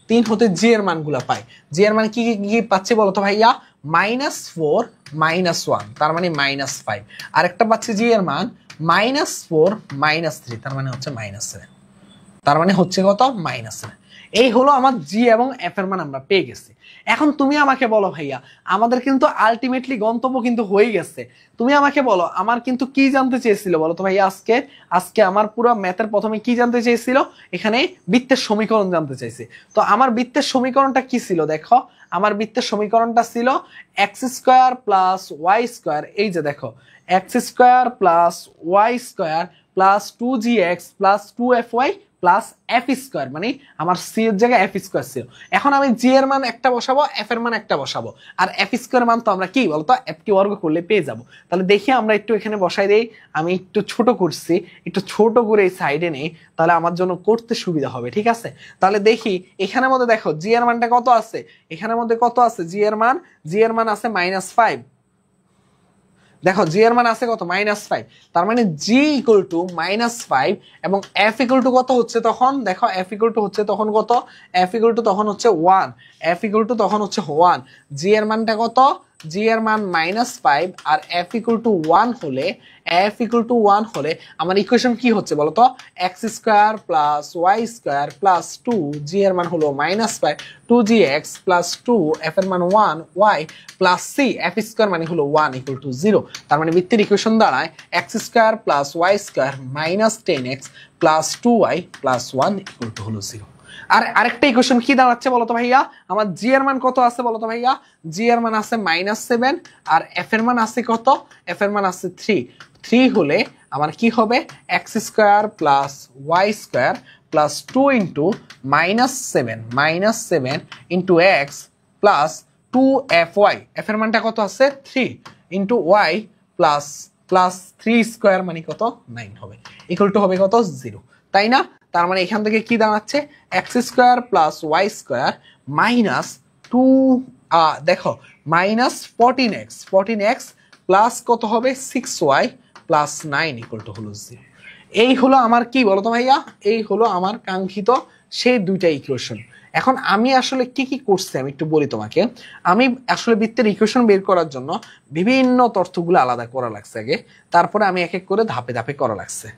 3 হতে জি এর মানগুলা পাই। জি এর মান কি কি পাচ্ছি বলো তো ভাইয়া? -4 -1 তার মানে -5, আরেকটা পাচ্ছি জি এর মান -4 -3 তার মানে হচ্ছে -7, তার মানে হচ্ছে কত -7। এই হলো আমার জি এবং এফ এর মান আমরা পেয়ে গেছি। এখন তুমি আমাকে বলো ভাইয়া, আমাদের কিন্তু আলটিমেটলি গন্তব্য কিন্তু হয়ে গেছে। তুমি আমাকে বলো আমার কিন্তু কি জানতে চেয়েছিল বলো তো ভাইয়া? আজকে আমার পুরো ম্যাথের প্রথমে কি জানতে চেয়েছিল? এখানে বৃত্তের সমীকরণ জানতে চাইছে। তো আমার বৃত্তের সমীকরণটা কি ছিল দেখো, আমার বৃত্তের সমীকরণটা ছিল x square plus y square. এই যে দেখো, x square plus y square plus 2gx plus 2fy plus f square, মানে আমার সি এর জায়গায় এফ স্কোয়ার ছিল। এখন আমি জি এর মান একটা বসাবো, এফ এর মান একটা বসাবো, আর এফ স্কোয়ার মান তো আমরা কি বলতো এফ কে বর্গ করলে পেয়ে যাব। তাহলে দেখি আমরা একটু এখানে বসাই দেই। আমি একটু ছোট করছি, একটু ছোট করে এই সাইডে নেই, তাহলে আমার জন্য করতে সুবিধা হবে। ঠিক আছে, তাহলে দেখি এখানের মধ্যে দেখো জি এর মানটা কত আছে, এখানের মধ্যে কত আছে জি এর মান আছে -5। দেখো জি এর মান আছে কত -5, তার মানে জি ইকুয়াল টু -5 এবং এফ ইকুয়াল টু কত হচ্ছে তখন? দেখো এফ ইকুয়াল টু হচ্ছে তখন কত? এফ ইকুয়াল টু তখন হচ্ছে 1, এফ ইকুয়াল টু তখন হচ্ছে 1। জি এর মানটা কত? জি এর মান -5 আর এফ ইকুয়াল টু 1 হলে, এফ ইকুয়াল টু 1 হলে আমার ইকুয়েশন কি হচ্ছে বলো তো? X square plus y square plus 2, g এর মান হলো -5, 2gx প্লাস 2, এফ এর মান 1, y plus c, f square মানে হলো 1 ইকুয়াল টু 0। তার মানে বৃত্তের ইকুয়েশন দাঁড়ায় x square plus y square minus 10x plus 2y plus 1 equal to হলো 0। আর আরেকটা ইকুয়েশন কি দাঁড়াচ্ছে বলতো ভাইয়া? আমার জি এর মান কত আছে বলতো ভাইয়া? জি এর মান আছে -7 আর এফ এর মান আছে কত? এফ এর মান আছে 3 হলে আমার কি হবে? X square plus y square plus 2 into -7 into x plus 2fy, f এর মানটা কত আছে? 3 ইন্টু ওয়াই প্লাস 3 স্কোয়ার মানে কত? 9 হবে, ইকুয়াল টু হবে কত? 0, তাই না? তার মানে এখান থেকে কি দাঁড়াচ্ছে? X square plus y square minus 2, দেখো -14x প্লাস কত হবে? 6y প্লাস 9 ইকুয়াল টু হলো 0। এই হলো আমার কি বলতো ভাইয়া? এই হলো আমার কাঙ্ক্ষিত সেই দুইটা ইকুয়েশন। এখন আমি আসলে কি কি করছি আমি একটু বলি তোমাকে। আমি আসলে বৃত্তের ইকুয়েশন বের করার জন্য বিভিন্ন তথ্যগুলো আলাদা করা লাগছে আগে, তারপরে আমি এক এক করে ধাপে ধাপে করা লাগছে।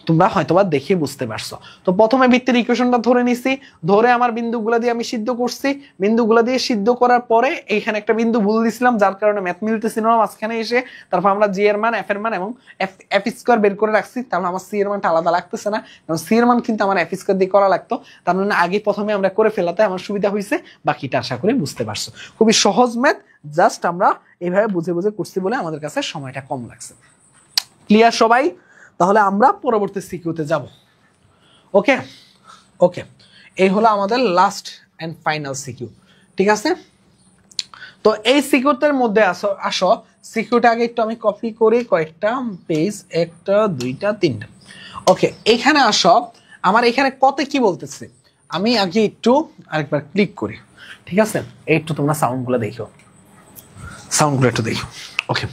তোমরা হয়তোবা দেখে বুঝতে পারছো। তো প্রথমে বৃত্তের ইকুয়েশনটা ধরে নিছি, ধরে আমার বিন্দুগুলো দিয়ে আমি সিদ্ধ করছি। বিন্দুগুলো দিয়ে সিদ্ধ করার পরে এইখানে একটা বিন্দু ভুল দিছিলাম, যার কারণে ম্যাথ মিলতেছিল না মাঝখানে এসে। তারপর আমরা জি এর মান, এফ এর মান এবং এফ স্কোয়ার বের করে রাখছি। তাহলে আমার সি এর মানটা আলাদা লাগতেছে না, কারণ সি এর মান কিন্তু আমার এফ স্কোয়ার দিয়ে করা লাগতো। তার মানে আগে প্রথমে আমরা করে ফেলাতে আমার সুবিধা হয়েছে। বাকিটা আশা করি বুঝতে পারছো। খুবই সহজ ম্যাথ, জাস্ট আমরা এইভাবে বুঝে বুঝে করছি বলে আমাদের কাছে সময়টা কম লাগছে। ক্লিয়ার সবাই? তাহলে আমরা পরবর্তী সিকিউতে যাব। ওকে ওকে, এই হলো আমাদের লাস্ট এন্ড ফাইনাল সিকিউ। ঠিক আছে, তো এই সিকিউটার মধ্যে আসো সিকিউটা আগে একটু আমি কপি করি কয়েকটা পেজ, 1টা 2টা 3টা। ওকে, এখানে আসো। আমার এখানে কত কি বলতেছে আমি আগে একটু আরেকবার ক্লিক করি। ঠিক আছে, একটু তোমরা সাউন্ডগুলো দেখো, সাউন্ডগুলো একটু দেখো। ওকে,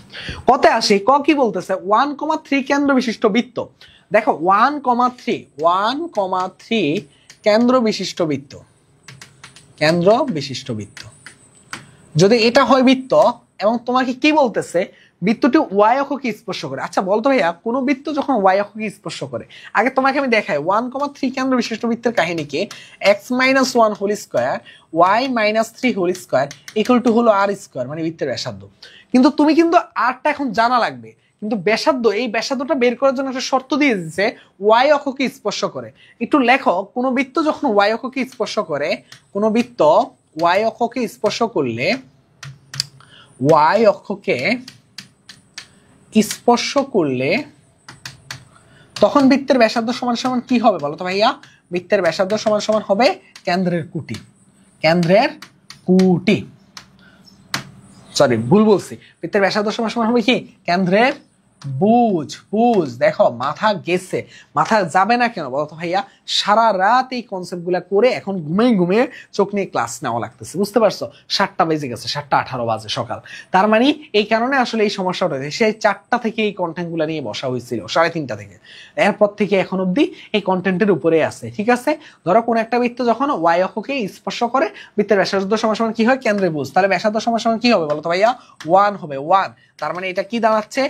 কত আসে ক কি বলতেছে? 1,3 কেন্দ্র বিশিষ্ট বৃত্ত। দেখো 1,3 কেন্দ্র বিশিষ্ট বৃত্ত, কেন্দ্র বিশিষ্ট বৃত্ত। যদি এটা হয় বৃত্ত এবং তোমাকে কি বলতেছে? বৃত্তটি ওয়াই অক্ষকে স্পর্শ করে। আচ্ছা বলতো ভাইয়া, কোন বৃত্ত যখন ওয়াই অক্ষকে স্পর্শ করে, আগে তোমাকে আমি দেখাই 1,3 কেন্দ্র বিশিষ্ট বৃত্তের কাহিনীকে। x-1 whole square y-3 whole square equal to হলো আর স্কোয়ার, মানে বৃত্তের ব্যাসার্ধ। কিন্তু তুমি কিন্তু আরটা এখন জানা লাগবে, কিন্তু ব্যাসার্ধ, এই ব্যাসার্ধটা বের করার জন্য একটা শর্ত দিয়ে দিচ্ছে ওয়াই অক্ষকে স্পর্শ করে। একটু লেখো, কোন বৃত্ত যখন ওয়াই অক্ষকে স্পর্শ করে, কোন বৃত্ত ওয়াই অক্ষকে স্পর্শ করলে, ওয়াই অক্ষকে স্পর্শ করলে তখন বৃত্তের ব্যাসার্ধ সমান সমান কি হবে বলো তো ভাইয়া? বৃত্তের ব্যাসার্ধ সমান সমান হবে কেন্দ্রের কুটি, কেন্দ্রের কুটি। সরি, ভুল বলছি। বৃত্তের ব্যাসার্ধ সমান সমান হবে কি? কেন্দ্রের বুঝ। বুঝ, দেখো মাথা গেছে, মাথা যাবে না কেন বলতো ভাইয়া? সারা রাত এই কনসেপ্ট গুলা করে এখন ঘুমিয়ে ঘুমিয়ে চোখ নিয়ে ক্লাস নেওয়া লাগতেছে, বুঝতে পারছো? 7টা বেজে গেছে, 7:18 বাজে সকাল। তার মানে এই কারণে আসলে এই সমস্যাটা হয়েছে। সেই 4টা থেকে এই কন্টেন্ট গুলা নিয়ে বসা হয়েছিল, 3:30 থেকে। এরপর থেকে এখন অব্দি এই কন্টেন্টের উপরে আছে। ঠিক আছে, ধরো কোন একটা বৃত্ত যখন ওয়াই অক্ষকে স্পর্শ করে, বৃত্তের ব্যাসার্ধ সমান সমান কি হয়? কেন্দ্রের বুঝ। তাহলে ব্যাসার্ধ সমান সমান কি হবে বলতো ভাইয়া? 1 হবে, 1। তার মানে এটা কি দাঁড়াচ্ছে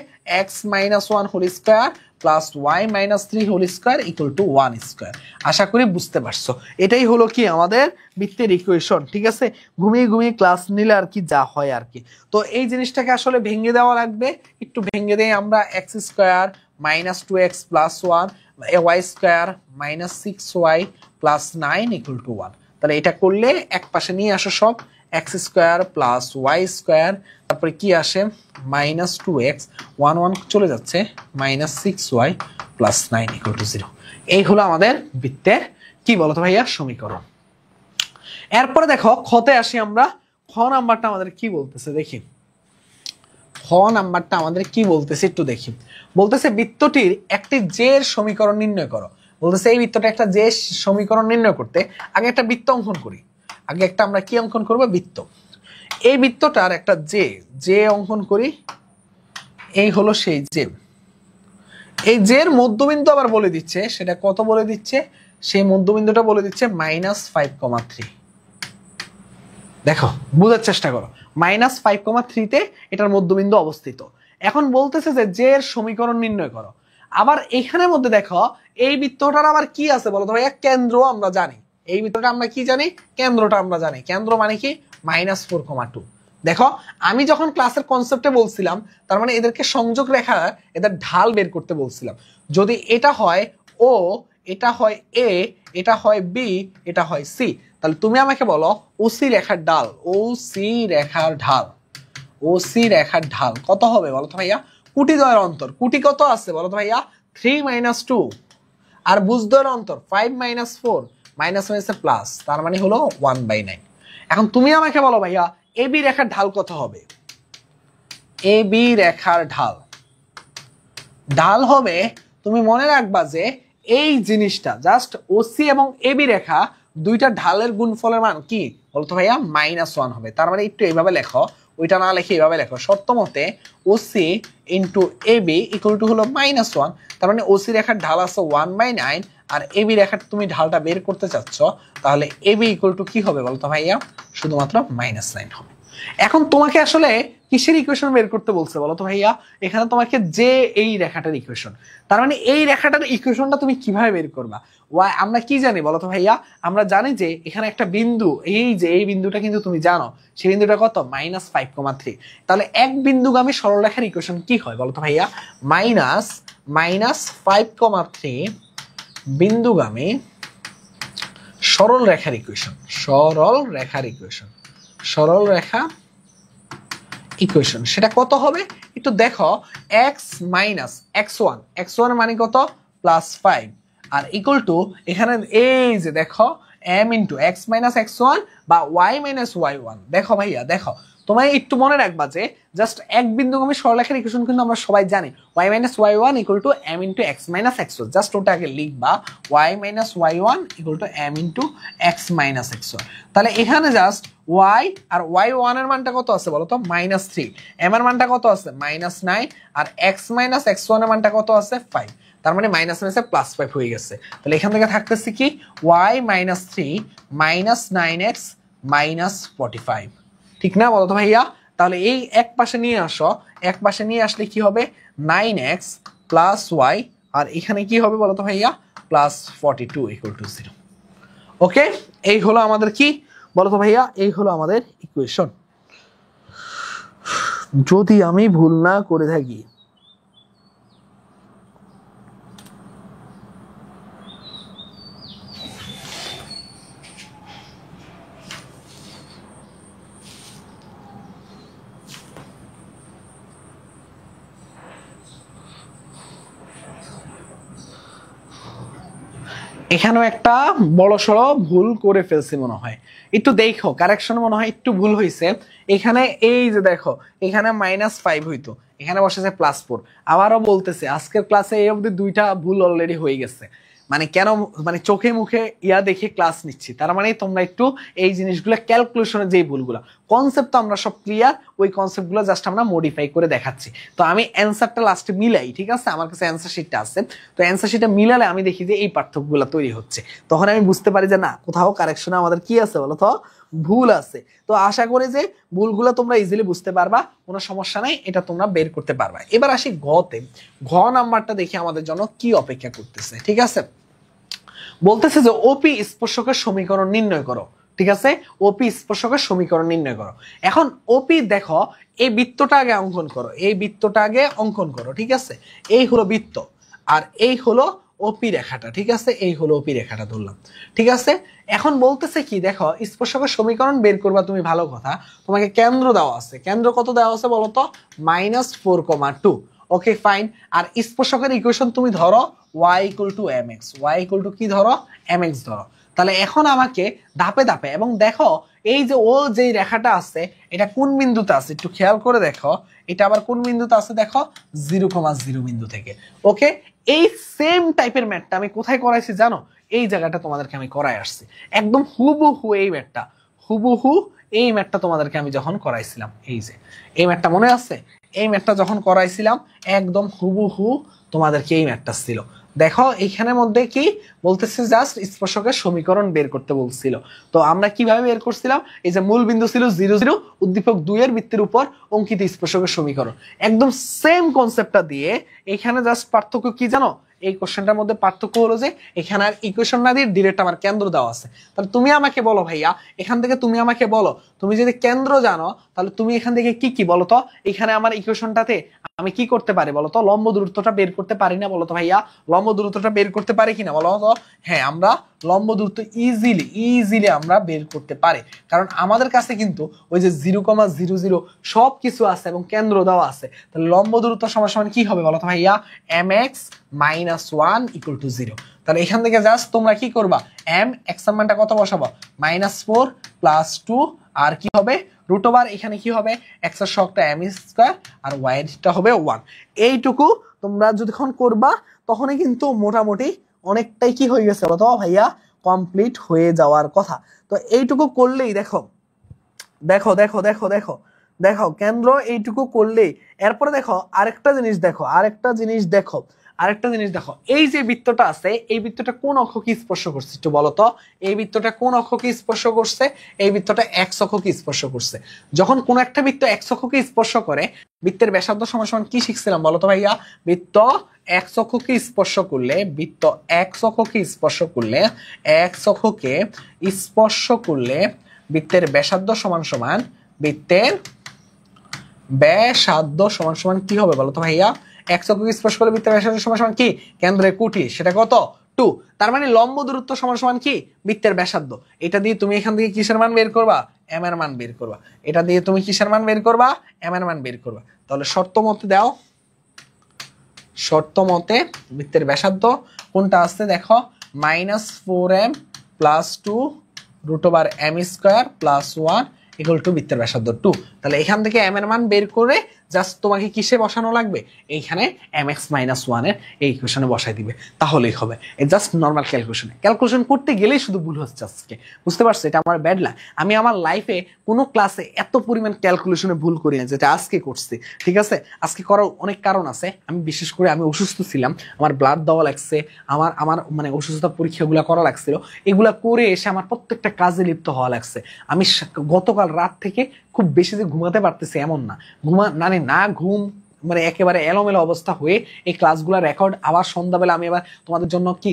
x - 1 whole square plus y - 3 whole square equal to 1 square. আশা করি বুঝতে পারছো। এটাই হলো কি আমাদের বৃত্তের ইকুয়েশন। ঠিক আছে, ঘুমিয়ে ঘুমিয়ে ক্লাস নিলে আর কি যা হয় আর কি। তো এই জিনিসটাকে আসলে ভেঙে দেওয়া লাগবে, একটু ভেঙে দেই আমরা। x square minus 2x plus 1 y square minus 6y plus 9 equal to 1। তাহলে এটা করলে এক পাশে নিয়ে আসো সব, x square plus y square, তারপরে কি আসে মাইনাস 2x, 1 1 চলে যাচ্ছে, minus 6y plus 9 equal to 0। এই হলো আমাদের বৃত্তের কি বলতো ভাইয়া সমীকরণ। এরপরে দেখো খতে আসি আমরা। খ নাম্বারটা আমাদের কি বলতেছে দেখি। খ নাম্বারটা আমাদের কি বলতেছে একটু দেখি। বলতেছে বৃত্তটির একটি জের সমীকরণ নির্ণয় করো। বলতেছে এই বৃত্তটা একটা জের সমীকরণ নির্ণয় করতে আগে একটা বৃত্ত অঙ্কন করি। আগে একটা আমরা কি অঙ্কন করব, বৃত্ত। এই বৃত্তটার একটা জে অঙ্কন করি। এই হলো সেই জে। এই জের মধ্যবিন্দু আবার বলে দিচ্ছে, সেটা কত বলে দিচ্ছে, সেই মধ্যবিন্দুটা বলে দিচ্ছে -5,3। দেখো বুঝার চেষ্টা করো, -5,3 তে এটার মধ্যবিন্দু অবস্থিত। এখন বলতেছে যে জের সমীকরণ নির্ণয় করো। আবার এখানের মধ্যে দেখো এই বৃত্তটার আবার কি আছে বলো তো ভাইয়া, কেন্দ্র আমরা জানি। এই বৃত্তটা আমরা কি জানি, কেন্দ্রটা আমরা জানি। কেন্দ্র মানে কি -4,2। দেখো আমি যখন ক্লাসের কনসেপ্টে বলছিলাম, তার মানে এদেরকে সংযোগ রেখা, এদের ঢাল বের করতে বলছিলাম। যদি এটা হয় ও, এটা হয় এ, এটা হয় বি, এটা হয় সি, তাহলে তুমি আমাকে বলো ওসি রেখার ঢাল, ওসি রেখার ঢাল, ওসি রেখার ঢাল কত হবে বলো তো ভাইয়া। কুটিদ্বয়ের অন্তর, কুটি কত আছে বলো তো ভাইয়া 3 - 2, আর ভুজদ্বয়ের অন্তর 5 - 4, মাইনাস মাইনাসে প্লাস, তার মানে হলো 1/9। এখন তুমি আমাকে বলো ভাইয়া এবি রেখার ঢাল কত হবে। এবি রেখার ঢাল, ঢাল হবে, তুমি মনে রাখবা যে এই জিনিসটা জাস্ট ওসি এবং এবি রেখা দুইটা ঢালের গুণফলের মান কি বলতো ভাইয়া -1 হবে। তার মানে একটু এইভাবে লেখো, ওইটা না লিখে এইভাবে লেখো। শর্ত মতে OC into AB equal to হলো -1। তার মানে ওসি রেখার ঢাল আছে 1/9, আর এবি রেখার তুমি ঢালটা বের করতে চাচ্ছ, তাহলে এবি ইকুয়াল টু কি হবে বলতো ভাইয়া, শুধুমাত্র -9 হবে। এখন তোমাকে আসলে কিসের ইকুয়েশন বের করতে বলছে বলো তো ভাইয়া, এখানে তোমাকে যে এই রেখাটার ইকুয়েশন। তার মানে এই রেখাটার ইকুয়েশনটা তুমি কিভাবে বের করবা। ওয়াই আমরা কি জানি বলো তো ভাইয়া, আমরা জানি যে এখানে একটা বিন্দু, এই যে এই বিন্দুটা কিন্তু তুমি জানো, সেই বিন্দুটা কত -5,3। তাহলে এক বিন্দুগামী সরলরেখার ইকুয়েশন কি হয় বলো তো ভাইয়া, -5,3 বিন্দুগামী সরল রেখার ইকুয়েশন, সরল রেখার ইকুয়েশন, সরল রেখা ইকুয়েশন। সেটা কত হবে একটু দেখো, x - x1, x1 মানে কত +5, আর ইকুয়াল টু এখানে এই যে দেখো m ইন্টু x - x1 বা y - y1। দেখো ভাইয়া দেখো, তোমায় একটু মনে রাখবা যে জাস্ট এক বিন্দুগামী সরলরেখার ইকুয়েশন কিন্তু আমরা সবাই জানি, y - y1 equal to m into x - x1। Just ওটাকে লিখবা y - y1 equal to m into x - x1। তাহলে এখানে জাস্ট y আর y1 এর মানটা কত আছে বলো তো -3, m এর মানটা কত আছে -9, আর x - x1 এর মানটা কত আছে 5। তার মানে মাইনাস মাইনাসে +5 হয়ে গেছে। তাহলে এখান থেকে থাকতেছে কি y - 3 - 9x - 45। ঠিক না বলো তো ভাইয়া। তাহলে এই এক পাশে নিয়ে আসো, এক পাশে নিয়ে আসলে কি হবে 9x + y, আর এখানে কি হবে বলো তো ভাইয়া +42 = 0। ওকে, এই হলো আমাদের কি বলো তো ভাইয়া, এই হলো আমাদের ইকুয়েশন। যদি আমি ভুল না করে থাকি, এখানেও একটা বড়সড় ভুল করে ফেলছি মনে হয়, একটু দেখো কারেকশন মনে হয় একটু ভুল হয়েছে। এখানে এই যে দেখো এখানে -5 হইতো, এখানে বসেছে +4। আবারও বলতেছে আজকের ক্লাসে এই অবধি দুইটা ভুল অলরেডি হয়ে গেছে। মানে কেন, মানে চোখে মুখে ইয়া দেখে ক্লাস নিচ্ছি, তার মানে তোমরা একটু এই জিনিসগুলো ক্যালকুলেশনের যে ভুলগুলো, কনসেপ্ট তো আমরা সব ক্লিয়ার, ওই কনসেপ্টগুলো জাস্ট আমরা মডিফাই করে দেখাচ্ছি। তো আমি অ্যান্সারটা লাস্টে মিলাই, ঠিক আছে, আমার কাছে অ্যান্সার শিটটা আছে, তো অ্যান্সার শিটটা মিলালে আমি দেখি যে এই পার্থক্যগুলো তৈরি হচ্ছে, তখন আমি বুঝতে পারি যে না কোথাও কারেকশনে আমাদের কি আছে বলো তো ভুল আছে। তো আশা করি যে ভুলগুলো তোমরা ইজিলি বুঝতে পারবা, কোনো সমস্যা নাই, এটা তোমরা বের করতে পারবা। এবার আসি ঘতে। ঘ নাম্বারটা দেখি আমাদের জন্য কি অপেক্ষা করতেছে। ঠিক আছে, বলতেছে যে ওপি স্পর্শকের সমীকরণ নির্ণয় করো। ঠিক আছে, ওপি স্পর্শকের সমীকরণ নির্ণয় করো। এখন ওপি দেখো, এই বৃত্তটা আগে অঙ্কন করো, এই বৃত্তটা আগে অঙ্কন করো। ঠিক আছে, এই হলো বৃত্ত আর এই হলো ওপি রেখাটা। ঠিক আছে, এই হলো ওপি রেখাটা ধরলাম। ঠিক আছে, এখন বলতেছে কি দেখো, স্পর্শকের সমীকরণ বের করবা তুমি, ভালো কথা। তোমাকে কেন্দ্র দেওয়া আছে, কেন্দ্র কত দেওয়া আছে বলতো, -4,2। Okay fine. আর স্পর্শকের ইকুয়েশন তুমি ধরো y = mx, y = কি ধরো, mx ধরো। তাহলে এখন আমাকে ধাপে ধাপে, এবং দেখো এই যে ও যেই রেখাটা আছে এটা কোন বিন্দুতে আছে একটু খেয়াল করে দেখো, এটা আবার কোন বিন্দুতে আছে দেখো, 0,0 বিন্দু থেকে। ওকে, এই সেম টাইপের ম্যাথটা আমি কোথায় করাইছি জানো, এই জায়গাটা তোমাদেরকে আমি করাই আসছি, একদম হুবহু এই ম্যাথটা, হুবহু এই ম্যাথটা তোমাদেরকে আমি যখন করাইছিলাম, এই যে এই ম্যাথটা মনে আছে, এই ম্যাথটা যখন করাইছিলাম একদম হুবহু তোমাদেরকে এই ম্যাথটা ছিল। দেখো এইখানের মধ্যে কি বলতেছে, জাস্ট স্পর্শকের সমীকরণ বের করতে বলছিল। তো আমরা কিভাবে বের করছিলাম, এই যে মূল বিন্দু ছিল 0, 0, উদ্দীপক 2 এর বৃত্তের উপর অঙ্কিত স্পর্শকের সমীকরণ, একদম সেম কনসেপ্টটা দিয়ে। এখানে জাস্ট পার্থক্য কি জানো, এই কোশ্চেনটার মধ্যে পার্থক্য হলো যে এখানে আর ইকুয়েশন না দিয়ে ডিরেক্ট আমার কেন্দ্র দেওয়া আছে। তাহলে তুমি আমাকে বলো ভাইয়া, এখান থেকে তুমি আমাকে বলো, তুমি যদি কেন্দ্র জানো তাহলে তুমি এখান থেকে কি কি বলো তো, এখানে আমার ইকুয়েশনটাতে আমি কি করতে পারি বলো তো, লম্ব দূরত্বটা বের করতে পারি না বলো তো ভাইয়া, লম্ব দূরত্বটা বের করতে পারি কিনা বলো তো। হ্যাঁ, আমরা লম্ব দূরত্ব ইজিলি আমরা বের করতে পারি, কারণ আমাদের কাছে কিন্তু ওই যে 0,00 সব কিছু আছে এবং কেন্দ্র দেওয়া আছে। তাহলে লম্ব দূরত্ব সমান কি হবে বলো তো ভাইয়া, mx - 1 = 0। তাহলে এখান থেকে জাস্ট তোমরা কি করবা, x এর মানটা কত বসাবো, -4 + 2, আর কি হবে √, এখানে কি হবে x এর সহগটা m² আর y এরটা হবে 1। এইটুকু তোমরা যখন করবা তখনই কিন্তু মোটামুটি অনেকটাই কি হয়ে গেছে বলো তো ভাইয়া, কমপ্লিট হয়ে যাওয়ার কথা। তো এইটুকু করলেই দেখো দেখো দেখো দেখো দেখো দেখো কেন্দ্র এইটুকু করলেই, এরপরে দেখো আরেকটা জিনিস দেখো, এই যে বৃত্তটা আছে, এই বৃত্তটা কোন অক্ষকে স্পর্শ করছে একটু বলো তো, এই বৃত্তটা কোন অক্ষকে স্পর্শ করছে, এই বৃত্তটা x অক্ষকে স্পর্শ করছে। যখন কোন একটা বৃত্ত x অক্ষকে স্পর্শ করে, বৃত্তের ব্যাসার্ধ সমান কি শিখছিলাম বলো তো ভাইয়া, বৃত্ত x অক্ষকে স্পর্শ করলে, বৃত্তের ব্যাসার্ধ সমান কি হবে বলো তো ভাইয়া, x অক্ষকে স্পর্শ করলে বৃত্তের ব্যাসার্ধ সমান কি, কেন্দ্রের কুঠি, সেটা কত 2। তার মানে লম্ব দূরত্ব সমান কি, বৃত্তের ব্যাসার্ধ। এটা দিয়ে তুমি এখান থেকে কিসের মান বের করবা, m এর মান বের করবা। এটা দিয়ে তুমি কিসের মান বের করবা, m এর মান বের করবা। তাহলে শর্ত মতে দাও, শর্ত মতে বৃত্তের ব্যাসার্ধ কোনটা আসছে দেখো, -4m + 2 √m² + 1 = বৃত্তের ব্যাসার্ধ 2। তাহলে এখান থেকে m এর মান বের করে জাস্ট তোমাকে কিসে বসানো লাগবে, এইখানে mx - 1 এর এই ইকুয়েশনে বসাই দিবে, তাহলেই হবে। এই জাস্ট নরমাল ক্যালকুলেশন করতে গেলেই শুধু ভুল হচ্ছে আজকে, বুঝতে পারছো, এটা আমার ব্যাড লাক। আমি আমার লাইফে কোনো ক্লাসে এত পরিমাণ ক্যালকুলেশনে ভুল করি না যেটা আজকে করছি। ঠিক আছে, আজকে করার অনেক কারণ আছে। আমি বিশেষ করে আমি অসুস্থ ছিলাম, আমার ব্লাড দেওয়া লাগছে, আমার মানে অসুস্থতা পরীক্ষাগুলো করা লাগছিল, এগুলা করে এসে আমার প্রত্যেকটা কাজে লিপ্ত হওয়া লাগছে। আমি গতকাল রাত থেকে খুব বেশি যে ঘুমাতে পারতেছি এমন না, ঘুম মানে একেবারে এলোমেলো অবস্থা হয়ে এই ক্লাসগুলো রেকর্ড, আবার সন্ধ্যাবেলা আমি আবার তোমাদের জন্য কি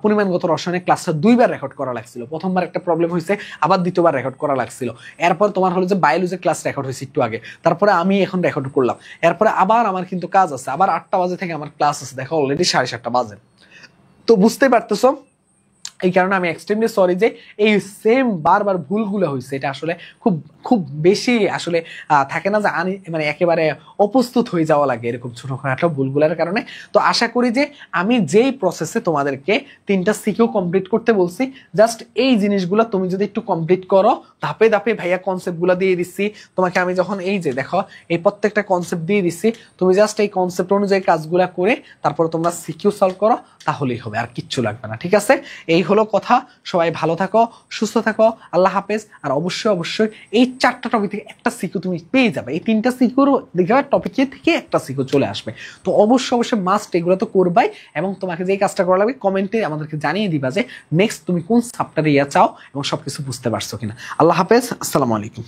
পরিমাণগত রসায়নের ক্লাসটা 2বার রেকর্ড করা লাগছিল। প্রথমবার একটা প্রবলেম হয়েছে, আবার দ্বিতীয়বার রেকর্ড করা লাগছিল। এরপর তোমার হলো যে বায়োলজির ক্লাস রেকর্ড হয়েছে একটু আগে, তারপরে আমি এখন রেকর্ড করলাম। এরপরে আবার আমার কিন্তু কাজ আছে, আবার 8টা বাজে থেকে আমার ক্লাস আছে, দেখো অলরেডি 7:30 বাজে। তো বুঝতে পারতেছো, এই কারণে আমি এক্সট্রিমলি সরি যে এই সেম বারবার ভুলগুলো হয়েছে। এটা আসলে খুব বেশি আসলে থাকে না যে মানে একেবারে অপ্রস্তুত হয়ে যাওয়া লাগে এরকম ছোটখাটো ভুলগুলোর কারণে। তো আশা করি যে আমি যেই প্রসেসে তোমাদেরকে 3টা সিকিউ কমপ্লিট করতে বলছি, জাস্ট এই জিনিসগুলো তুমি যদি একটু কমপ্লিট করো, ধাপে ধাপে ভাইয়া কনসেপ্টগুলো দিয়ে দিচ্ছি তোমাকে আমি, যখন এই যে দেখো এই প্রত্যেকটা কনসেপ্ট দিয়ে দিচ্ছি, তুমি জাস্ট এই কনসেপ্ট অনুযায়ী কাজগুলো করে তারপর তোমরা সিকিউ সলভ করো, তাহলেই হবে, আর কিচ্ছু লাগবে না। ঠিক আছে, এই হলো কথা। সবাই ভালো থাকো, সুস্থ থাকো, আল্লাহ হাফেজ। আর অবশ্যই এই 4টা টপিক থেকে একটা সিকিউ তুমি পেয়ে যাবে, এই 3টা সিকিউর দেখবে টপিকে থেকে একটা সিকিউ চলে আসবে। তো অবশ্যই মাস্ট এগুলো তো করবাই, এবং তোমাকে যে কাজটা করা লাগবে কমেন্টে আমাদেরকে জানিয়ে দিবা যে নেক্সট তুমি কোন সাবটারে চাও এবং সবকিছু বুঝতে পারছো কিনা। আল্লাহ হাফেজ, আসসালামু আলাইকুম।